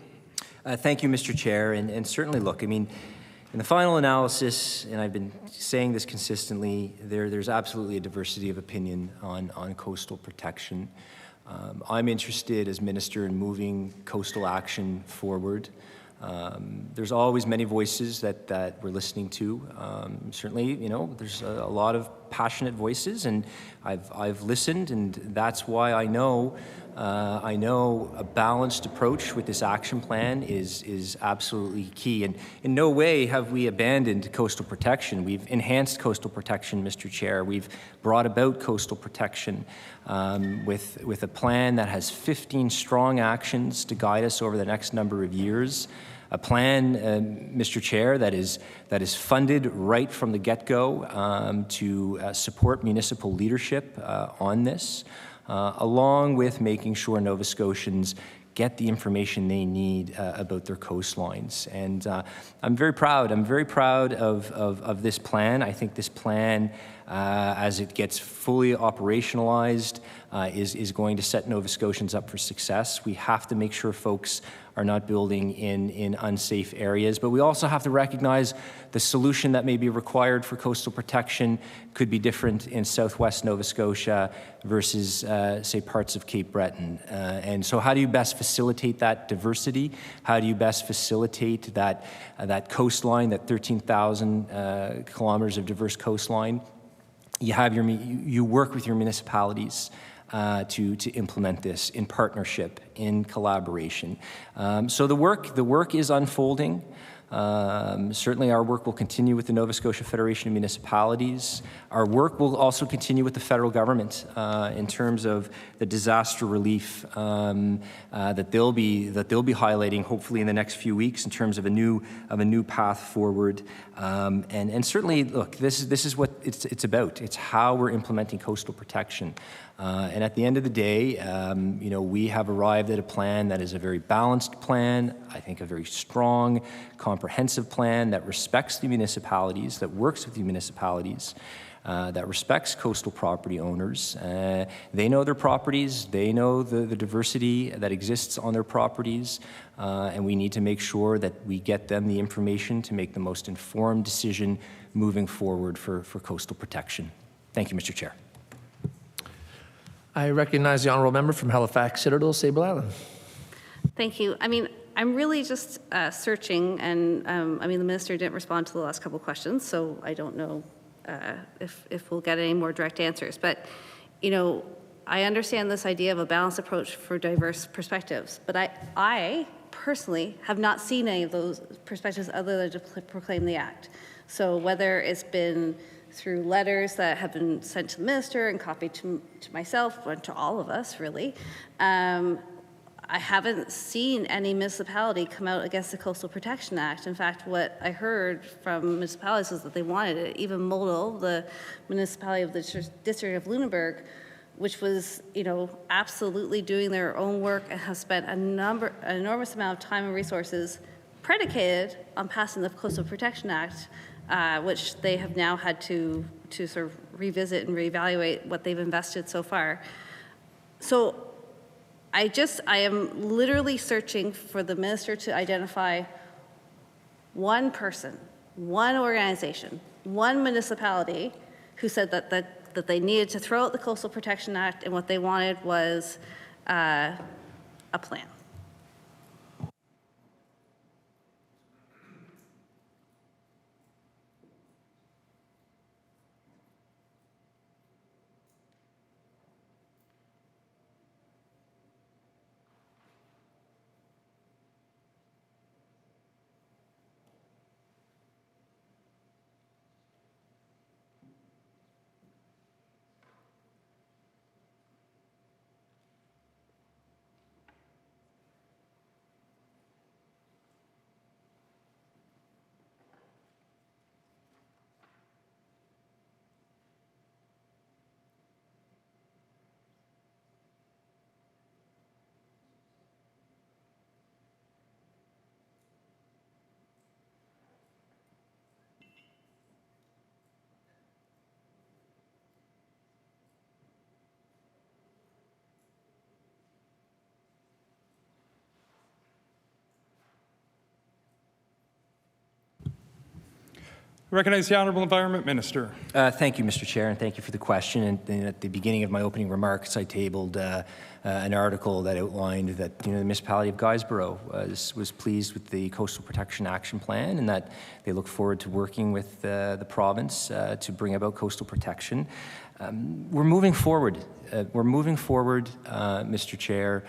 Thank you, Mr. Chair. And certainly, look, in the final analysis, and I've been saying this consistently, there's absolutely a diversity of opinion on coastal protection. I'm interested as minister in moving coastal action forward. There's always many voices that we're listening to. Certainly, there's a lot of passionate voices, and I've listened, and that's why I know a balanced approach with this action plan is absolutely key. And in no way have we abandoned coastal protection. We've enhanced coastal protection, Mr. Chair. We've brought about coastal protection with a plan that has 15 strong actions to guide us over the next number of years. A plan, Mr. Chair, that is funded right from the get-go to support municipal leadership on this, along with making sure Nova Scotians get the information they need about their coastlines. And I'm very proud. I'm very proud of this plan. I think this plan, as it gets fully operationalized, is going to set Nova Scotians up for success. We have to make sure folks are not building in unsafe areas, but we also have to recognize the solution that may be required for coastal protection could be different in southwest Nova Scotia versus, say, parts of Cape Breton. And so how do you best facilitate that diversity? How do you best facilitate that coastline, that 13,000 kilometers of diverse coastline? you work with your municipalities to implement this in partnership, in collaboration. So the work is unfolding. Certainly our work will continue with the Nova Scotia Federation of Municipalities. Our work will also continue with the federal government in terms of the disaster relief that they'll be highlighting hopefully in the next few weeks in terms of a new path forward. And certainly, look, this is what it's about. It's how we're implementing coastal protection. And at the end of the day, we have arrived at a plan that is a very balanced plan, I think a very strong, comprehensive plan that respects the municipalities, that works with the municipalities, that respects coastal property owners. They know their properties, they know the diversity that exists on their properties, and we need to make sure that we get them the information to make the most informed decision moving forward for coastal protection. Thank you, Mr. Chair. I recognize the honourable member from Halifax Citadel, Sable Island. Thank you. I mean, I'm really just searching, and the minister didn't respond to the last couple of questions, so I don't know if we'll get any more direct answers. But, I understand this idea of a balanced approach for diverse perspectives, but I personally have not seen any of those perspectives other than to proclaim the act. So whether it's been through letters that have been sent to the minister and copied to myself, and to all of us, really, I haven't seen any municipality come out against the Coastal Protection Act. In fact, what I heard from municipalities was that they wanted it. Even Model, the municipality of the district of Lunenburg, which was, absolutely doing their own work and have spent an enormous amount of time and resources predicated on passing the Coastal Protection Act, which they have now had to sort of revisit and reevaluate what they've invested so far. So I am literally searching for the minister to identify one person, one organization, one municipality who said that they needed to throw out the Coastal Protection Act and what they wanted was a plan. I recognize the Honourable Environment Minister. Thank you, Mr. Chair, and thank you for the question. And at the beginning of my opening remarks, I tabled an article that outlined that the municipality of Guysborough was pleased with the Coastal Protection Action Plan, and that they look forward to working with the province to bring about coastal protection. We're moving forward. Mr. Chair,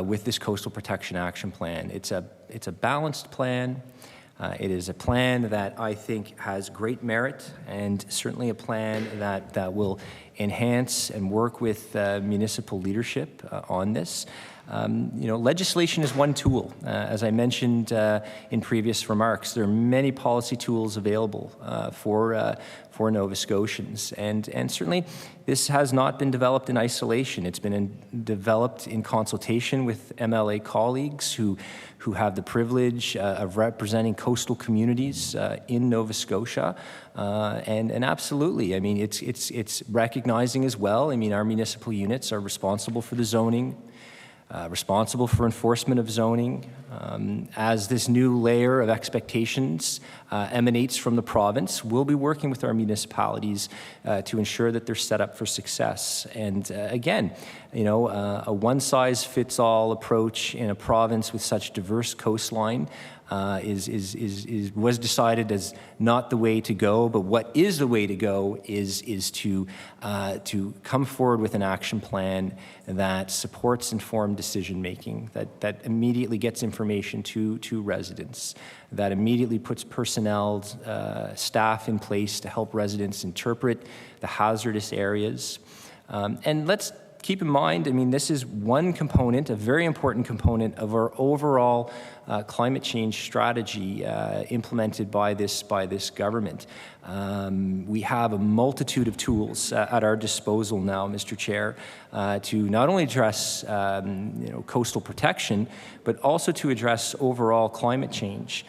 with this Coastal Protection Action Plan. It's a balanced plan. It is a plan that I think has great merit, and certainly a plan that will enhance and work with municipal leadership on this. Legislation is one tool. As I mentioned in previous remarks, there are many policy tools available for Nova Scotians, and certainly this has not been developed in isolation. It's been developed in consultation with MLA colleagues who have the privilege of representing coastal communities in Nova Scotia, and absolutely, I mean, it's recognizing as well. I mean, our municipal units are responsible for the zoning, responsible for enforcement of zoning, As this new layer of expectations emanates from the province, we'll be working with our municipalities to ensure that they're set up for success. And again, a one-size-fits-all approach in a province with such diverse coastline was decided as not the way to go. But what is the way to go is to come forward with an action plan that supports informed decision making, that immediately gets information to residents, that immediately puts personnel, staff in place to help residents interpret the hazardous areas. And let's keep in mind, this is one component, a very important component of our overall climate change strategy implemented by this government. We have a multitude of tools at our disposal now, Mr. Chair, to not only address coastal protection, but also to address overall climate change.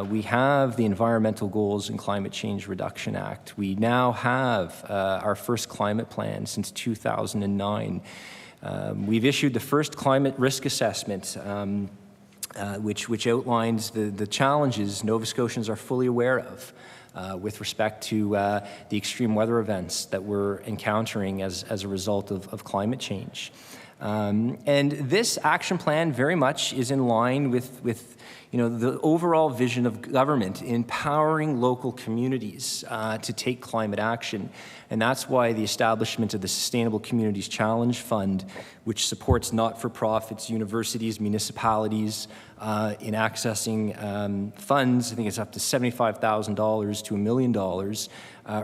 We have the Environmental Goals and Climate Change Reduction Act. We now have our first climate plan since 2009. We've issued the first climate risk assessment, which outlines the challenges Nova Scotians are fully aware of with respect to the extreme weather events that we're encountering as a result of climate change. And this action plan very much is in line with the overall vision of government, empowering local communities to take climate action. And that's why the establishment of the Sustainable Communities Challenge Fund, which supports not-for-profits, universities, municipalities in accessing funds, I think it's up to $75,000 to $1 million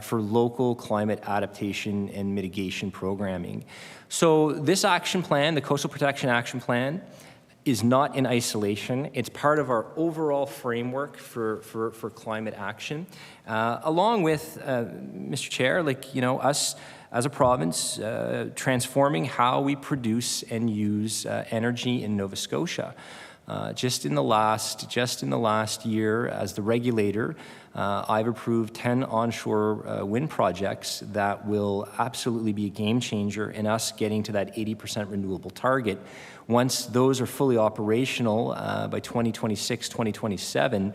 for local climate adaptation and mitigation programming. So this action plan, the Coastal Protection Action Plan, is not in isolation. It's part of our overall framework for climate action, along with, Mr. Chair, us as a province transforming how we produce and use energy in Nova Scotia. Just in the last year, as the regulator, I've approved 10 onshore wind projects that will absolutely be a game changer in us getting to that 80% renewable target. Once those are fully operational by 2026, 2027,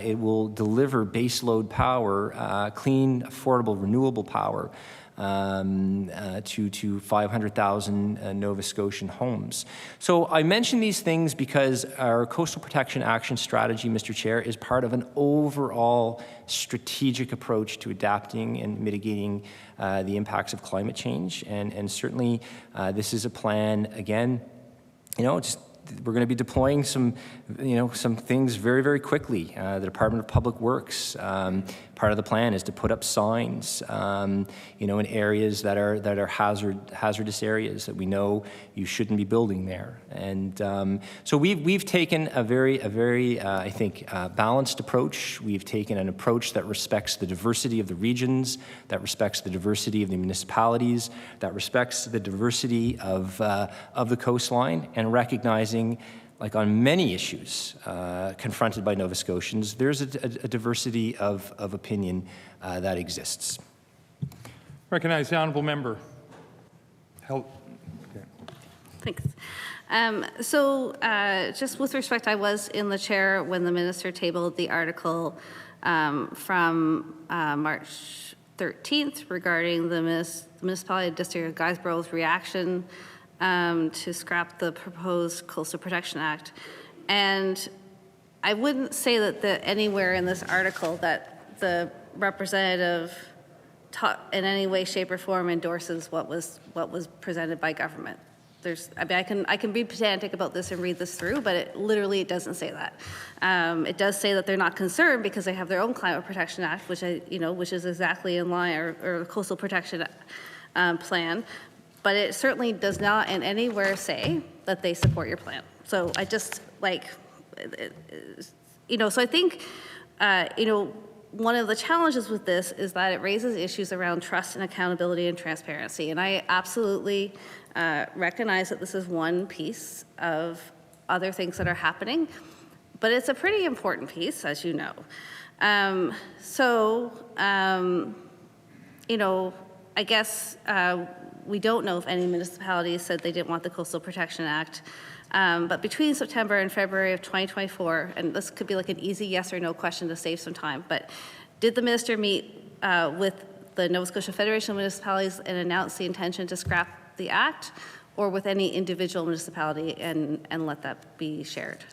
it will deliver baseload power, clean, affordable, renewable power to 500,000 Nova Scotian homes. So I mention these things because our Coastal Protection Action Strategy, Mr. Chair, is part of an overall strategic approach to adapting and mitigating the impacts of climate change. And certainly this is a plan, again, we're going to be deploying some things very, very quickly. The Department of Public Works, part of the plan is to put up signs, in areas that are hazardous areas that we know you shouldn't be building there. And so we've taken a very, I think, balanced approach. We've taken an approach that respects the diversity of the regions, that respects the diversity of the municipalities, that respects the diversity of the coastline, and recognizing, like on many issues confronted by Nova Scotians, there's a diversity of opinion that exists. Recognize the honourable member. Thanks. Just with respect, I was in the chair when the minister tabled the article from March 13th regarding the municipality district of Guysborough's reaction to scrap the proposed Coastal Protection Act. And I wouldn't say that anywhere in this article that the representative in any way, shape, or form endorses what was presented by government. I can be pedantic about this and read this through, but it doesn't say that. It does say that they're not concerned because they have their own Climate Protection Act, which is exactly in line, or the Coastal Protection Plan. But it certainly does not in anywhere say that they support your plan. So I just so I think, one of the challenges with this is that it raises issues around trust and accountability and transparency. And I absolutely recognize that this is one piece of other things that are happening, but it's a pretty important piece, as you know. I guess we don't know if any municipalities said they didn't want the Coastal Protection Act. But between September and February of 2024, and this could be like an easy yes or no question to save some time, but did the minister meet with the Nova Scotia Federation of Municipalities and announce the intention to scrap the act, or with any individual municipality and let that be shared?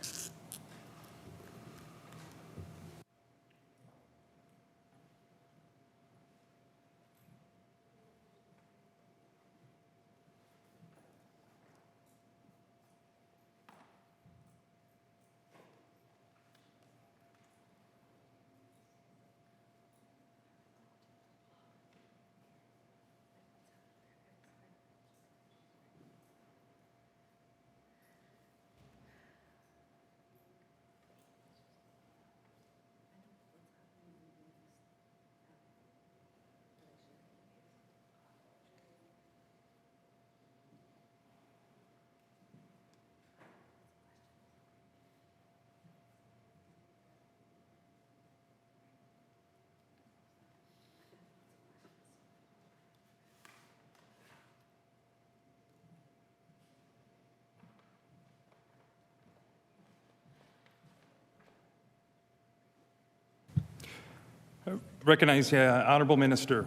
Recognize the Honourable Minister.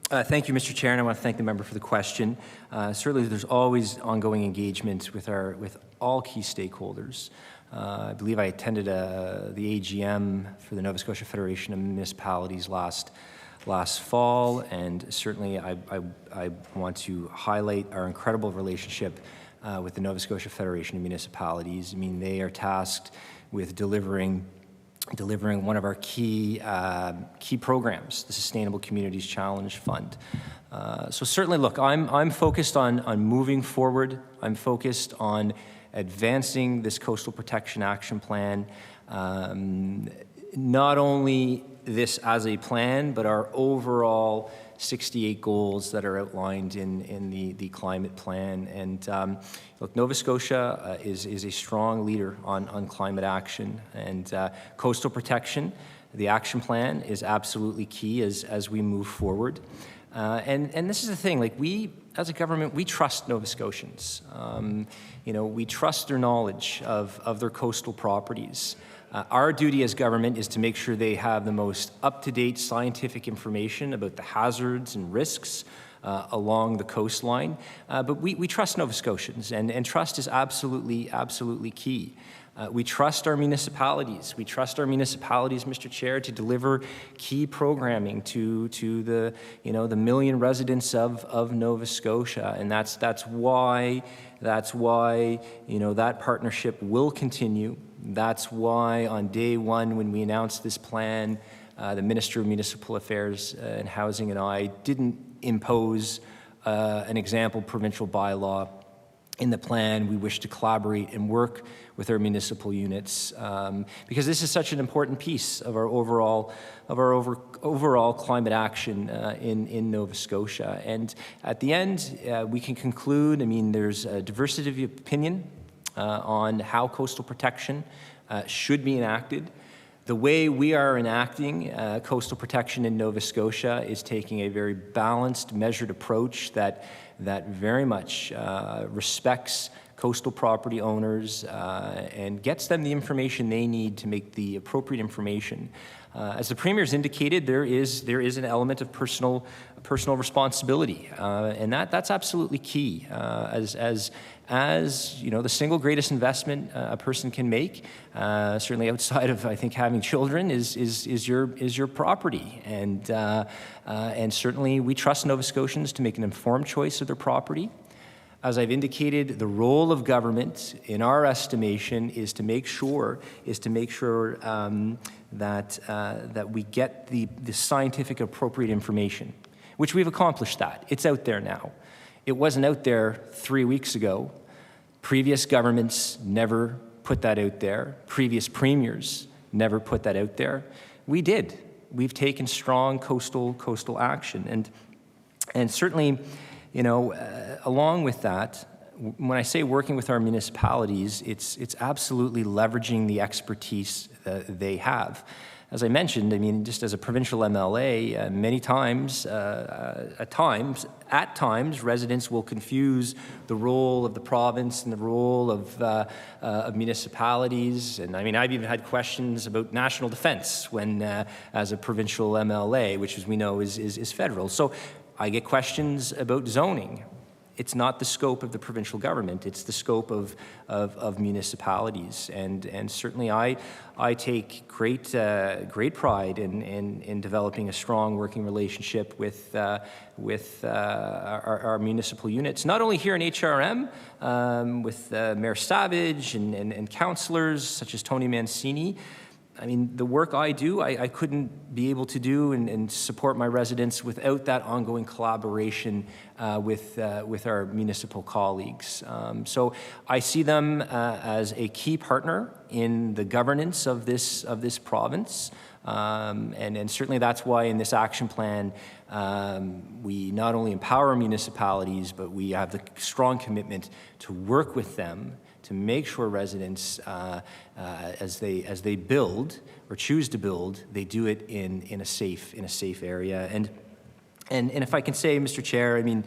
Thank you, Mr. Chair, and I want to thank the member for the question. Certainly, there's always ongoing engagement with all key stakeholders. I believe I attended the AGM for the Nova Scotia Federation of Municipalities last fall, and certainly I want to highlight our incredible relationship with the Nova Scotia Federation of Municipalities. I mean, they are tasked with delivering one of our key programs, the Sustainable Communities Challenge Fund. So certainly, look, I'm focused on moving forward. I'm focused on advancing this Coastal Protection Action Plan. Not only this as a plan, but our overall 68 goals that are outlined in the climate plan. And look, Nova Scotia is a strong leader on climate action, and coastal protection. The action plan is absolutely key as we move forward. And this is the thing, like we, as a government, we trust Nova Scotians. We trust their knowledge of their coastal properties. Our duty as government is to make sure they have the most up-to-date scientific information about the hazards and risks along the coastline. But we trust Nova Scotians, and trust is absolutely key. We trust our municipalities. We trust our municipalities, Mr. Chair, to deliver key programming to the the million residents of Nova Scotia, and that's why that partnership will continue. That's why on day one, when we announced this plan, the Minister of Municipal Affairs and Housing and I didn't impose an example provincial bylaw in the plan. We wish to collaborate and work with our municipal units because this is such an important piece of our overall climate action in Nova Scotia. And at the end, we can conclude. I mean, there's a diversity of opinion on how coastal protection should be enacted. The way we are enacting coastal protection in Nova Scotia is taking a very balanced, measured approach that very much respects coastal property owners and gets them the information they need to make the appropriate information. As the Premier's indicated, there is an element of personal responsibility, and that's absolutely key. As the single greatest investment a person can make, certainly outside of I think having children, is your property, and certainly we trust Nova Scotians to make an informed choice of their property. As I've indicated, the role of government, in our estimation, is to make sure that we get the scientific appropriate information, which we've accomplished that. It's out there now. It wasn't out there 3 weeks ago. Previous governments never put that out there. Previous premiers never put that out there. We did. We've taken strong coastal action, and certainly, along with that, when I say working with our municipalities, it's absolutely leveraging the expertise that they have. as I mentioned, I mean, just as a provincial MLA, many times, at times, residents will confuse the role of the province and the role of municipalities. And I mean, I've even had questions about national defense when, as a provincial MLA, which as we know is federal. So I get questions about zoning. It's not the scope of the provincial government, it's the scope of municipalities. And certainly I take great pride in developing a strong working relationship with our municipal units, not only here in HRM, with Mayor Savage and councillors such as Tony Mancini. I mean, the work I do, I couldn't be able to do and support my residents without that ongoing collaboration with our municipal colleagues. So I see them as a key partner in the governance of this province. And certainly that's why in this action plan, we not only empower municipalities, but we have the strong commitment to work with them to make sure residents, as they build or choose to build, they do it in a safe area. And if I can say, Mr. Chair, I mean,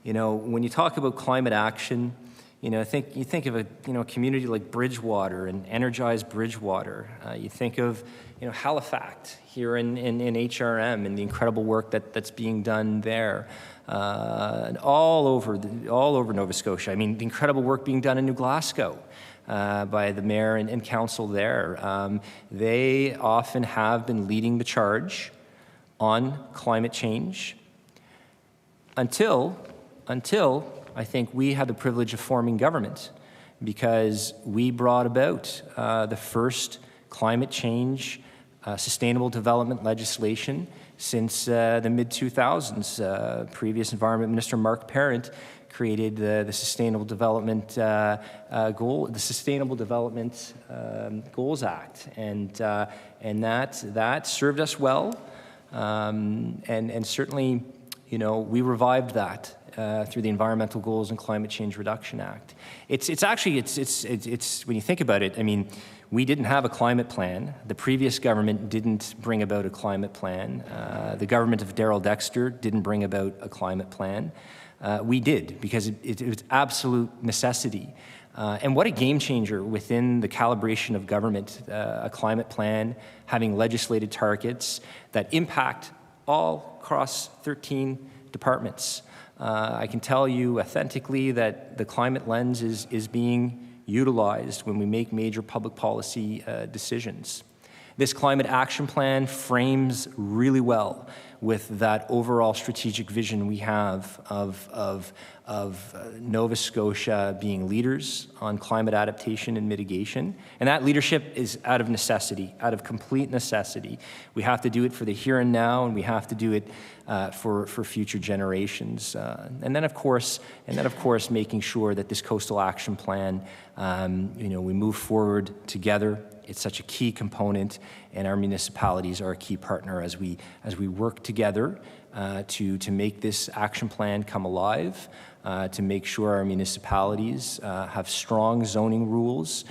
you know, when you talk about climate action, you know, you think of a community like Bridgewater and Energized Bridgewater. You think of Halifax here in HRM and the incredible work that's being done there. And all over Nova Scotia. I mean, the incredible work being done in New Glasgow by the mayor and council there. They often have been leading the charge on climate change until I think we had the privilege of forming government, because we brought about the first climate change sustainable development legislation since the mid-2000s. Previous Environment Minister Mark Parent created the Sustainable Development Goals Act, and that served us well, and certainly, you know, we revived that through the Environmental Goals and Climate Change Reduction Act. It's actually when you think about it, I mean, we didn't have a climate plan. The previous government didn't bring about a climate plan. The government of Darrell Dexter didn't bring about a climate plan. We did, because it was absolute necessity. And what a game changer within the calibration of government, a climate plan, having legislated targets that impact all across 13 departments. I can tell you authentically that the climate lens is being utilized when we make major public policy decisions. This climate action plan frames really well with that overall strategic vision we have of Nova Scotia being leaders on climate adaptation and mitigation. And that leadership is out of necessity, out of complete necessity. We have to do it for the here and now, and we have to do it for future generations. And then, of course, making sure that this coastal action plan, we move forward together. It's such a key component, and our municipalities are a key partner as we work together to make this action plan come alive, to make sure our municipalities have strong zoning rules,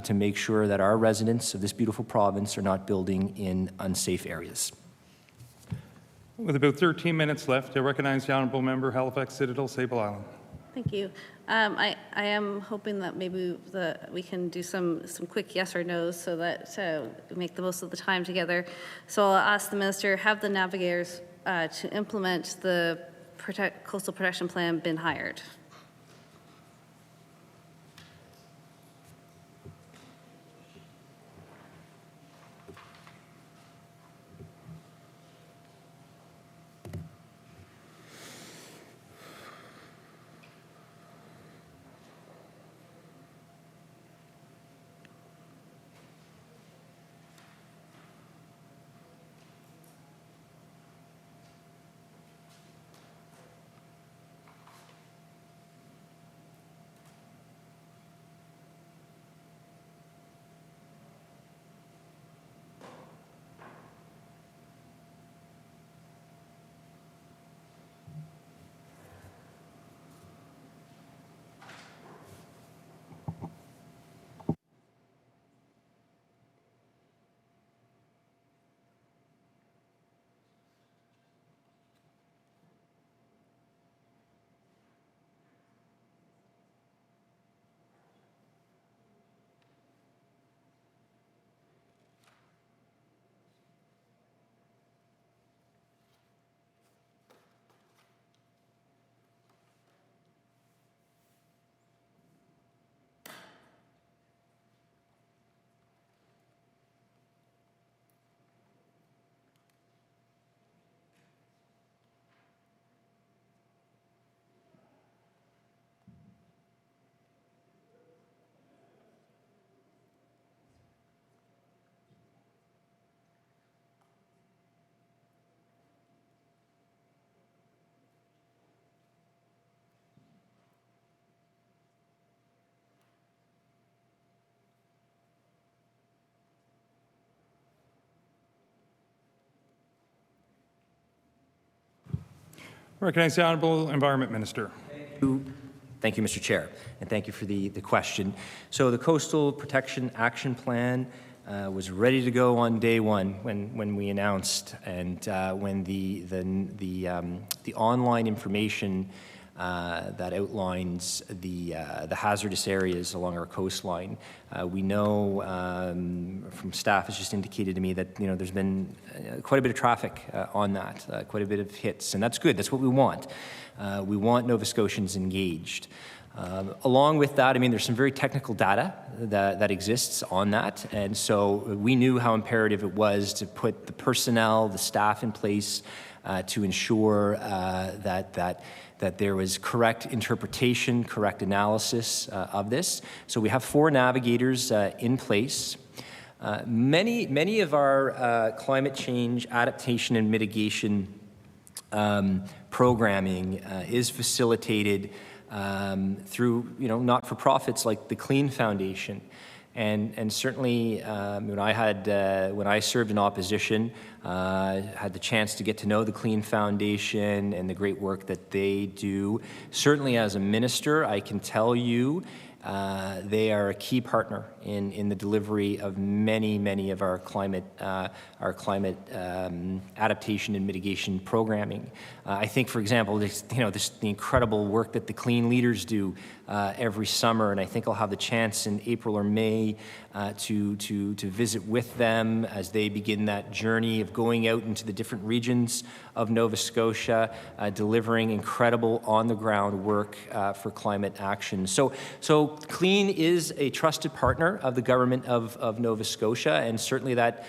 to make sure that our residents of this beautiful province are not building in unsafe areas. With about 13 minutes left, I recognize the Honourable Member, Halifax Citadel, Sable Island. Thank you. I am hoping that maybe we can do some quick yes or no's so that we make the most of the time together. So I'll ask the Minister, have the navigators to implement the Coastal Protection Plan been hired? Recognize the Honourable Environment Minister. Thank you, Mr. Chair, and thank you for the question. So the Coastal Protection Action Plan was ready to go on day one when we announced, and when the online information that outlines the hazardous areas along our coastline. We know from staff has just indicated to me that there's been quite a bit of traffic on that, quite a bit of hits, and that's good. That's what we want. We want Nova Scotians engaged. Along with that, there's some very technical data that exists on that, and so we knew how imperative it was to put the personnel, the staff in place to ensure that there was correct interpretation, correct analysis of this. So we have 4 navigators in place. Many of our climate change adaptation and mitigation programming is facilitated through not-for-profits like the Clean Foundation. And certainly when I served in opposition, had the chance to get to know the Clean Foundation and the great work that they do. Certainly as a minister, I can tell you they are a key partner in the delivery of many of our climate adaptation and mitigation programming. I think, for example, the incredible work that the Clean Leaders do every summer, and I think I'll have the chance in April or May to visit with them as they begin that journey of going out into the different regions of Nova Scotia, delivering incredible on-the-ground work for climate action. So Clean is a trusted partner of the government of Nova Scotia, and certainly that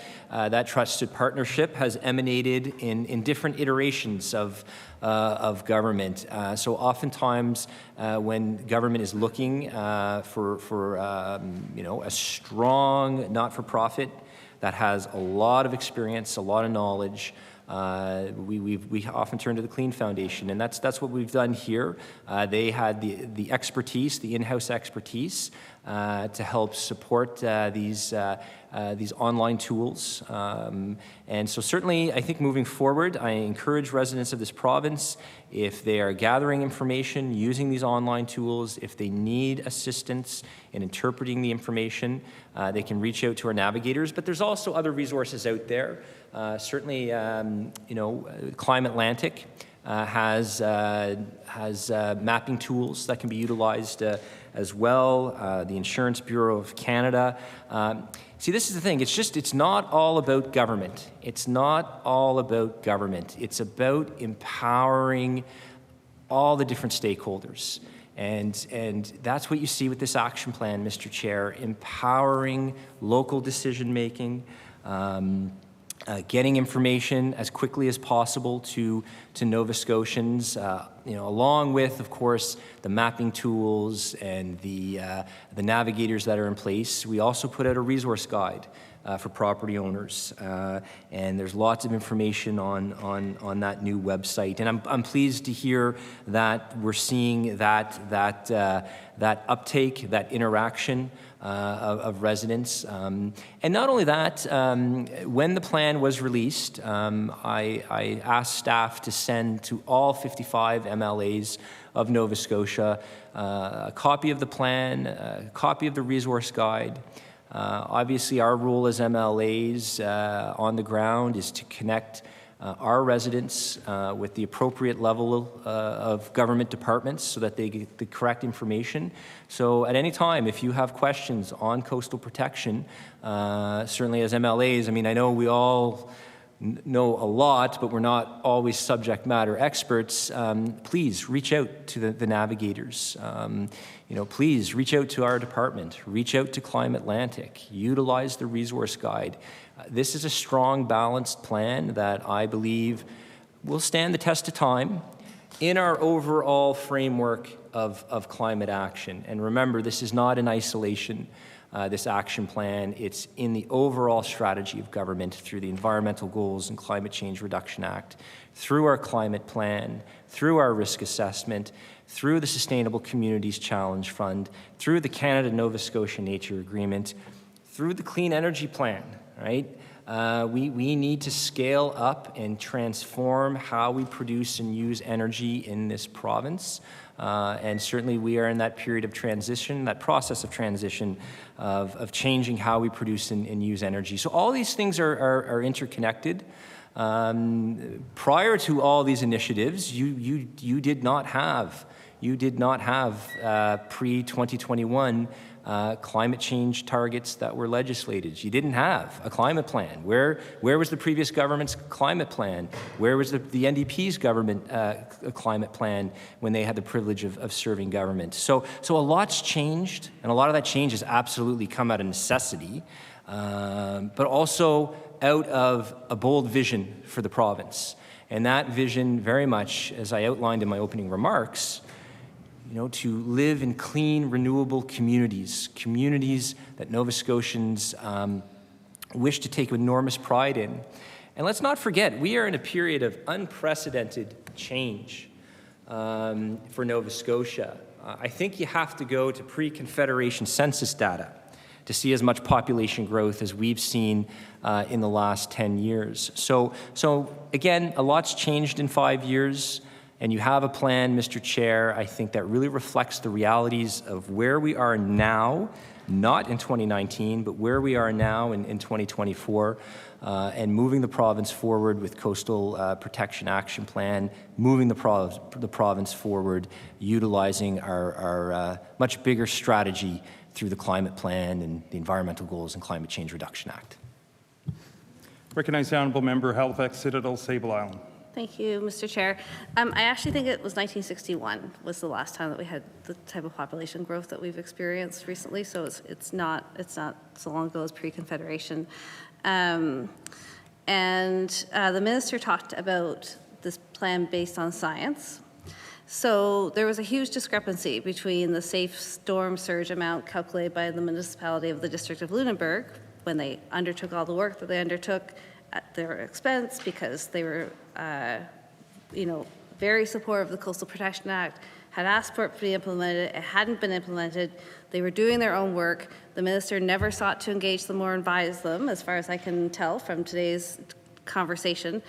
trusted partnership has emanated in different iterations of government. So oftentimes when government is looking for a strong not-for-profit that has a lot of experience, a lot of knowledge, we often turn to the Clean Foundation, and that's what we've done here. They had the expertise, the in-house expertise, to help support these online tools. And so certainly, I think moving forward, I encourage residents of this province, if they are gathering information using these online tools, if they need assistance in interpreting the information, they can reach out to our navigators. But there's also other resources out there. Certainly, Climate Atlantic has mapping tools that can be utilized as well. The Insurance Bureau of Canada. See, this is the thing. It's not all about government. It's not all about government. It's about empowering all the different stakeholders. And that's what you see with this action plan, Mr. Chair, empowering local decision-making, getting information as quickly as possible to Nova Scotians, along with, of course, the mapping tools and the navigators that are in place. We also put out a resource guide for property owners, and there's lots of information on that new website. And I'm pleased to hear that we're seeing that uptake, that interaction of residents. And not only that, when the plan was released, I asked staff to send to all 55 MLAs of Nova Scotia a copy of the plan, a copy of the resource guide. Obviously, our role as MLAs on the ground is to connect our residents with the appropriate level of government departments so that they get the correct information. So at any time, if you have questions on coastal protection, certainly as MLAs, I know we all know a lot, but we're not always subject matter experts. Please reach out to the navigators. Please reach out to our department, reach out to Climate Atlantic, utilize the resource guide. This is a strong, balanced plan that I believe will stand the test of time in our overall framework of climate action. And remember, this is not in isolation, this action plan. It's in the overall strategy of government through the Environmental Goals and Climate Change Reduction Act, through our climate plan, through our risk assessment, through the Sustainable Communities Challenge Fund, through the Canada-Nova Scotia Nature Agreement, through the Clean Energy Plan, right? We need to scale up and transform how we produce and use energy in this province. And certainly we are in that period of transition, that process of transition of changing how we produce and use energy. So all these things are interconnected. Prior to all these initiatives, you did not have pre-2021 climate change targets that were legislated. You didn't have a climate plan. Where was the previous government's climate plan? Where was the NDP's government climate plan when they had the privilege of serving government? So a lot's changed, and a lot of that change has absolutely come out of necessity, but also out of a bold vision for the province. And that vision very much, as I outlined in my opening remarks, to live in clean, renewable communities that Nova Scotians wish to take enormous pride in. And let's not forget, we are in a period of unprecedented change for Nova Scotia. I think you have to go to pre-Confederation census data to see as much population growth as we've seen in the last 10 years. So again, a lot's changed in 5 years. And you have a plan, Mr. Chair, I think that really reflects the realities of where we are now, not in 2019, but where we are now in 2024, and moving the province forward with Coastal Protection Action Plan, moving the province forward, utilizing our much bigger strategy through the climate plan and the Environmental Goals and Climate Change Reduction Act. Recognize the honourable member, Halifax Citadel, Sable Island. Thank you, Mr. Chair. I actually think it was 1961 was the last time that we had the type of population growth that we've experienced recently. So it's not so long ago as pre-Confederation. The minister talked about this plan based on science. So there was a huge discrepancy between the safe storm surge amount calculated by the municipality of the District of Lunenburg when they undertook all the work that they undertook at their expense because they were, very supportive of the Coastal Protection Act, had asked for it to be implemented. It hadn't been implemented. They were doing their own work. The minister never sought to engage them or advise them, as far as I can tell from today's conversation,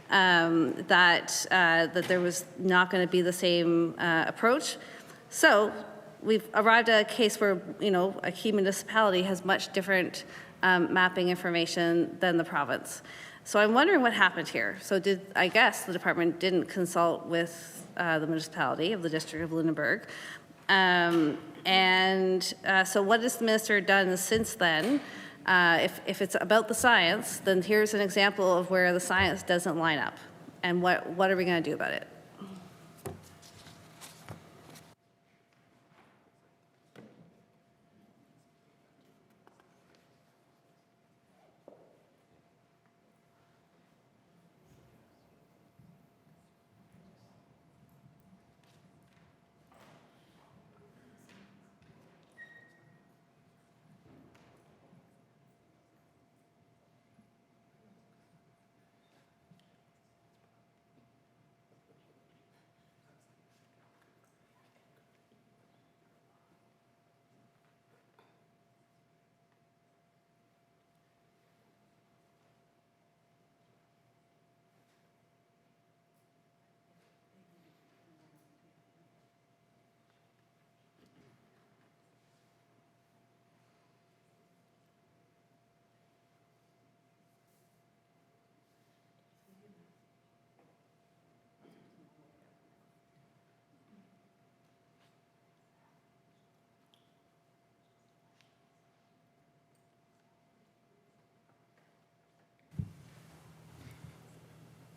that there was not going to be the same approach. So we've arrived at a case where, a key municipality has much different mapping information than the province. So I'm wondering what happened here. So I guess the department didn't consult with the municipality of the District of Lunenburg. So what has the minister done since then? If it's about the science, then here's an example of where the science doesn't line up. And what are we going to do about it?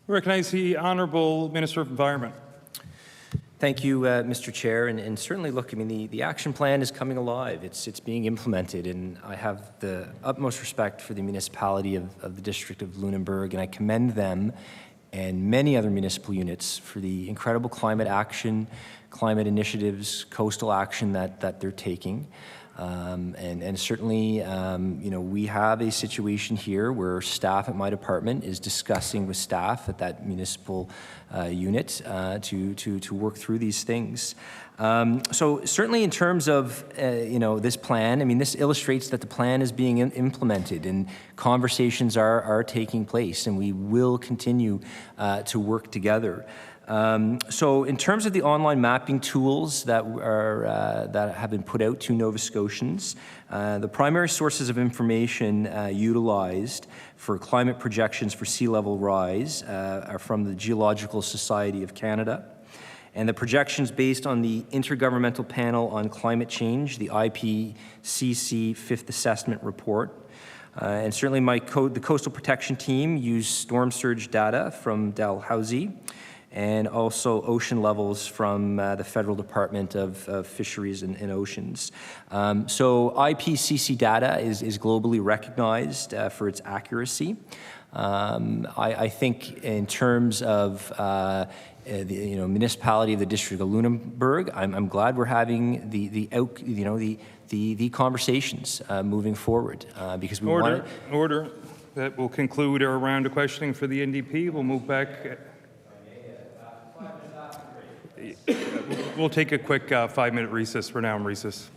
We recognize the Honourable Minister of Environment. Thank you, Mr. Chair, and certainly, look, the action plan is coming alive. It's being implemented, and I have the utmost respect for the municipality of the District of Lunenburg, and I commend them and many other municipal units for the incredible climate action, climate initiatives, coastal action that they're taking. And certainly, we have a situation here where staff at my department is discussing with staff at that municipal unit to work through these things. So certainly in terms of, this plan, I mean, this illustrates that the plan is being implemented and conversations are taking place, and we will continue to work together. So in terms of the online mapping tools that have been put out to Nova Scotians, the primary sources of information utilized for climate projections for sea level rise are from the Geological Society of Canada. And the projections based on the Intergovernmental Panel on Climate Change, the IPCC Fifth Assessment Report. And certainly the Coastal Protection Team used storm surge data from Dalhousie and also ocean levels from the Federal Department of Fisheries and Oceans. So IPCC data is globally recognized for its accuracy. I think in terms of the municipality of the District of Lunenburg, I'm glad we're having the conversations moving forward because we want Order. That will conclude our round of questioning for the NDP. We'll move back. We'll take a quick 5-minute recess. We're now in recess.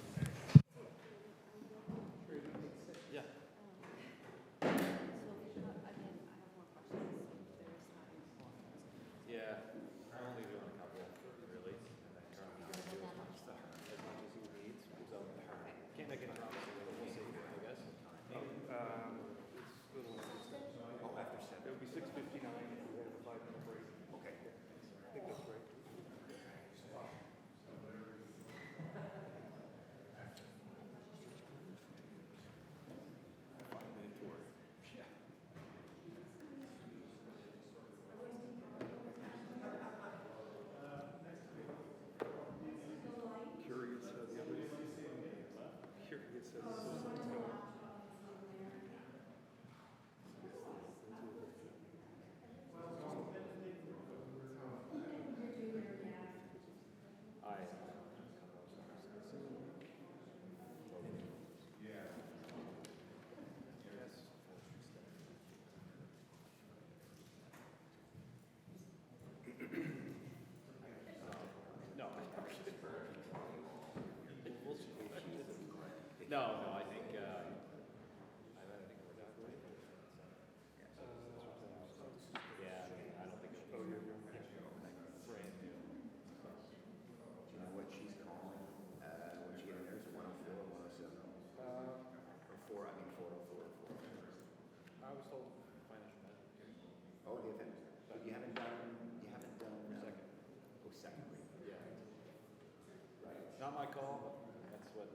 Not my call, but that's what.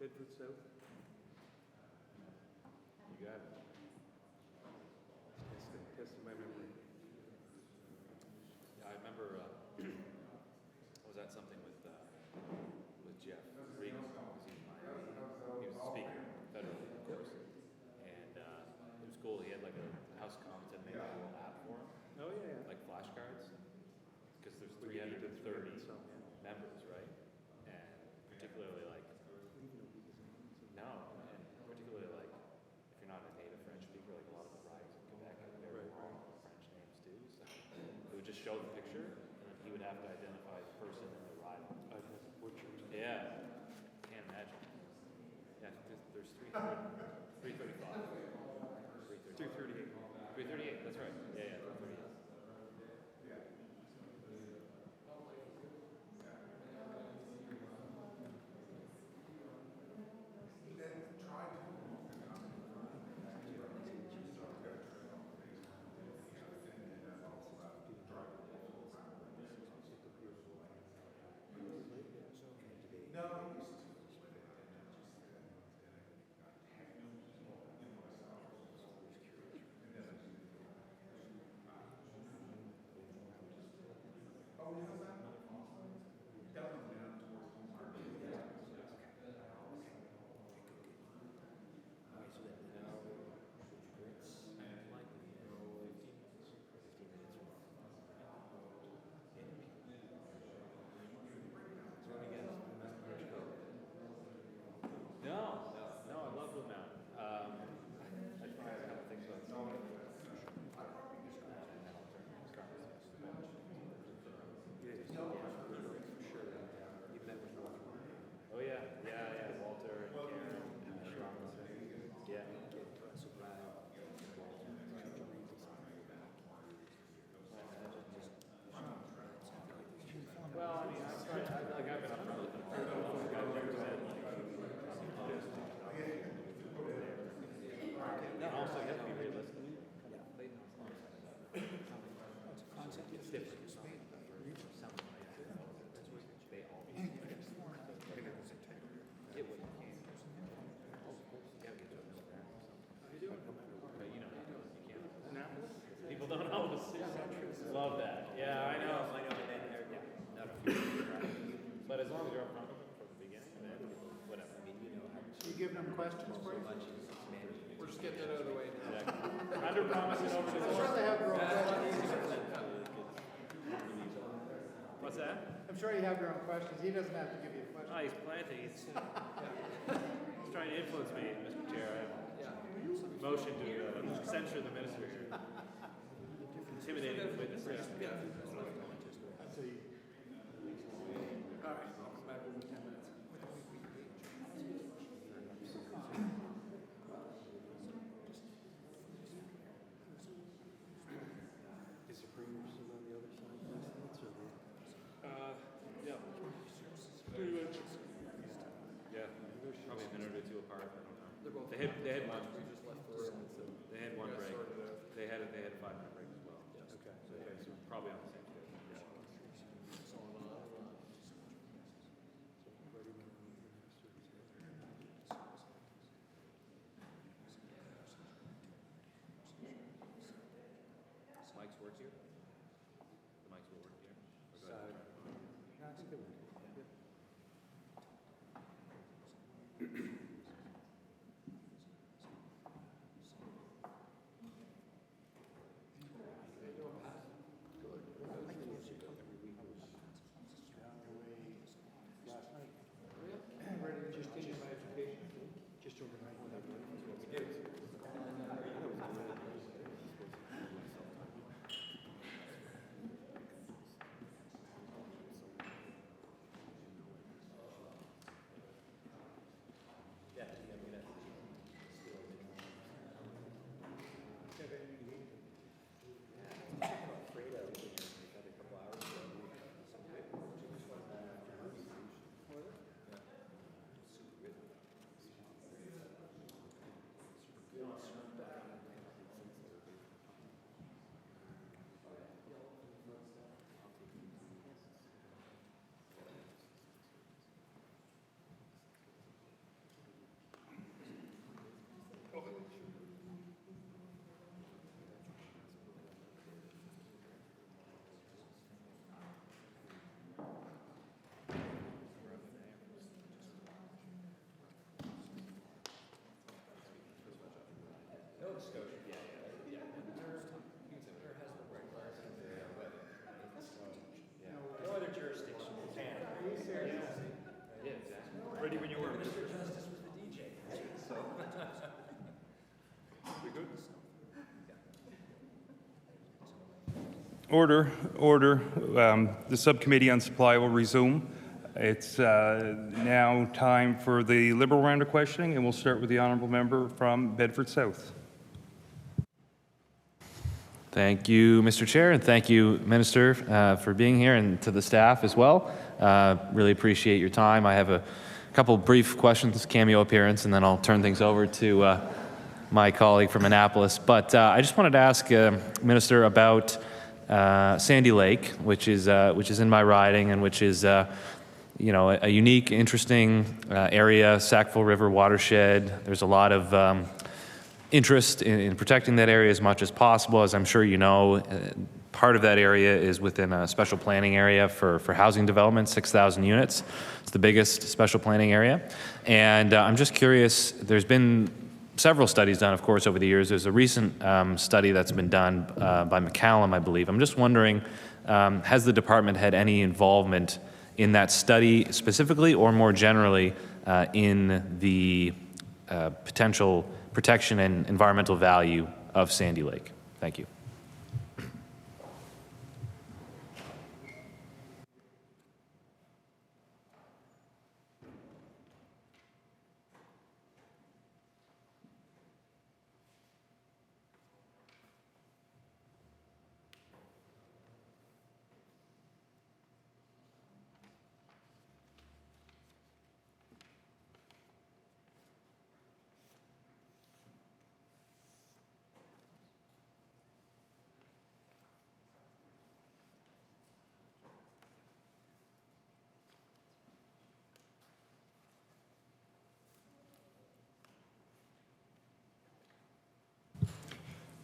Bedford South. You got it. Testing my memory. Yeah, I remember. I was at something with Jeff Regan. He was the speaker federally, of course, and it was cool. He had like a House of Commons had made a little app for him. Oh yeah. Like flashcards, because there's 330 members, right? And particularly like particularly like if you're not a native French speaker, like a lot of the ridings in Quebec have very long French names too. So it would just show the picture, and then he would have to identify the person in the riding. I'd have it butchered. Yeah, can't imagine. Yeah, there's 335. 338. 338. That's right. Yeah, 338. as long as you're upfront with them from the beginning, then whatever. I mean, you know how You giving them questions for you? We're just getting that out of the way now. under promising over I'm sure they have their own questions. What's that? I'm sure you have your own questions. He doesn't have to give you a question. Oh, he's planting. He's trying to influence me, Mr. Chair. I motion to censure the minister here. Intimidating the witness. All right, I'll come back over 10 minutes. Yeah. Pretty much. Yeah, probably a minute or two apart. I don't know. They're both. They had one. We just left for. They had one break. They had a 5-minute break as well. Yes. Okay. So probably on the same schedule. Yeah. Mics work here. The mics will work here. Or go ahead and try it. That's a good one. Ready to just finish my education, just overnight. Scotia. No other jurisdiction in Canada. Yeah, exactly. Ready when you were. Mr. Justice was the DJ. So. We good? Order. The Subcommittee on Supply will resume. It's now time for the Liberal round of questioning, and we'll start with the Honourable Member from Bedford South. Thank you, Mr. Chair, and thank you, Minister, for being here, and to the staff as well. Really appreciate your time. I have a couple brief questions, cameo appearance, and then I'll turn things over to my colleague from Annapolis. But I just wanted to ask Minister about Sandy Lake, which is in my riding, and which is a unique, interesting area, Sackville River watershed. There's a lot of interest in protecting that area as much as possible. As I'm sure you know, part of that area is within a special planning area for housing development, 6,000 units. It's the biggest special planning area. And I'm just curious, there's been several studies done, of course, over the years. There's a recent study that's been done by McCallum, I believe. I'm just wondering, has the department had any involvement in that study specifically, or more generally in the potential protection and environmental value of Sandy Lake? Thank you.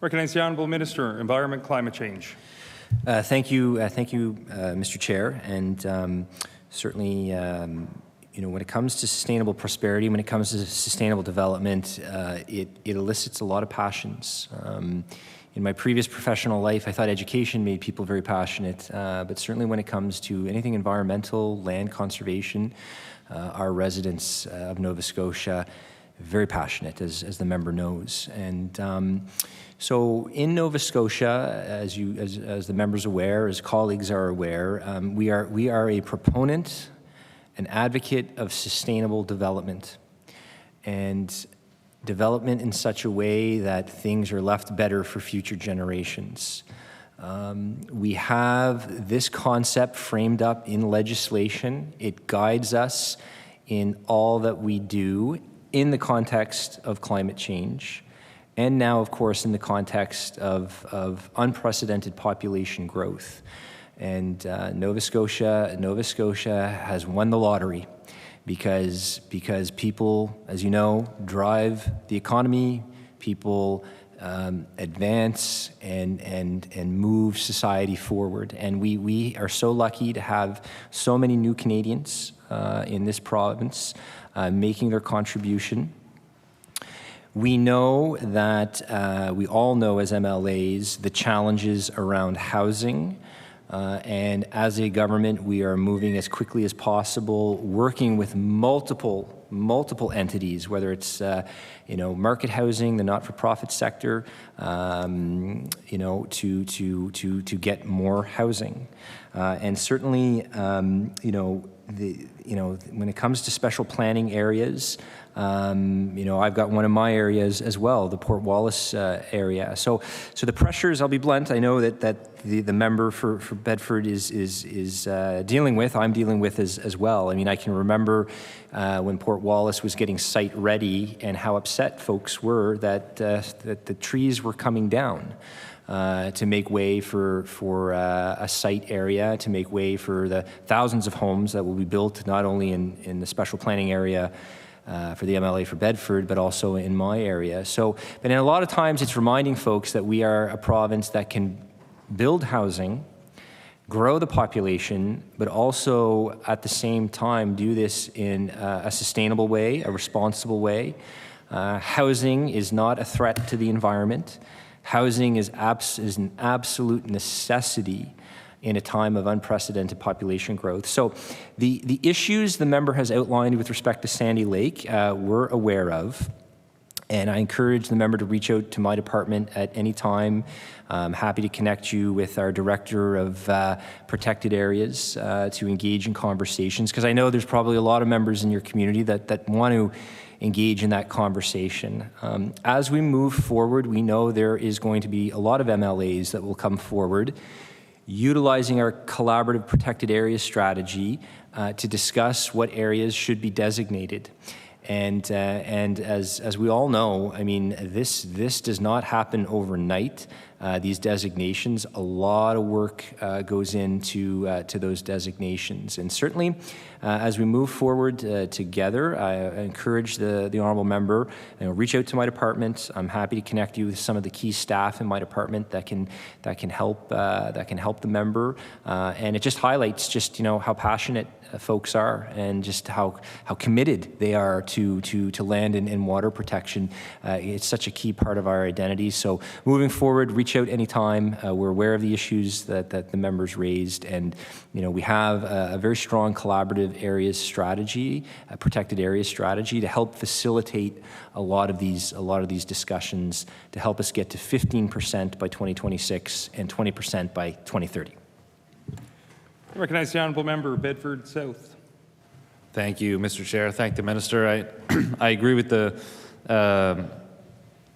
Recognize the Honourable Minister, Environment, Climate Change. Thank you, Mr. Chair. And certainly, when it comes to sustainable prosperity, when it comes to sustainable development, it elicits a lot of passions. In my previous professional life, I thought education made people very passionate, but certainly when it comes to anything environmental, land conservation, our residents of Nova Scotia, very passionate, as the member knows. And so in Nova Scotia, as the member's aware, as colleagues are aware, we are a proponent, an advocate of sustainable development, and development in such a way that things are left better for future generations. We have this concept framed up in legislation. It guides us in all that we do in the context of climate change, and now, of course, in the context of unprecedented population growth. And Nova Scotia has won the lottery because people, as you know, drive the economy. People advance and move society forward. And we are so lucky to have so many new Canadians in this province making their contribution. We know that, we all know as MLAs, the challenges around housing. And as a government, we are moving as quickly as possible, working with multiple entities, whether it's market housing, the not-for-profit sector, to get more housing, and certainly when it comes to special planning areas. I've got one in my areas as well, the Port Wallace area. So the pressures, I'll be blunt, I know that the member for Bedford is dealing with, I'm dealing with as well. I mean, I can remember when Port Wallace was getting site ready and how upset folks were that the trees were coming down. To make way for a site area, to make way for the thousands of homes that will be built not only in the special planning area for the MLA for Bedford, but also in my area. So, but in a lot of times it's reminding folks that we are a province that can build housing, grow the population, but also at the same time do this in a sustainable way, a responsible way. Housing is not a threat to the environment. Housing is an absolute necessity in a time of unprecedented population growth. So the issues the member has outlined with respect to Sandy Lake, we're aware of. And I encourage the member to reach out to my department at any time. I'm happy to connect you with our Director of Protected Areas to engage in conversations, because I know there's probably a lot of members in your community that want to engage in that conversation. As we move forward, we know there is going to be a lot of MLAs that will come forward utilizing our collaborative protected areas strategy to discuss what areas should be designated. And as we all know, I mean, this does not happen overnight. These designations, a lot of work goes into to those designations. And certainly, as we move forward together, I encourage the honourable member, reach out to my department. I'm happy to connect you with some of the key staff in my department that can help the member. And it just highlights just how passionate folks are and just how committed they are to land and water protection. It's such a key part of our identity. So moving forward, reach out anytime. We're aware of the issues that the members raised, and we have a very strong collaborative areas strategy, a protected areas strategy, to help facilitate a lot of these discussions, to help us get to 15% by 2026 and 20% by 2030. I recognize the honourable member, Bedford South. Thank you, Mr. Chair. Thank the minister. I agree with the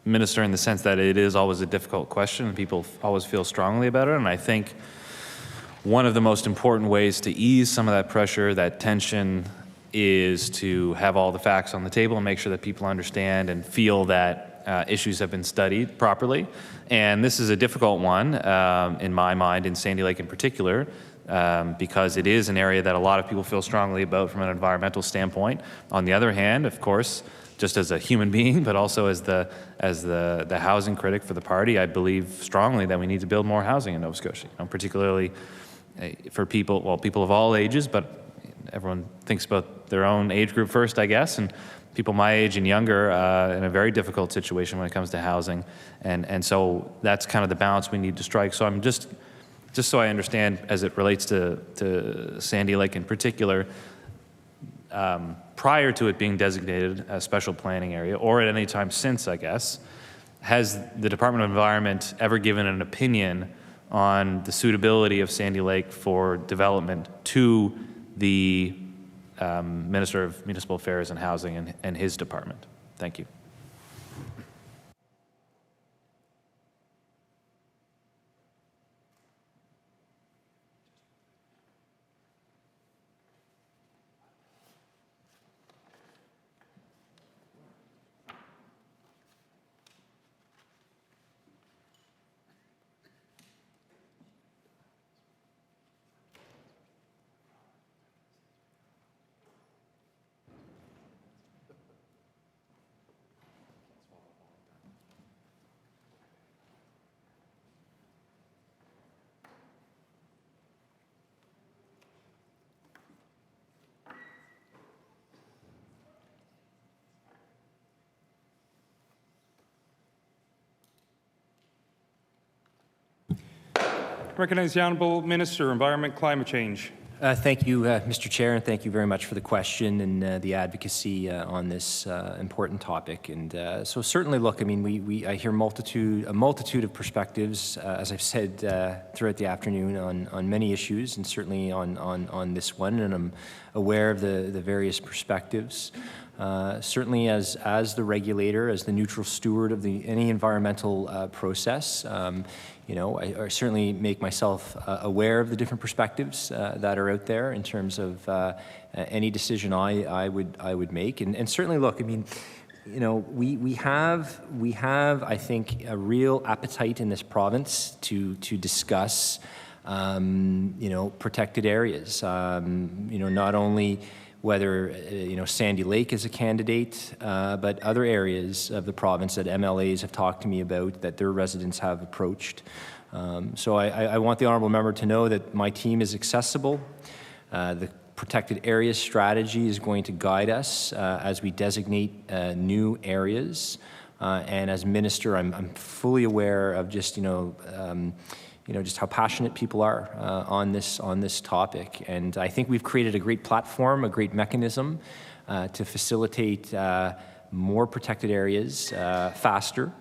minister in the sense that it is always a difficult question and people always feel strongly about it. And I think one of the most important ways to ease some of that pressure, that tension, is to have all the facts on the table and make sure that people understand and feel that issues have been studied properly. And this is a difficult one in my mind, in Sandy Lake in particular, because it is an area that a lot of people feel strongly about from an environmental standpoint. On the other hand, of course, just as a human being, but also as the housing critic for the party, I believe strongly that we need to build more housing in Nova Scotia, particularly for people of all ages, but everyone thinks about their own age group first, I guess, and people my age and younger in a very difficult situation when it comes to housing. And so that's kind of the balance we need to strike. So I'm just so I understand, as it relates to Sandy Lake in particular, prior to it being designated a special planning area, or at any time since, I guess, has the Department of Environment ever given an opinion on the suitability of Sandy Lake for development to the Minister of Municipal Affairs and Housing and his department? Thank you. Recognize the Honourable Minister, Environment, Climate Change. Thank you, Mr. Chair, and thank you very much for the question and the advocacy on this important topic. And so certainly, look, I mean, I hear a multitude of perspectives, as I've said throughout the afternoon on many issues, and certainly on this one, and I'm aware of the various perspectives. Certainly, as the regulator, as the neutral steward of any environmental process, you know, I certainly make myself aware of the different perspectives that are out there in terms of any decision I would make, and certainly, look, I mean, you know, we have I think a real appetite in this province to discuss you know, protected areas. You know, not only whether you know, Sandy Lake is a candidate, but other areas of the province that MLAs have talked to me about that their residents have approached. So I want the honourable member to know that my team is accessible. The protected areas strategy is going to guide us as we designate new areas. And as minister, I'm fully aware of just you know, just how passionate people are on this topic. And I think we've created a great platform, a great mechanism to facilitate more protected areas faster.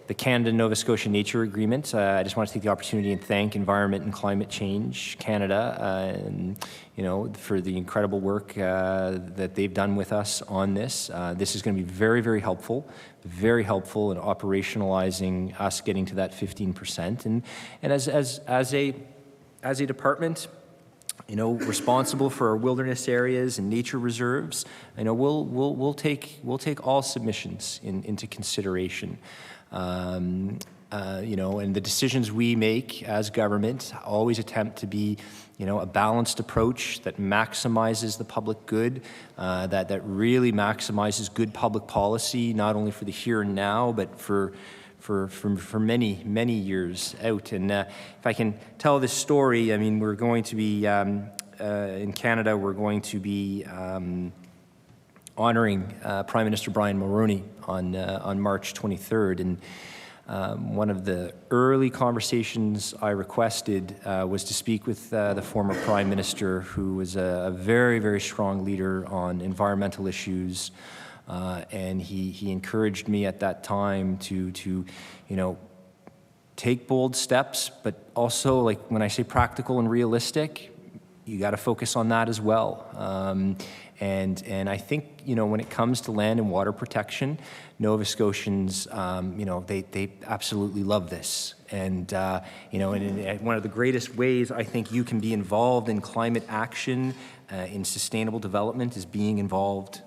The Canada-Nova Scotia Nature Agreement, I just want to take the opportunity and thank Environment and Climate Change Canada and, you know, for the incredible work that they've done with us on this. This is going to be very, very helpful in operationalizing us getting to that 15%. And as a department, you know, responsible for our wilderness areas and nature reserves, I know we'll take all submissions into consideration. You know, and the decisions we make as government always attempt to be, you know, a balanced approach that maximizes the public good, that really maximizes good public policy, not only for the here and now, but for many years out. And if I can tell this story, I mean, we're going to be in Canada. We're going to be honoring Prime Minister Brian Mulroney on March 23rd. And one of the early conversations I requested was to speak with the former Prime Minister, who was a very, very strong leader on environmental issues. And he encouraged me at that time to you know, take bold steps, but also, like, when I say practical and realistic, you got to focus on that as well. And I think, you know, when it comes to land and water protection, Nova Scotians, you know, they absolutely love this. And, you know, and one of the greatest ways I think you can be involved in climate action, in sustainable development, is being involved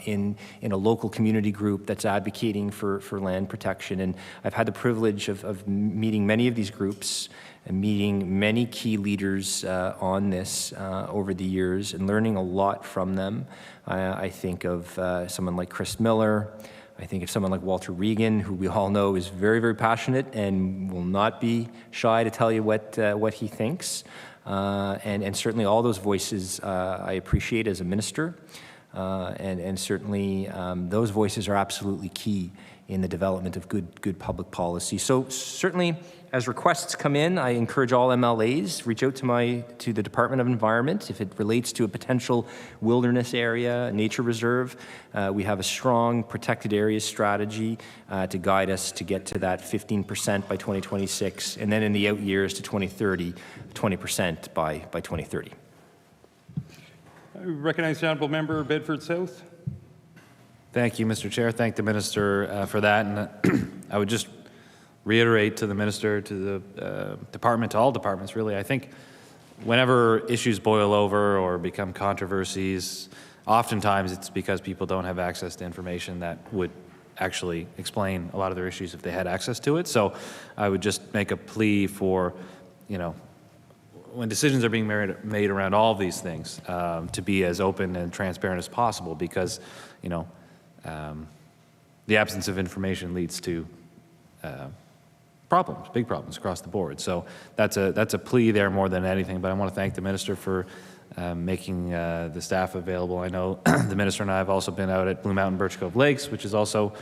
in a local community group that's advocating for land protection. And I've had the privilege of meeting many of these groups and meeting many key leaders on this over the years and learning a lot from them. I think of someone like Chris Miller. I think of someone like Walter Regan, who we all know is very, very passionate and will not be shy to tell you what he thinks. and certainly all those voices I appreciate as a minister, and certainly those voices are absolutely key in the development of good public policy. So certainly, as requests come in, I encourage all MLAs, reach out to the Department of Environment if it relates to a potential wilderness area, nature reserve. We have a strong protected areas strategy to guide us to get to that 15% by 2026, and then in the out years to 2030, 20% by 2030. I recognize the honourable member, Bedford South. Thank you, Mr. Chair. Thank the minister for that. And I would just reiterate to the minister, to the department, to all departments, really. I think whenever issues boil over or become controversies, oftentimes it's because people don't have access to information that would actually explain a lot of their issues if they had access to it. So I would just make a plea for, when decisions are being made around all of these things, to be as open and transparent as possible, because, the absence of information leads to problems, big problems across the board. So that's a plea there more than anything. But I want to thank the minister for making the staff available. I know the minister and I have also been out at Blue Mountain Birch Cove Lakes, which is also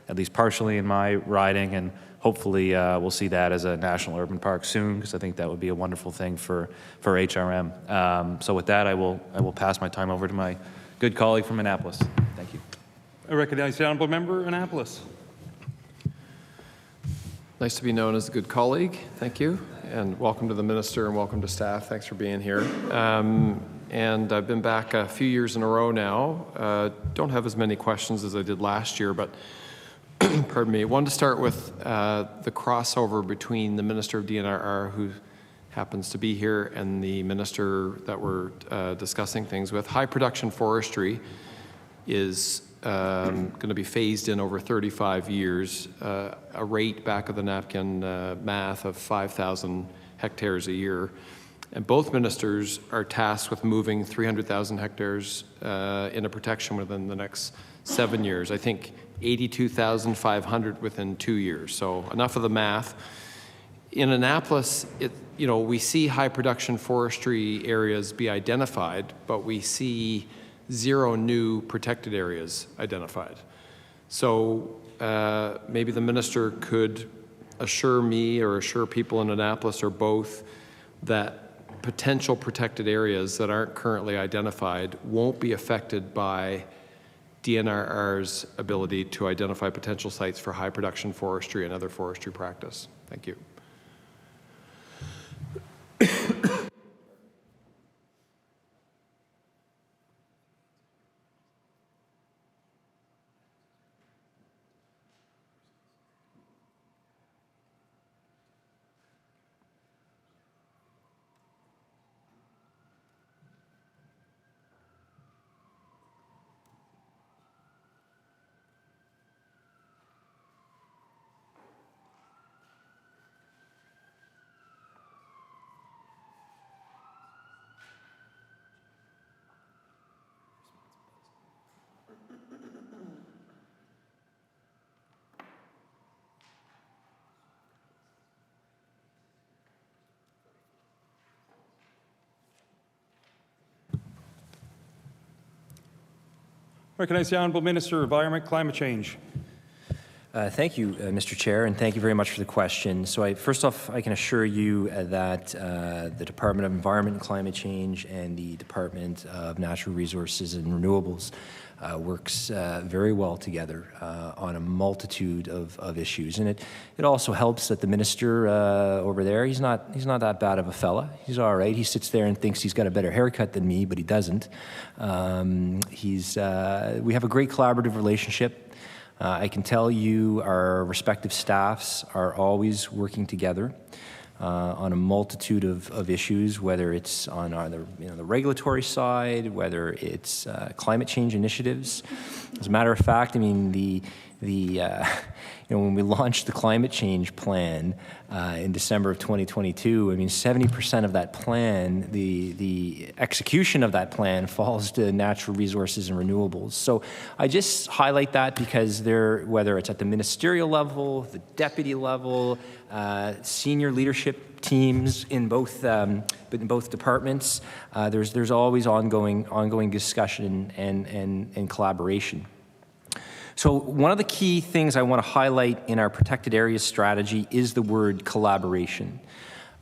at least partially in my riding, and hopefully we'll see that as a national urban park soon, because I think that would be a wonderful thing for HRM. So with that, I will pass my time over to my good colleague from Annapolis. Thank you. I recognize the honourable member, Annapolis. Nice to be known as a good colleague. Thank you. And welcome to the minister and welcome to staff. Thanks for being here. And I've been back a few years in a row now. Don't have as many questions as I did last year, but pardon me. I wanted to start with the crossover between the Minister of DNRR, who happens to be here, and the minister that we're discussing things with. High production forestry is going to be phased in over 35 years, a rate back of the napkin math of 5,000 hectares a year. And both ministers are tasked with moving 300,000 hectares into protection within the next 7 years. I think 82,500 within 2 years. So enough of the math. In Annapolis, we see high production forestry areas be identified, but we see 0 new protected areas identified. So maybe the minister could assure me or assure people in Annapolis or both that potential protected areas that aren't currently identified won't be affected by DNRR's ability to identify potential sites for high production forestry and other forestry practice. Thank you. Recognize the honourable Minister of Environment, Climate Change. Thank you, Mr. Chair, and thank you very much for the question. So first off, I can assure you that the Department of Environment and Climate Change and the Department of Natural Resources and Renewables works very well together on a multitude of issues. And it also helps that the minister over there, he's not that bad of a fella. He's all right. He sits there and thinks he's got a better haircut than me, but he doesn't. We have a great collaborative relationship. I can tell you our respective staffs are always working together on a multitude of issues, whether it's on the regulatory side, whether it's climate change initiatives. As a matter of fact, I mean, when we launched the climate change plan in December of 2022, I mean, 70% of that plan, the execution of that plan falls to natural resources and renewables. So I just highlight that because whether it's at the ministerial level, the deputy level, senior leadership teams in both departments, there's always ongoing discussion and collaboration. So one of the key things I want to highlight in our protected areas strategy is the word collaboration.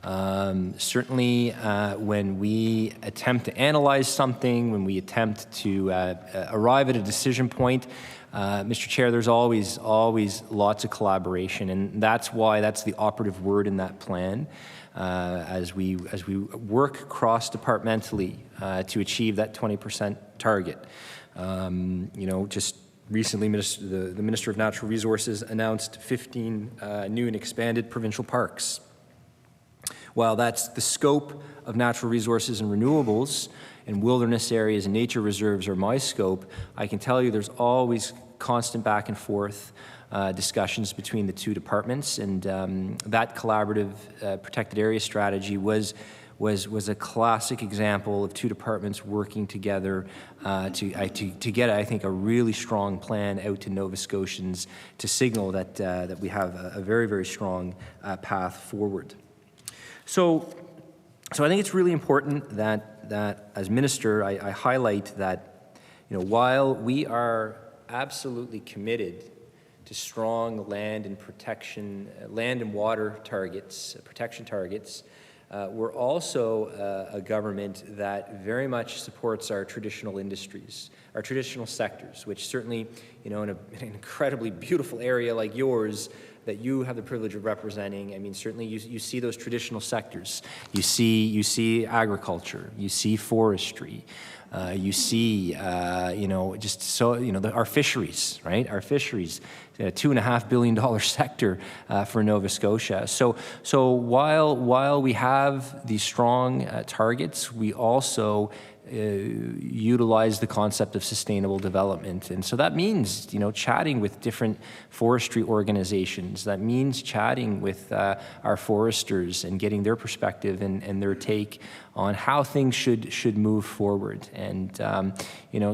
Certainly when we attempt to analyze something, when we attempt to arrive at a decision point, Mr. Chair, there's always lots of collaboration, and that's the operative word in that plan as we work cross-departmentally to achieve that 20% target. Just recently, the Minister of Natural Resources announced 15 new and expanded provincial parks. While that's the scope of natural resources and renewables, and wilderness areas and nature reserves are my scope, I can tell you there's always constant back and forth discussions between the two departments, and that collaborative protected area strategy was a classic example of two departments working together to get, I think, a really strong plan out to Nova Scotians to signal that we have a very, very strong path forward. So I think it's really important that as Minister, I highlight that, while we are absolutely committed to strong land and water targets, protection targets, we're also a government that very much supports our traditional industries, our traditional sectors, which certainly, in an incredibly beautiful area like yours that you have the privilege of representing, I mean, certainly you see those traditional sectors. You see agriculture, you see forestry, you see, our fisheries, right? Our fisheries, a $2.5 billion sector for Nova Scotia. So while we have these strong targets, we also utilize the concept of sustainable development. And so that means, chatting with different forestry organizations. That means chatting with our foresters and getting their perspective and their take on how things should move forward. And,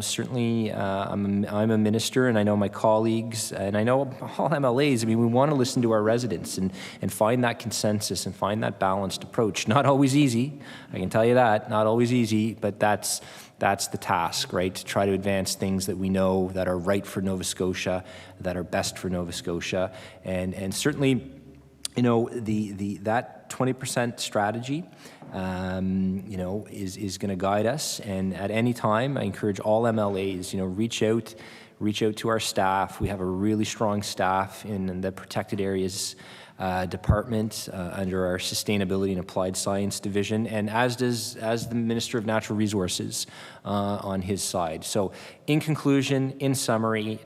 certainly I'm a minister, and I know my colleagues, and I know all MLAs, I mean, we want to listen to our residents and find that consensus and find that balanced approach. Not always easy, I can tell you that, not always easy, but that's the task, right? To try to advance things that we know that are right for Nova Scotia, that are best for Nova Scotia. And certainly, that 20% strategy, is going to guide us. And at any time, I encourage all MLAs, reach out to our staff. We have a really strong staff in the protected areas department under our Sustainability and Applied Science Division, and as the Minister of Natural Resources on his side. So in conclusion, in summary,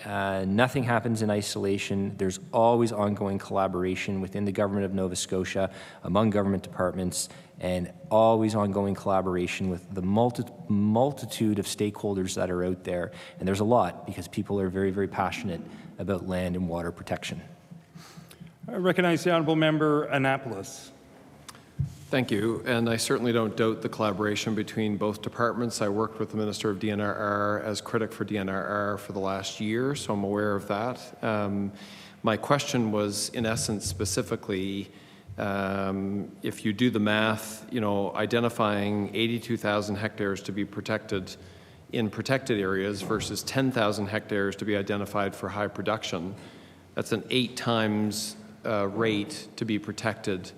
nothing happens in isolation. There's always ongoing collaboration within the Government of Nova Scotia, among government departments, and always ongoing collaboration with the multitude of stakeholders that are out there. And there's a lot, because people are very, very passionate about land and water protection. I recognize the Honourable Member Annapolis. Thank you, and I certainly don't doubt the collaboration between both departments. I worked with the Minister of DNRR as critic for DNRR for the last year, so I'm aware of that. My question was, in essence, specifically, if you do the math, identifying 82,000 hectares to be protected in protected areas versus 10,000 hectares to be identified for high production, that's an 8 times rate to be protected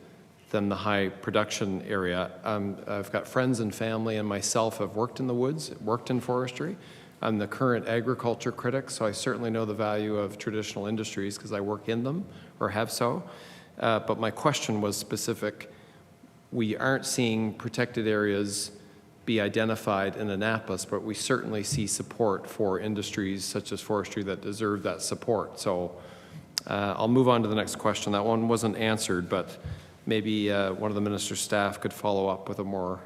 than the high production area. I've got friends and family and myself have worked in the woods, worked in forestry. I'm the current agriculture critic, so I certainly know the value of traditional industries because I work in them or have so. But my question was specific. We aren't seeing protected areas be identified in Annapolis, but we certainly see support for industries such as forestry that deserve that support. So I'll move on to the next question. That one wasn't answered, but maybe one of the minister's staff could follow up with a more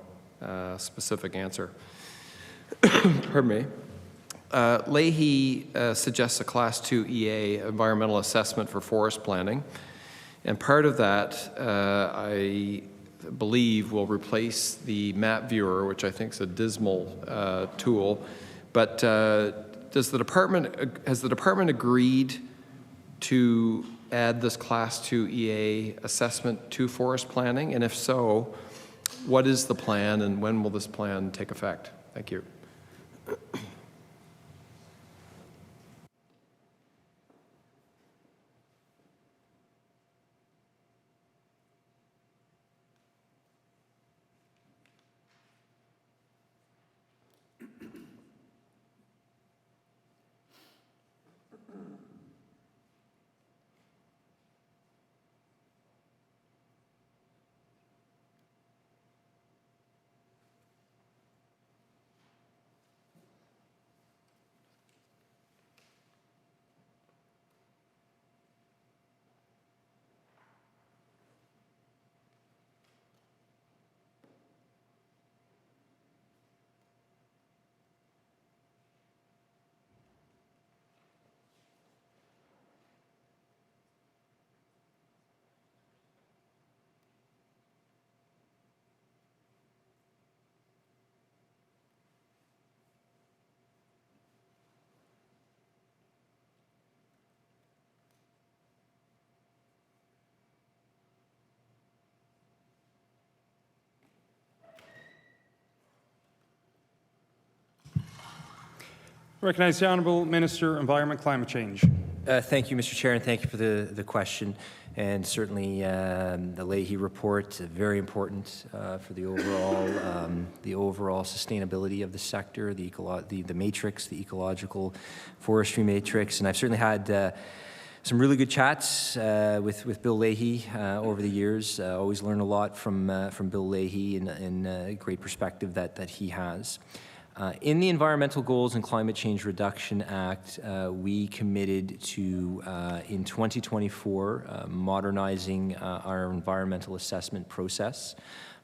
specific answer. Pardon me. Leahy suggests a Class 2 EA environmental assessment for forest planning. And part of that, I believe, will replace the map viewer, which I think is a dismal tool. But has the department agreed to add this Class 2 EA assessment to forest planning? And if so, what is the plan and when will this plan take effect? Thank you. Recognize the Honourable Minister, Environment, Climate Change. Thank you, Mr. Chair, and thank you for the question. And certainly the Leahy report, very important for the overall sustainability of the sector, the matrix, the ecological forestry matrix. And I've certainly had some really good chats with Bill Leahy over the years. Always learn a lot from Bill Leahy and a great perspective that he has. In the Environmental Goals and Climate Change Reduction Act, we committed to, in 2024, modernizing our environmental assessment process,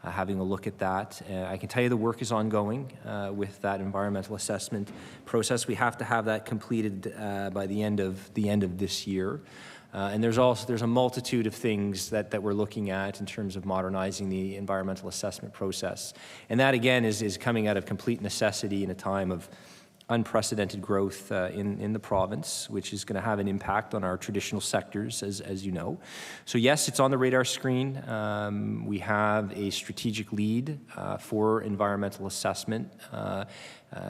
having a look at that. I can tell you the work is ongoing with that environmental assessment process. We have to have that completed by the end of this year. And there's a multitude of things that we're looking at in terms of modernizing the environmental assessment process. And that, again, is coming out of complete necessity in a time of unprecedented growth in the province, which is going to have an impact on our traditional sectors, as you know. So yes, it's on the radar screen. We have a strategic lead for environmental assessment.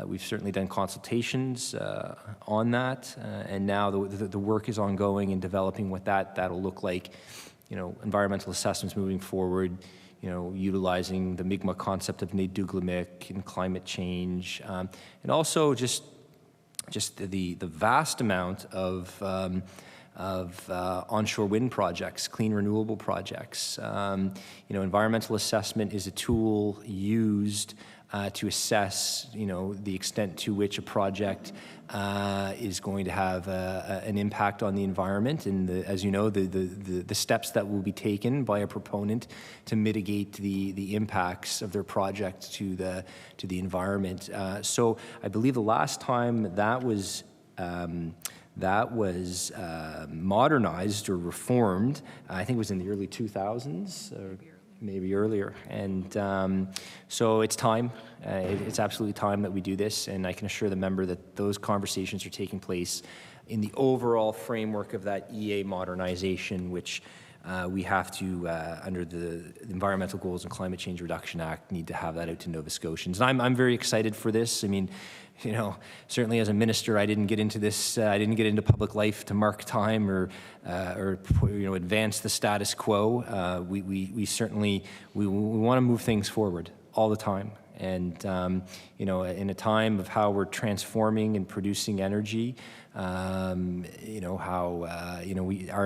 We've certainly done consultations on that, and now the work is ongoing in developing what that'll look like. Environmental assessments moving forward. Utilizing the Mi'kmaq concept of Niduglamik and climate change, and also just the vast amount of onshore wind projects, clean renewable projects. Environmental assessment is a tool used to assess, the extent to which a project is going to have an impact on the environment, and as you know, the steps that will be taken by a proponent to mitigate the impacts of their project to the environment. So I believe the last time that was modernized or reformed, I think it was in the early 2000s. Or maybe earlier. And so it's time. It's absolutely time that we do this. And I can assure the member that those conversations are taking place in the overall framework of that EA modernization, which we have to, under the Environmental Goals and Climate Change Reduction Act, need to have that out to Nova Scotians. And I'm very excited for this. I mean, certainly as a minister, I didn't get into this. I didn't get into public life to mark time or advance the status quo. We certainly want to move things forward all the time. And in a time of how we're transforming and producing energy, our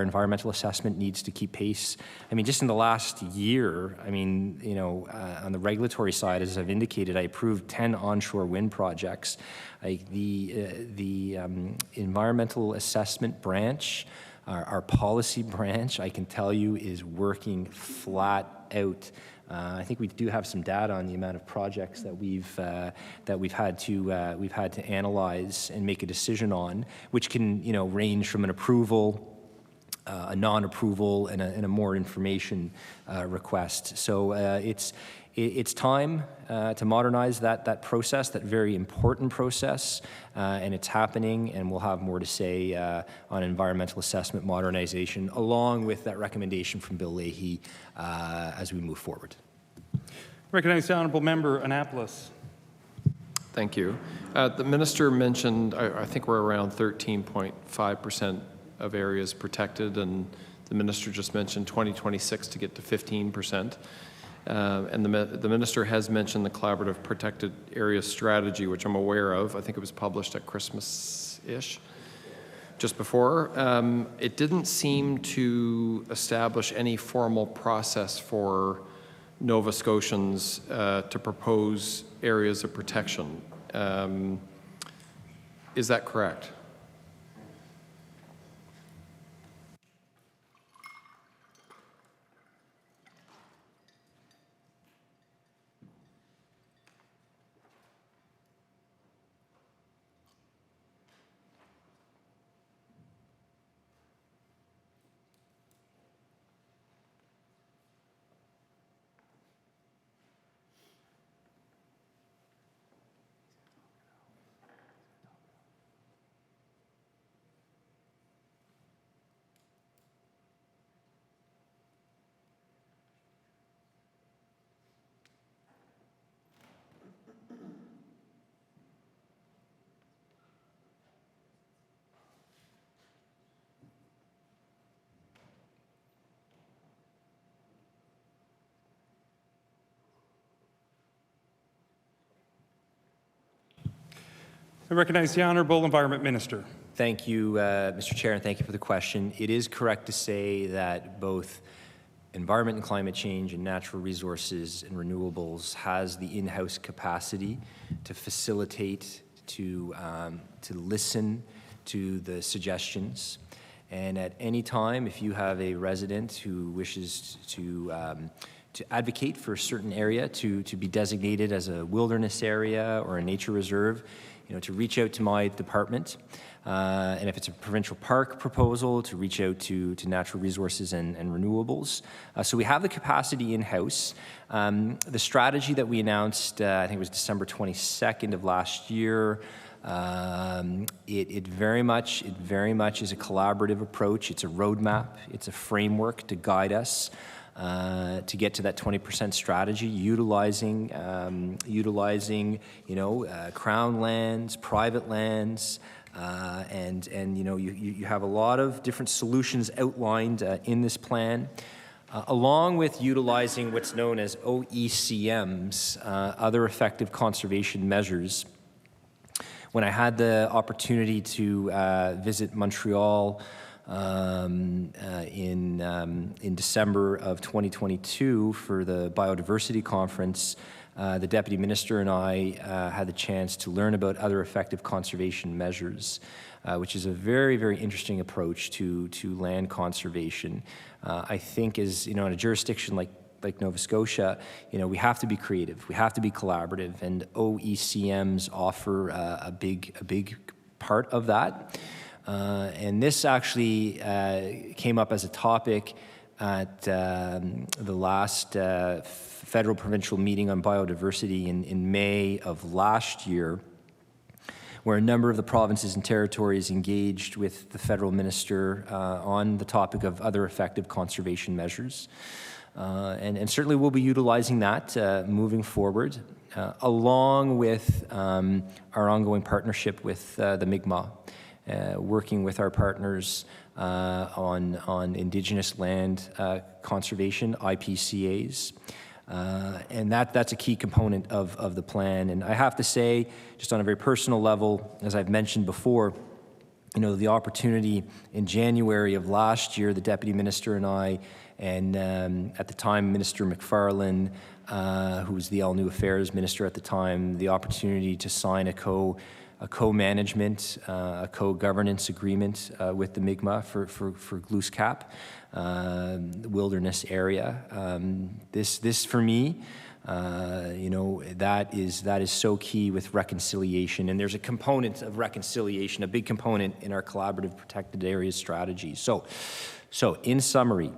environmental assessment needs to keep pace. I mean, just in the last year, on the regulatory side, as I've indicated, I approved 10 onshore wind projects. The environmental assessment branch, our policy branch, I can tell you, is working flat out I think we do have some data on the amount of projects that we've had to analyze and make a decision on, which can range from an approval, a non-approval, and a more information request. So it's time to modernize that process, that very important process, and it's happening, and we'll have more to say on environmental assessment modernization, along with that recommendation from Bill Leahy as we move forward. Recognize the Honourable Member, Annapolis. Thank you. The minister mentioned, I think we're around 13.5% of areas protected, and the minister just mentioned 2026 to get to 15%. And the minister has mentioned the Collaborative Protected Areas Strategy, which I'm aware of. I think it was published at Christmas-ish, just before. It didn't seem to establish any formal process for Nova Scotians to propose areas of protection. Is that correct? I recognize the Honourable Environment Minister. Thank you, Mr. Chair, and thank you for the question. It is correct to say that both environment and climate change and natural resources and renewables has the in-house capacity to facilitate, to listen to the suggestions. And at any time, if you have a resident who wishes to advocate for a certain area to be designated as a wilderness area or a nature reserve, to reach out to my department, and if it's a provincial park proposal, to reach out to natural resources and renewables. So we have the capacity in-house. The strategy that we announced, I think it was December 22nd of last year, it very much is a collaborative approach. It's a roadmap. It's a framework to guide us to get to that 20% strategy, utilizing crown lands, private lands, and you have a lot of different solutions outlined in this plan, along with utilizing what's known as OECMs, other effective conservation measures. When I had the opportunity to visit Montreal in December of 2022 for the biodiversity conference, the Deputy Minister and I had the chance to learn about other effective conservation measures, which is a very, very interesting approach to land conservation. I think as in a jurisdiction like Nova Scotia, we have to be creative, we have to be collaborative, and OECMs offer a big part of that. And this actually came up as a topic at the last federal provincial meeting on biodiversity in May of last year, where a number of the provinces and territories engaged with the federal minister on the topic of other effective conservation measures. And certainly we'll be utilizing that moving forward, along with our ongoing partnership with the Mi'kmaq. Working with our partners on Indigenous land conservation, IPCAs. And that's a key component of the plan. And I have to say, just on a very personal level, as I've mentioned before, the opportunity in January of last year, the Deputy Minister and I, and at the time, Minister McFarlane, who was the All New Affairs Minister at the time, the opportunity to sign a a co-management, a co-governance agreement with the Mi'kmaq for Glooscap, wilderness area. This for me, that is so key with reconciliation, and there's a component of reconciliation, a big component in our collaborative protected areas strategy. So in summary,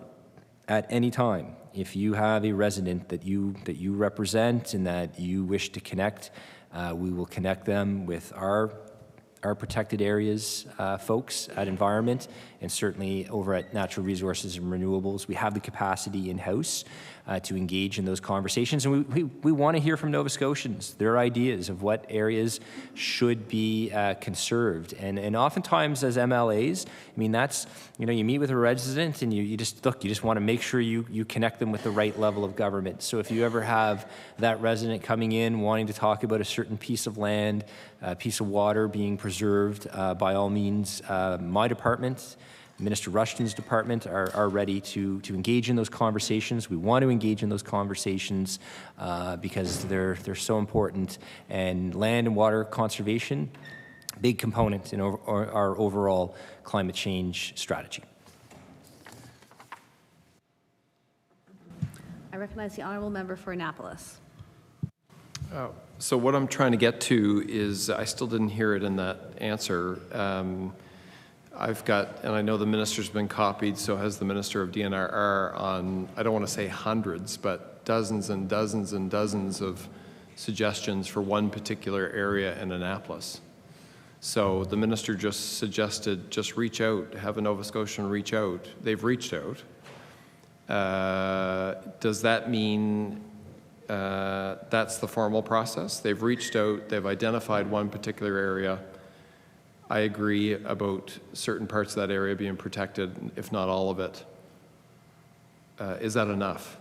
at any time, if you have a resident that you represent and that you wish to connect, we will connect them with our protected areas folks at Environment, and certainly over at Natural Resources and Renewables. We have the capacity in-house to engage in those conversations, and we want to hear from Nova Scotians, their ideas of what areas should be conserved. And oftentimes as MLAs, I mean, that's, you meet with a resident and you just want to make sure you connect them with the right level of government. So if you ever have that resident coming in wanting to talk about a certain piece of land, a piece of water being preserved, by all means, my department, Minister Rushton's department are ready to engage in those conversations. We want to engage in those conversations because they're so important. And land and water conservation, big component in our overall climate change strategy. I recognize the honourable member for Annapolis. So what I'm trying to get to is, I still didn't hear it in that answer. I've got, and I know the minister's been copied, so has the Minister of DNRR, on, I don't want to say hundreds, but dozens and dozens and dozens of suggestions for one particular area in Annapolis. So the minister just suggested, just reach out, have a Nova Scotian reach out. They've reached out. Does that mean that's the formal process? They've reached out, they've identified one particular area. I agree about certain parts of that area being protected, if not all of it. Is that enough?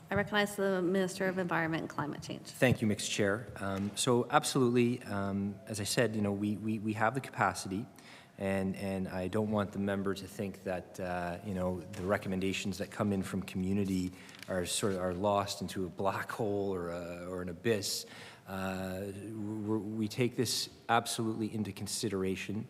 I recognize the Minister of Environment and Climate Change. Thank you, Mixed Chair. So absolutely, as I said, we have the capacity, and I don't want the member to think that the recommendations that come in from community are lost into a black hole or an abyss. We take this absolutely into consideration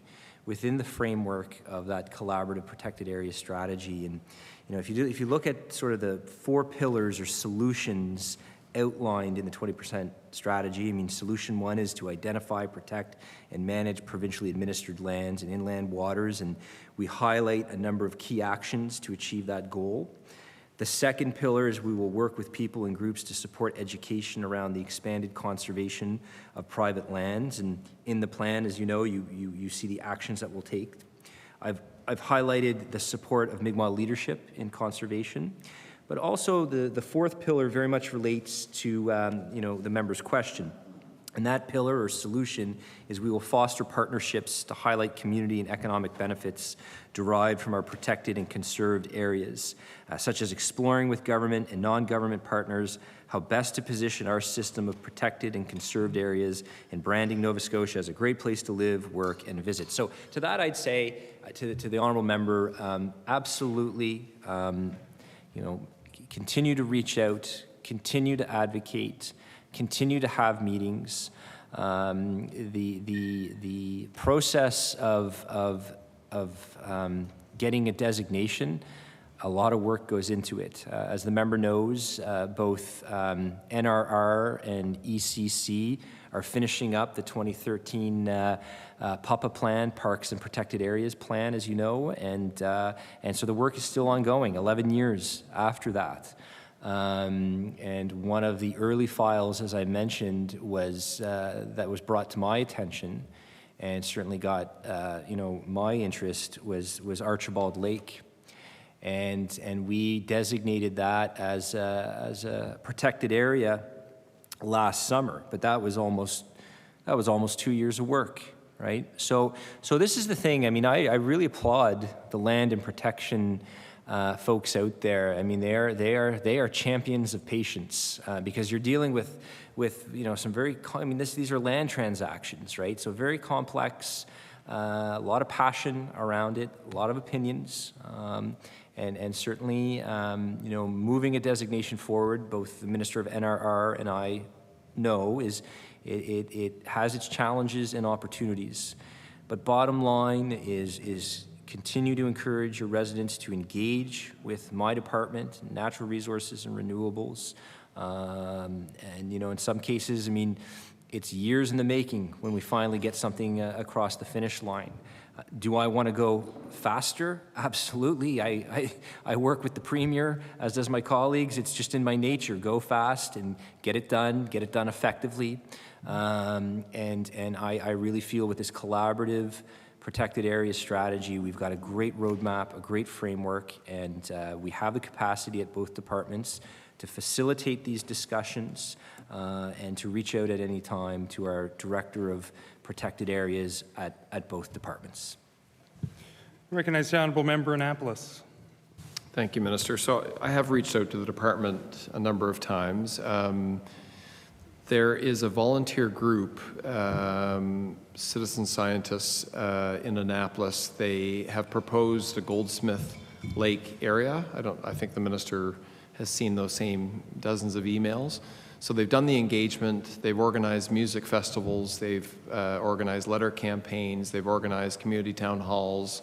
within the framework of that collaborative protected area strategy. And if you look at sort of the 4 pillars or solutions outlined in the 20% strategy, I mean, solution 1 is to identify, protect, and manage provincially administered lands and inland waters, and we highlight a number of key actions to achieve that goal. The second pillar is we will work with people and groups to support education around the expanded conservation of private lands, and in the plan, as you know, you see the actions that we'll take. I've highlighted the support of Mi'kmaq leadership in conservation, but also the 4th pillar very much relates to the member's question. And that pillar or solution is we will foster partnerships to highlight community and economic benefits derived from our protected and conserved areas, such as exploring with government and non-government partners how best to position our system of protected and conserved areas and branding Nova Scotia as a great place to live, work, and visit. So to that, I'd say to the honourable member, absolutely, continue to reach out, continue to advocate, continue to have meetings. The process of getting a designation, a lot of work goes into it. As the member knows, both NRR and ECC are finishing up the 2013 PUPA plan, Parks and Protected Areas plan, as you know, and so the work is still ongoing, 11 years after that. And one of the early files, as I mentioned, was that was brought to my attention, and certainly got my interest was Archibald Lake. And we designated that as a protected area last summer, but that was almost 2 years of work, right? So this is the thing. I mean, I really applaud the land and protection folks out there. I mean, they are champions of patience because you're dealing with some very. I mean, these are land transactions, right? So very complex. A lot of passion around it, a lot of opinions. And certainly, moving a designation forward, both the Minister of NRR and I know it has its challenges and opportunities. But bottom line is continue to encourage your residents to engage with my department, natural resources and renewables. And in some cases, I mean, it's years in the making when we finally get something across the finish line. Do I want to go faster? Absolutely. I work with the Premier, as does my colleagues. It's just in my nature. Go fast and get it done effectively. And I really feel with this collaborative protected area strategy, we've got a great roadmap, a great framework, and we have the capacity at both departments to facilitate these discussions and to reach out at any time to our Director of Protected Areas at both departments. Recognize the Honourable Member Annapolis. Thank you, Minister. So I have reached out to the department a number of times. There is a volunteer group, citizen scientists in Annapolis. They have proposed a Goldsmith Lake area. I think the minister has seen those same dozens of emails. So they've done the engagement, they've organized music festivals, they've organized letter campaigns, they've organized community town halls.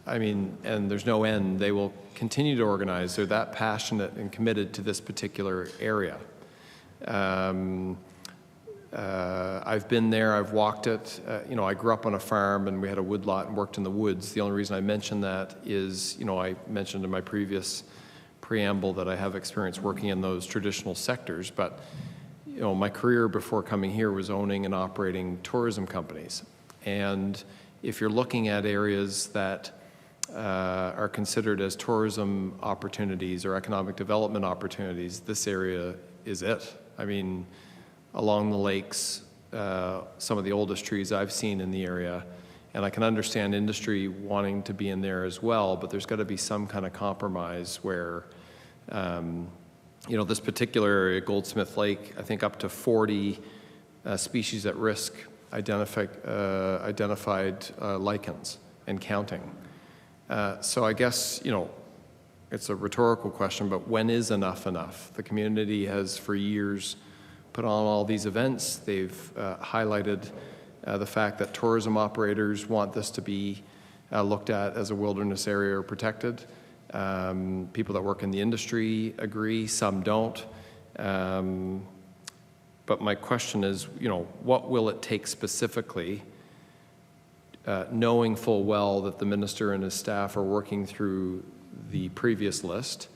I mean, and there's no end. They will continue to organize. They're that passionate and committed to this particular area. I've been there, I've walked it. I grew up on a farm and we had a woodlot and worked in the woods. The only reason I mention that is, I mentioned in my previous preamble that I have experience working in those traditional sectors, but my career before coming here was owning and operating tourism companies. And if you're looking at areas that are considered as tourism opportunities or economic development opportunities, this area is it. I mean, along the lakes, some of the oldest trees I've seen in the area, and I can understand industry wanting to be in there as well, but there's got to be some kind of compromise where, this particular area, Goldsmith Lake, I think up to 40 species at risk identified lichens and counting. So I guess, it's a rhetorical question, but when is enough enough? The community has for years put on all these events. They've highlighted the fact that tourism operators want this to be looked at as a wilderness area or protected. People that work in the industry agree, some don't. But my question is, what will it take specifically, knowing full well that the minister and his staff are working through the previous list?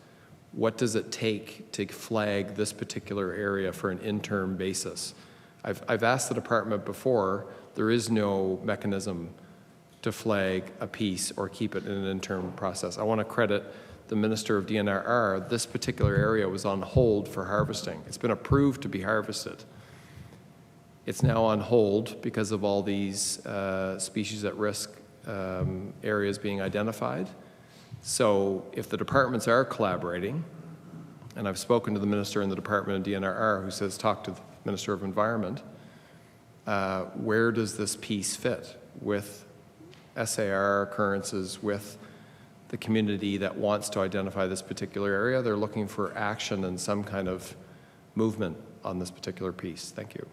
What does it take to flag this particular area for an interim basis? I've asked the department before, there is no mechanism to flag a piece or keep it in an interim process. I want to credit the Minister of DNRR. This particular area was on hold for harvesting. It's been approved to be harvested. It's now on hold because of all these species at risk areas being identified. So if the departments are collaborating, and I've spoken to the Minister in the Department of DNRR who says talk to the Minister of Environment, where does this piece fit with SAR occurrences, with the community that wants to identify this particular area? They're looking for action and some kind of movement on this particular piece. Thank you.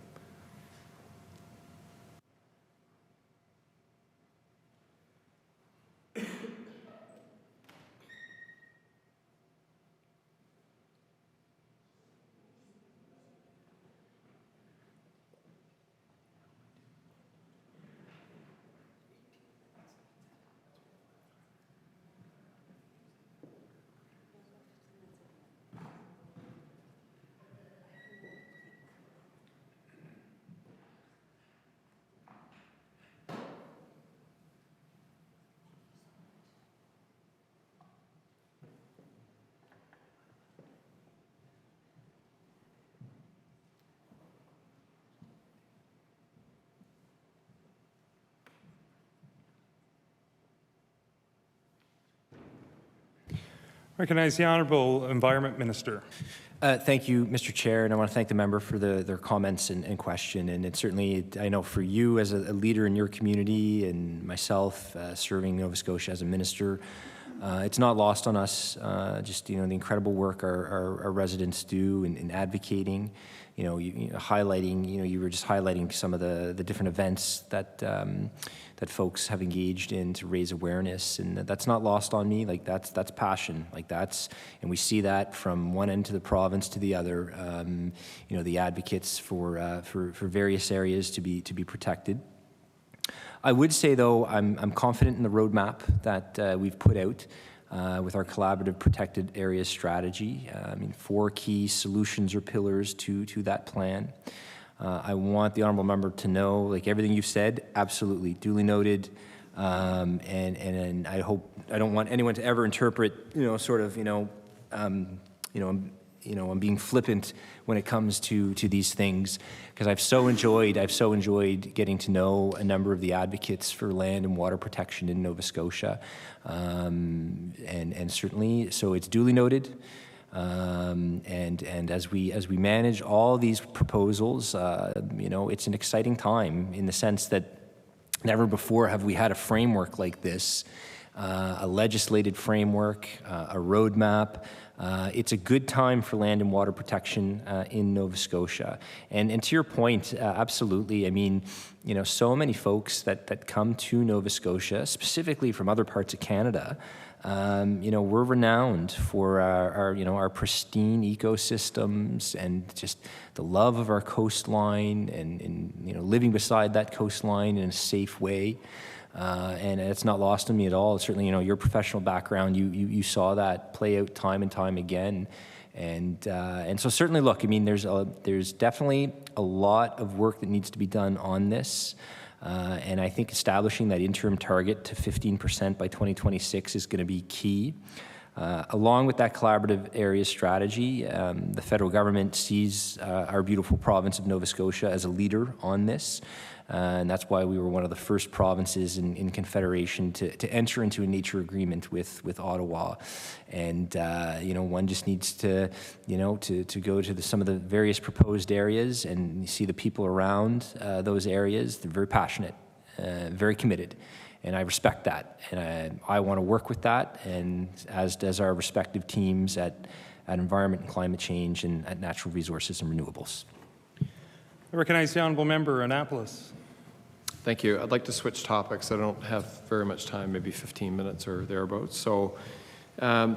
Recognize the Honourable Environment Minister. Thank you, Mr. Chair, and I want to thank the member for their comments and question. And it's certainly, I know for you as a leader in your community and myself serving Nova Scotia as a minister, it's not lost on us just, the incredible work our residents do in advocating, highlighting, you were just highlighting some of the different events that that folks have engaged in to raise awareness, and that's not lost on me. Like that's passion, and we see that from one end of the province to the other. The advocates for various areas to be protected. I would say, though, I'm confident in the roadmap that we've put out with our collaborative protected areas strategy. 4 key solutions or pillars to that plan. I want the honourable member to know, like everything you've said, absolutely duly noted, and I hope I don't want anyone to ever interpret, I'm being flippant when it comes to these things, because I've so enjoyed getting to know a number of the advocates for land and water protection in Nova Scotia, and certainly, so it's duly noted. And as we manage all these proposals, it's an exciting time in the sense that never before have we had a framework like this, a legislated framework, a roadmap. It's a good time for land and water protection in Nova Scotia. And to your point, absolutely. So many folks that come to Nova Scotia, specifically from other parts of Canada, we're renowned for our pristine ecosystems and just the love of our coastline and living beside that coastline in a safe way. And it's not lost on me at all. Certainly, your professional background, you saw that play out time and time again. And so certainly, look, there's definitely a lot of work that needs to be done on this. And I think establishing that interim target to 15% by 2026 is going to be key. Along with that collaborative areas strategy, the federal government sees our beautiful province of Nova Scotia as a leader on this. And that's why we were one of the first provinces in Confederation to enter into a nature agreement with Ottawa. And, one just needs to, to go to some of the various proposed areas and you see the people around those areas. They're very passionate, very committed. And I respect that. And I want to work with that, and as does our respective teams at Environment and Climate Change and at Natural Resources and Renewables. I recognize the Honourable Member, Annapolis. Thank you. I'd like to switch topics. I don't have very much time, maybe 15 minutes or thereabouts. So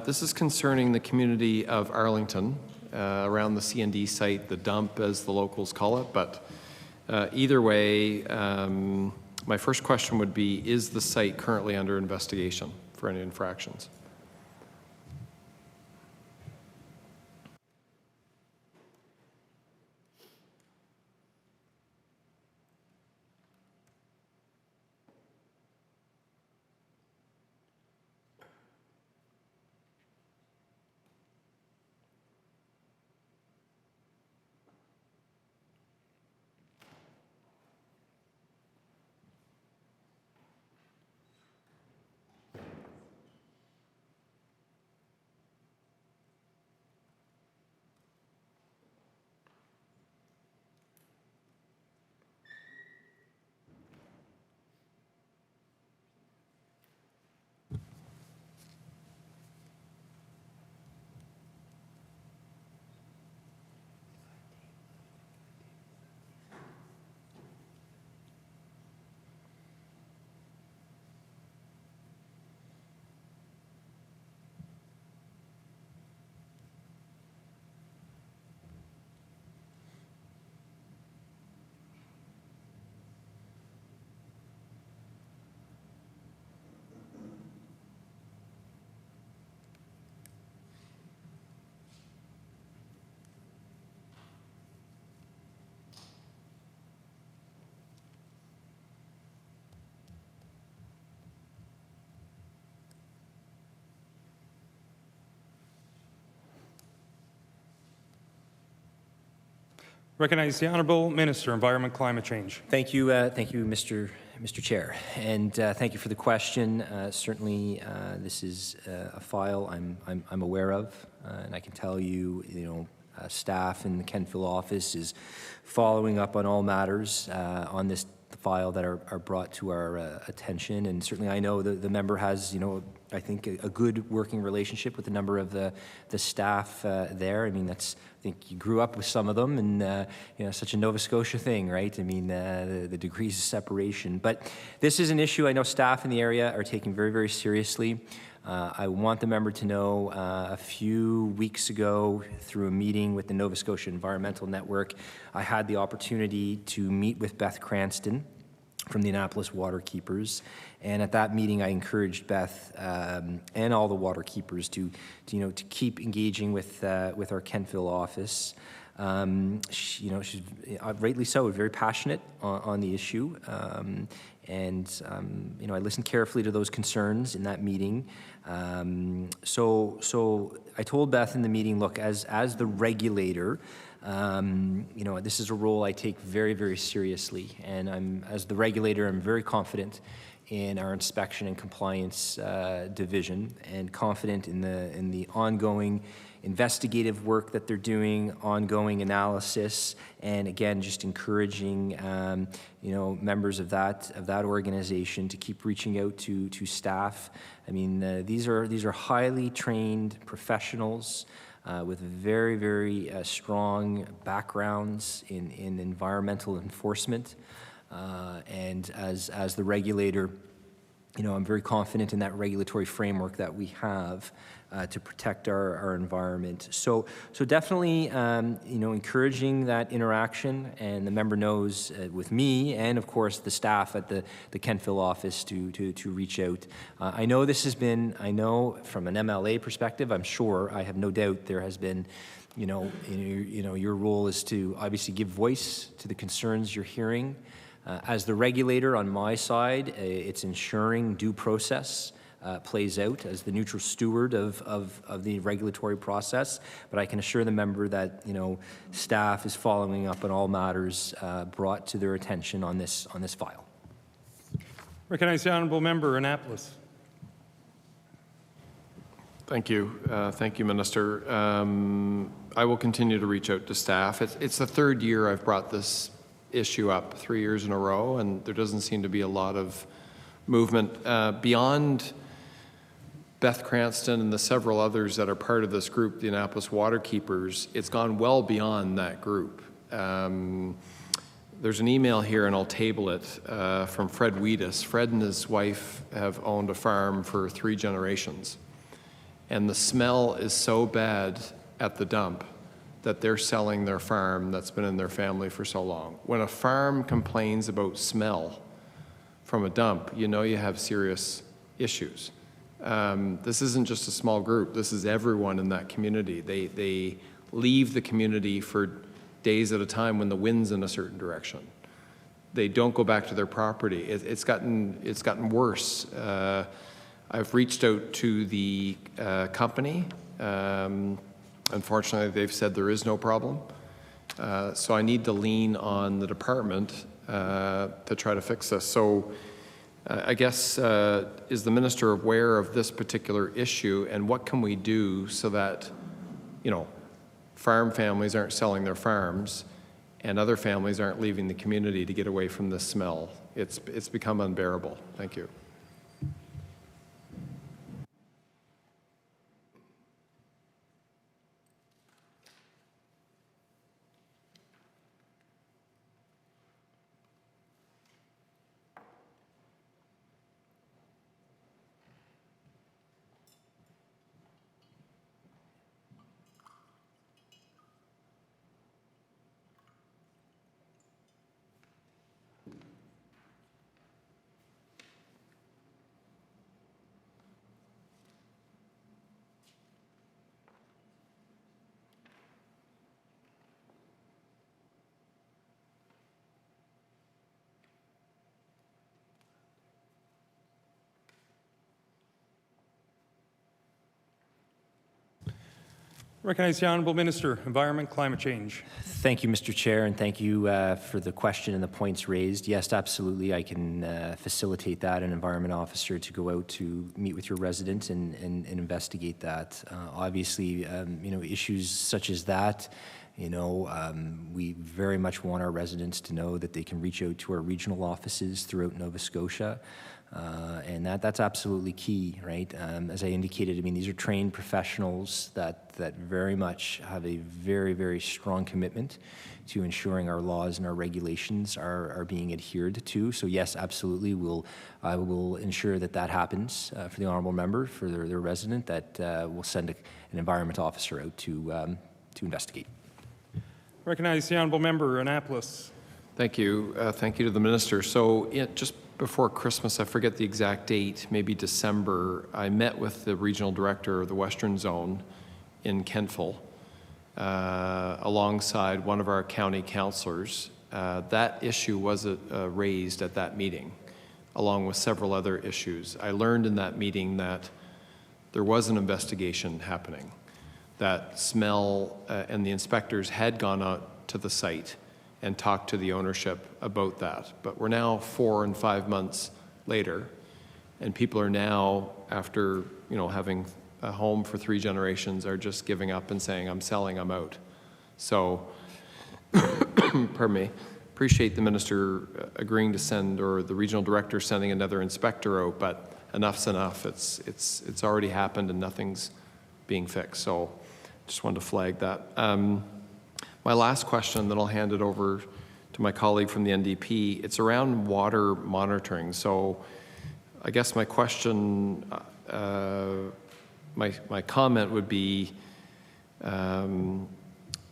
this is concerning the community of Arlington around the C&D site, the dump as the locals call it. But either way, my first question would be, is the site currently under investigation for any infractions? Recognize the Honourable Minister, Environment, Climate Change. Thank you, Mr. Mr. Chair, and thank you for the question. Certainly, this is a file I'm aware of, and I can tell you, staff in the Kentville office is following up on all matters on this file that are brought to our attention, and certainly I know the member has, I think a good working relationship with a number of the staff there. I mean, I think you grew up with some of them, and such a Nova Scotia thing, right? I mean, the degrees of separation. But this is an issue I know staff in the area are taking very, very seriously. I want the member to know a few weeks ago, through a meeting with the Nova Scotia Environmental Network, I had the opportunity to meet with Beth Cranston from the Annapolis Waterkeepers, and at that meeting I encouraged Beth and all the waterkeepers to keep engaging with our Kentville office. She's rightly so, very passionate on the issue, and I listened carefully to those concerns in that meeting. So I told Beth in the meeting, look, as the regulator, this is a role I take very, very seriously, and as the regulator, I'm very confident in our inspection and compliance division, and confident in the ongoing investigative work that they're doing, ongoing analysis, and again, just encouraging members of that organization to keep reaching out to staff. I mean, these are highly trained professionals with very, very strong backgrounds in environmental enforcement, and as the regulator, I'm very confident in that regulatory framework that we have to protect our environment. So definitely, encouraging that interaction, and the member knows with me, and of course the staff at the Kentville office to reach out. I know this has been, from an MLA perspective, I'm sure, I have no doubt there has been, your role is to obviously give voice to the concerns you're hearing. As the regulator on my side, it's ensuring due process plays out as the neutral steward of the regulatory process. But I can assure the member that staff is following up on all matters brought to their attention on this file. Recognize the honourable member, Annapolis. Thank you. Thank you, Minister. I will continue to reach out to staff. It's the third year I've brought this issue up, 3 years in a row, and there doesn't seem to be a lot of movement. Beyond Beth Cranston and the several others that are part of this group, the Annapolis Waterkeepers, it's gone well beyond that group. There's an email here, and I'll table it, from Fred Wheatus. Fred and his wife have owned a farm for 3 generations, and the smell is so bad at the dump that they're selling their farm that's been in their family for so long. When a farm complains about smell from a dump, you have serious issues. This isn't just a small group. This is everyone in that community. They leave the community for days at a time when the wind's in a certain direction. They don't go back to their property. It's gotten worse. I've reached out to the company. Unfortunately, they've said there is no problem. So I need to lean on the department to try to fix this. So I guess, is the minister aware of this particular issue, and what can we do so that, farm families aren't selling their farms and other families aren't leaving the community to get away from this smell? It's become unbearable. Thank you. Recognize the Honourable Minister, Environment, Climate Change. Thank you, Mr. Chair, and thank you for the question and the points raised. Yes, absolutely, I can facilitate that, an environment officer to go out to meet with your residents and investigate that. Obviously, issues such as that, we very much want our residents to know that they can reach out to our regional offices throughout Nova Scotia. And that's absolutely key, right? As I indicated, these are trained professionals that very much have a very, very strong commitment to ensuring our laws and our regulations are being adhered to. So yes, absolutely, I will ensure that happens for the honourable member, for their resident, that we'll send an environment officer out to investigate. Recognize the Honourable Member, Annapolis. Thank you. Thank you to the minister. So just before Christmas, I forget the exact date, maybe December, I met with the regional director of the Western Zone in Kentville alongside one of our county councillors. That issue was raised at that meeting, along with several other issues. I learned in that meeting that there was an investigation happening, that smell and the inspectors had gone out to the site and talk to the ownership about that. But we're now 4 and 5 months later, and people are now, after having a home for 3 generations, are just giving up and saying, I'm selling, I'm out. So, pardon me, appreciate the minister agreeing to send, or the regional director sending another inspector out, but enough's enough. It's already happened and nothing's being fixed. So just wanted to flag that. My last question, then I'll hand it over to my colleague from the NDP. It's around water monitoring. So I guess my question, my comment would be, the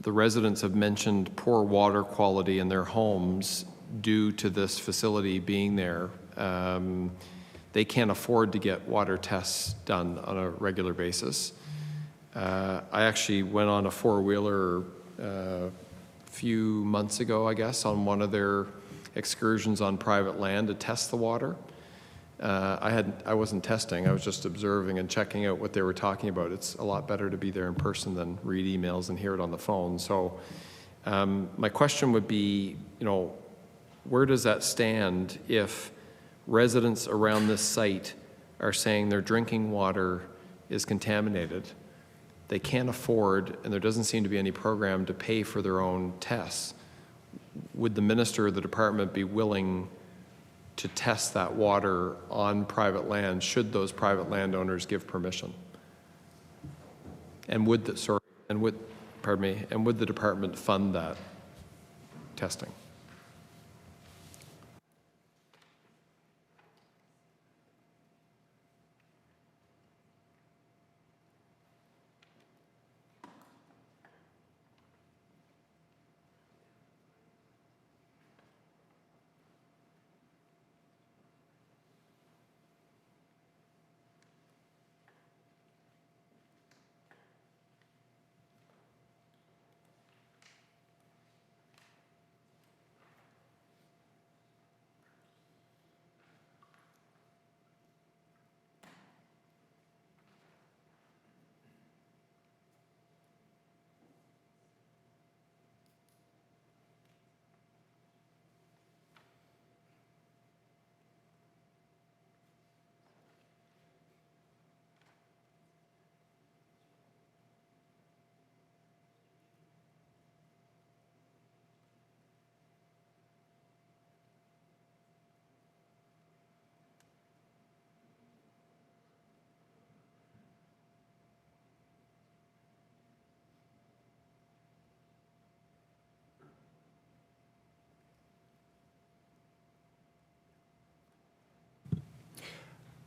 residents have mentioned poor water quality in their homes due to this facility being there. They can't afford to get water tests done on a regular basis. I actually went on a four-wheeler a few months ago, I guess, on one of their excursions on private land to test the water. I wasn't testing, I was just observing and checking out what they were talking about. It's a lot better to be there in person than read emails and hear it on the phone. So my question would be, where does that stand if residents around this site are saying their drinking water is contaminated? They can't afford, and there doesn't seem to be any program to pay for their own tests. Would the minister or the department be willing to test that water on private land, should those private landowners give permission? And would the department fund that testing?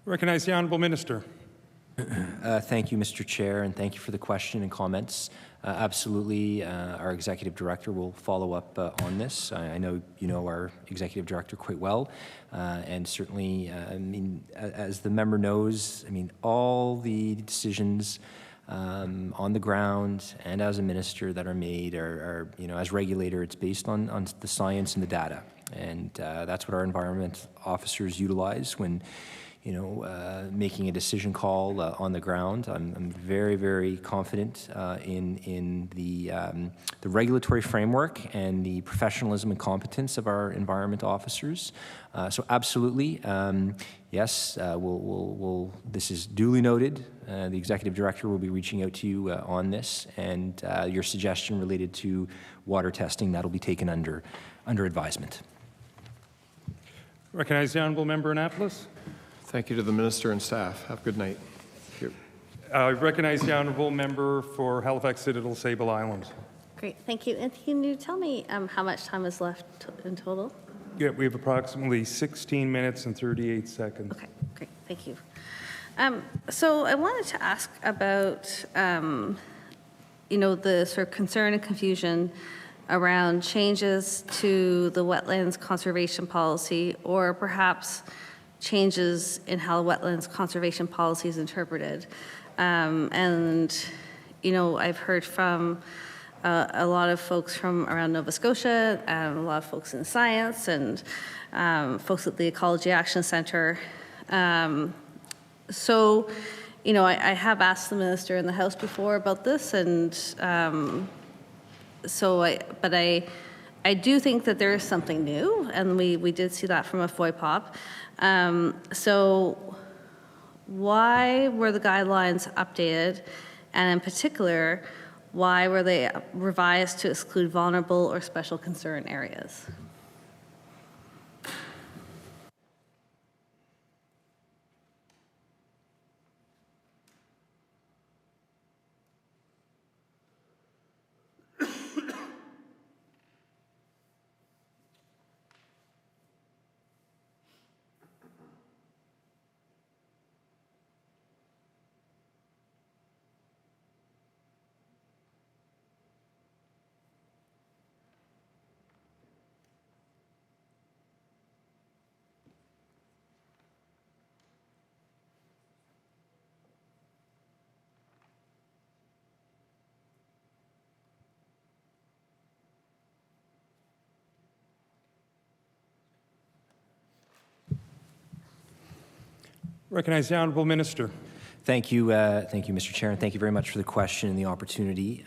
Recognize the Honourable Minister. Thank you, Mr. Chair, and thank you for the question and comments. Absolutely, our Executive Director will follow up on this. I know you know our Executive Director quite well, and certainly, as the member knows, all the decisions on the ground and as a minister that are made are as regulator, it's based on the science and the data, and that's what our environment officers utilize when making a decision call on the ground. I'm very, very confident in the regulatory framework and the professionalism and competence of our environment officers. So absolutely, yes, this is duly noted. The executive director will be reaching out to you on this, and your suggestion related to water testing, that'll be taken under advisement. Recognize the honourable member Annapolis. Thank you to the minister and staff. Have a good night. Thank you. I recognize the honourable member for Halifax Citadel Sable Island. Great, thank you. And can you tell me how much time is left in total? Yeah, we have approximately 16 minutes and 38 seconds. Okay, great, thank you. So I wanted to ask about, the sort of concern and confusion around changes to the wetlands conservation policy, or perhaps changes in how wetlands conservation policy is interpreted. I've heard from a lot of folks from around Nova Scotia, a lot of folks in science, and folks at the Ecology Action Centre. I have asked the minister in the House before about this, and I do think that there is something new, and we did see that from a FOIPOP. So why were the guidelines updated, and in particular, why were they revised to exclude vulnerable or special concern areas? Recognize the honourable minister. Thank you, Mr. Chair, and thank you very much for the question and the opportunity.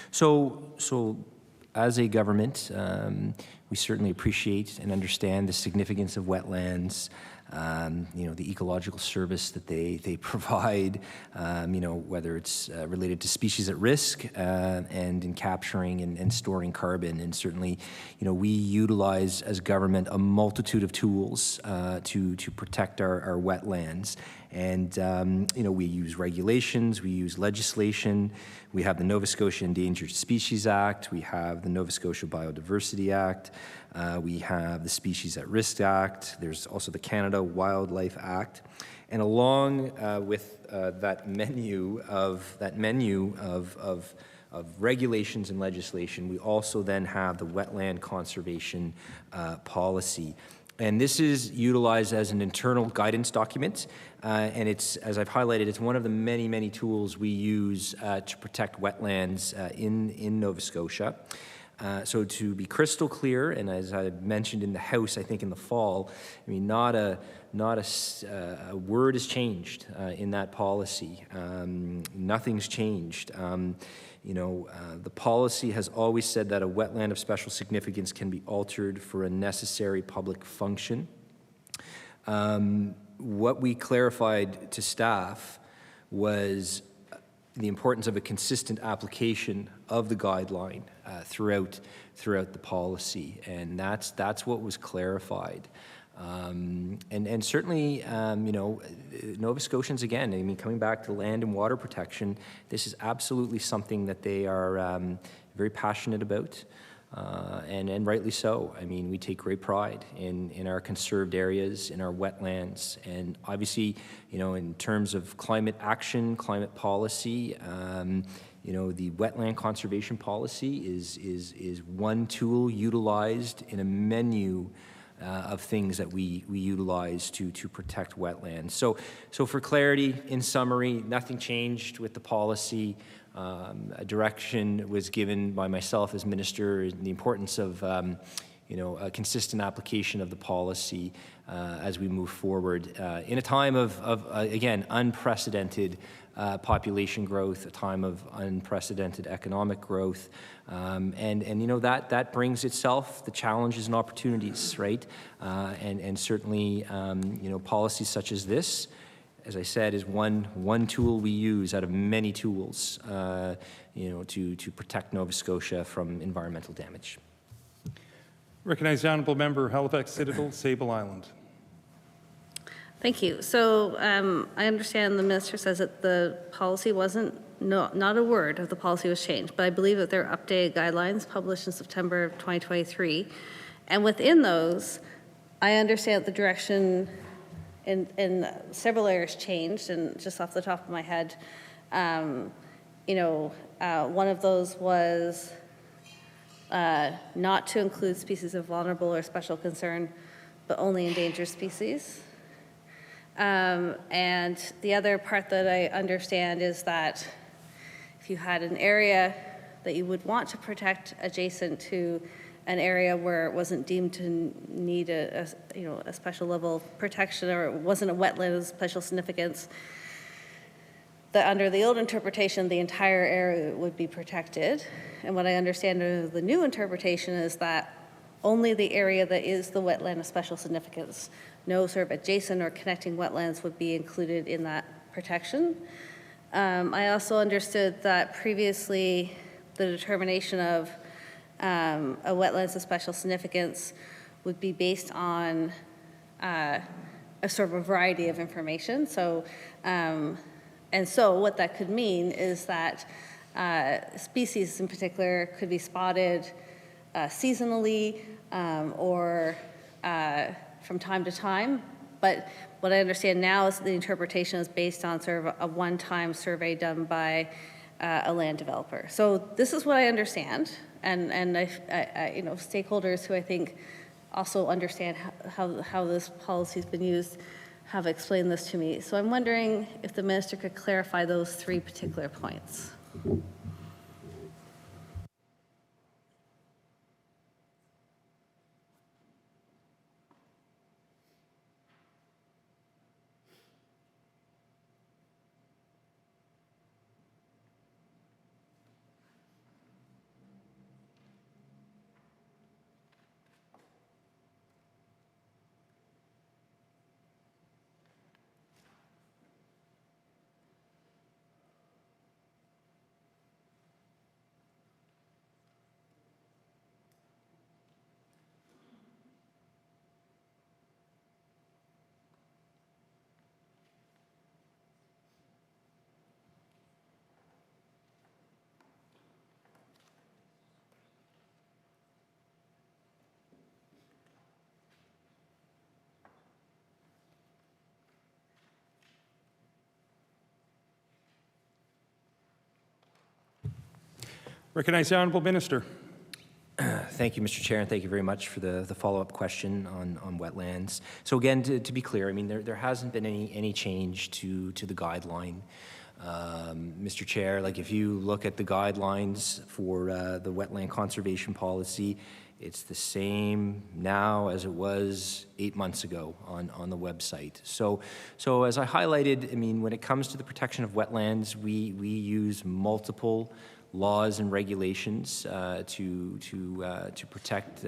So as a government, we certainly appreciate and understand the significance of wetlands, the ecological service that they provide, whether it's related to species at risk and in capturing and storing carbon. And certainly, we utilize as government a multitude of tools to protect our wetlands. And, we use regulations, we use legislation, we have the Nova Scotia Endangered Species Act, we have the Nova Scotia Biodiversity Act, we have the Species at Risk Act, there's also the Canada Wildlife Act. And along with that menu of regulations and legislation, we also then have the wetland conservation policy. And this is utilized as an internal guidance document, and it's, as I've highlighted, it's one of the many, many tools we use to protect wetlands in Nova Scotia. So to be crystal clear, and as I mentioned in the House, I think in the fall, I mean, not a word has changed in that policy. Nothing's changed. The policy has always said that a wetland of special significance can be altered for a necessary public function. What we clarified to staff was the importance of a consistent application of the guideline throughout the policy, and that's what was clarified. And certainly, Nova Scotians, again, I mean, coming back to land and water protection, this is absolutely something that they are very passionate about, and rightly so. I mean, we take great pride in our conserved areas, in our wetlands, and obviously, in terms of climate action, climate policy, the wetland conservation policy is one tool utilized in a menu of things that we utilize to protect wetlands. So for clarity, in summary, nothing changed with the policy. A direction was given by myself as minister, the importance of a consistent application of the policy as we move forward in a time of again, unprecedented population growth, a time of unprecedented economic growth, and that brings itself the challenges and opportunities, right? And certainly, policies such as this, as I said, is one tool we use out of many tools, to protect Nova Scotia from environmental damage. Recognize the Honourable Member, Halifax Citadel, Sable Island. Thank you. So I understand the minister says that the policy not a word of the policy was changed, but I believe that there are updated guidelines published in September of 2023. And within those, I understand that the direction in several areas changed, and just off the top of my head, one of those was not to include species of vulnerable or special concern, but only endangered species. And the other part that I understand is that if you had an area that you would want to protect adjacent to an area where it wasn't deemed to need a special level of protection, or it wasn't a wetland of special significance, that under the old interpretation, the entire area would be protected. And what I understand of the new interpretation is that only the area that is the wetland of special significance, no sort of adjacent or connecting wetlands, would be included in that protection. I also understood that previously the determination of a wetlands of special significance would be based on a sort of a variety of information. So, and so what that could mean is that species in particular could be spotted seasonally or from time to time. But what I understand now is the interpretation is based on sort of a one-time survey done by a land developer. So this is what I understand, and I stakeholders who I think also understand how this policy has been used have explained this to me. So I'm wondering if the minister could clarify those three particular points. Recognize the Honourable Minister. Thank you, Mr. Chair, and thank you very much for the follow-up question on wetlands. So again, to be clear, I mean, there hasn't been any change to the guideline. Mr. Chair, like if you look at the guidelines for the wetland conservation policy, it's the same now as it was 8 months ago on the website. So as I highlighted, I mean, when it comes to the protection of wetlands, we use multiple laws and regulations to protect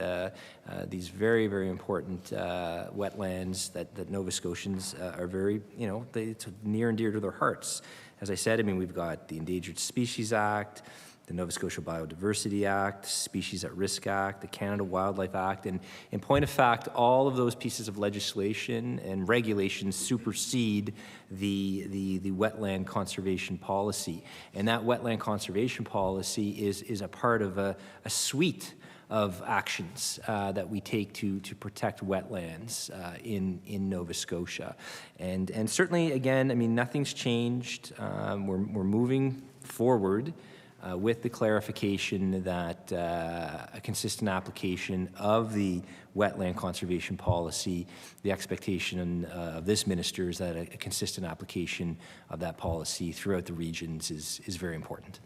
these very, very important wetlands that Nova Scotians are very, it's near and dear to their hearts. As I said, I mean, we've got the Endangered Species Act, the Nova Scotia Biodiversity Act, Species at Risk Act, the Canada Wildlife Act, and in point of fact, all of those pieces of legislation and regulations supersede the wetland conservation policy. And that wetland conservation policy is a part of a suite of actions that we take to protect wetlands in Nova Scotia. And certainly, again, I mean, nothing's changed. We're moving forward with the clarification that a consistent application of the wetland conservation policy, the expectation of this minister is that a consistent application of that policy throughout the regions is very important.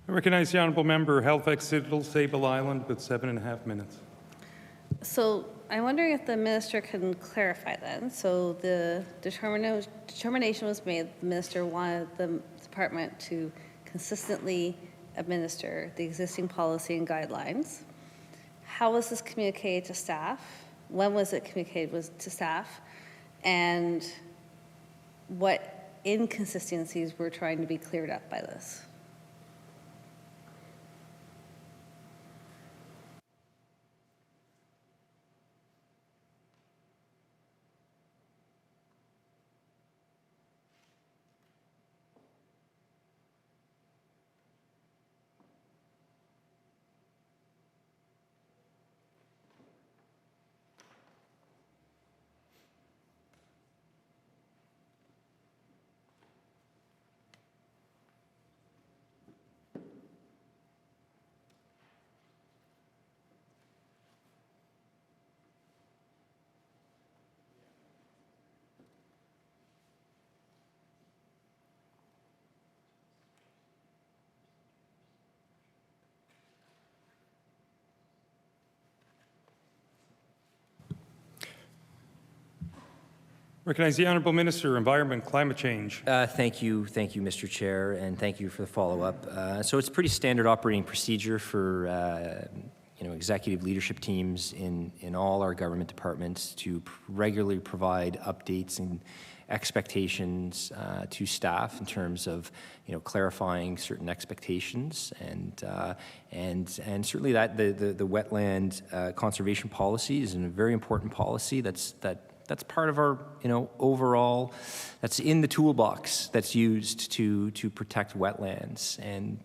I recognize the Honourable Member, Halifax Citadel, Sable Island, with 7.5 minutes. So I'm wondering if the minister can clarify then. So the determination was made, the minister wanted the department to consistently administer the existing policy and guidelines. How was this communicated to staff? When was it communicated to staff? And what inconsistencies were trying to be cleared up by this? Recognize the Honourable Minister, Environment and Climate Change. Thank you, Mr. Chair, and thank you for the follow-up. So it's pretty standard operating procedure for executive leadership teams in all our government departments to regularly provide updates and expectations to staff in terms of clarifying certain expectations and certainly that the wetland conservation policy is a very important policy that's part of our, overall, that's in the toolbox that's used to protect wetlands. And,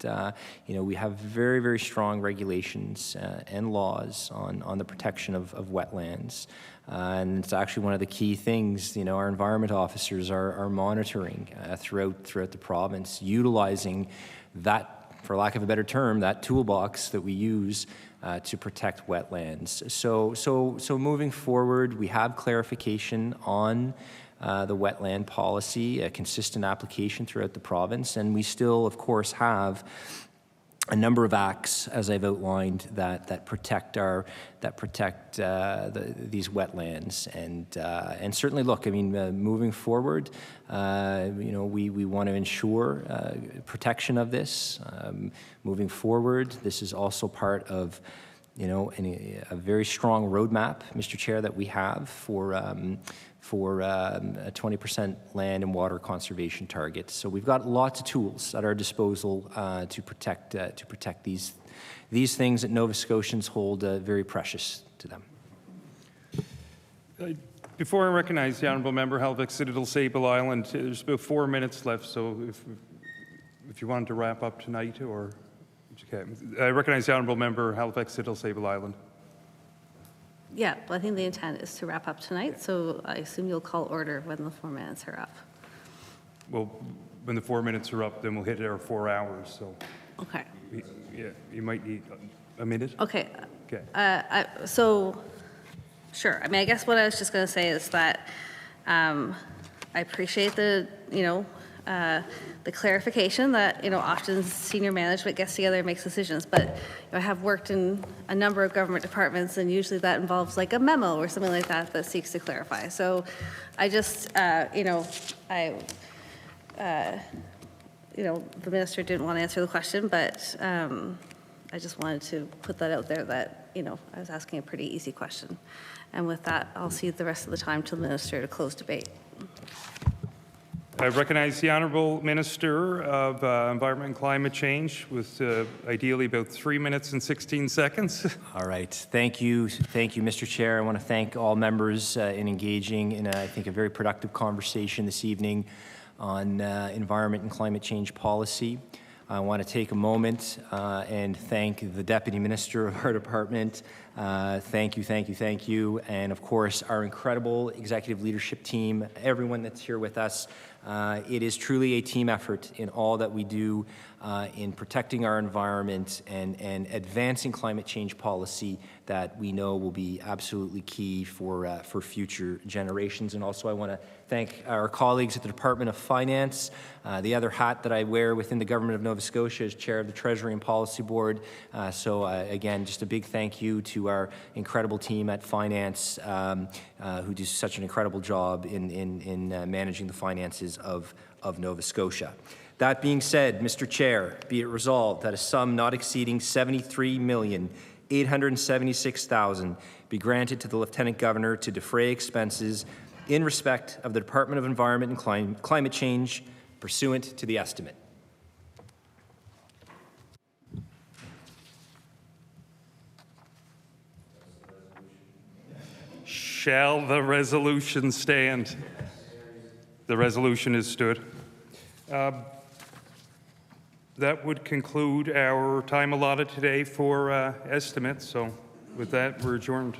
we have very, very strong regulations and laws on the protection of wetlands. And it's actually one of the key things, our environment officers are monitoring throughout the province, utilizing that, for lack of a better term, that toolbox that we use to protect wetlands. So moving forward, we have clarification on the wetland policy, a consistent application throughout the province, and we still, of course, have a number of acts, as I've outlined, that protect these wetlands, and certainly, look, moving forward, we want to ensure protection of this. Moving forward, this is also part of a very strong roadmap, Mr. Chair, that we have for a 20% land and water conservation target. So we've got lots of tools at our disposal to protect these things that Nova Scotians hold very precious to them. Before I recognize the Honourable Member, Halifax Citadel Sable Island, there's about 4 minutes left, so if you wanted to wrap up tonight, or okay. I recognize the Honourable Member, Halifax Citadel Sable Island. Yeah, well, I think the intent is to wrap up tonight, so I assume you'll call order when the 4 minutes are up. Well, when the 4 minutes are up, then we'll hit our 4 hours, so. Okay. Yeah, you might need a minute. Okay. Okay. So, sure. I guess what I was just going to say is that I appreciate the clarification that, often senior management gets together and makes decisions, but I have worked in a number of government departments, and usually that involves like a memo or something like that seeks to clarify. So I just, the minister didn't want to answer the question, but I just wanted to put that out there that, I was asking a pretty easy question. And with that, I'll cede the rest of the time to the minister to close debate. I recognize the Honourable Minister of Environment and Climate Change with ideally about 3 minutes and 16 seconds. All right. Thank you, Mr. Chair. I want to thank all members in engaging in, I think, a very productive conversation this evening on environment and climate change policy. I want to take a moment and thank the Deputy Minister of our department. Thank you. And of course, our incredible executive leadership team, everyone that's here with us. It is truly a team effort in all that we do in protecting our environment and advancing climate change policy that we know will be absolutely key for future generations. And also I want to thank our colleagues at the Department of Finance. The other hat that I wear within the Government of Nova Scotia is Chair of the Treasury and Policy Board. So again, just a big thank you to our incredible team at Finance, who do such an incredible job in managing the finances of Nova Scotia. That being said, Mr. Chair, be it resolved that a sum not exceeding $73,876,000 be granted to the Lieutenant Governor to defray expenses in respect of the Department of Environment and Climate Change pursuant to the estimate. Shall the resolution stand? The resolution is stood. That would conclude our time allotted today for estimates. So with that, we're adjourned.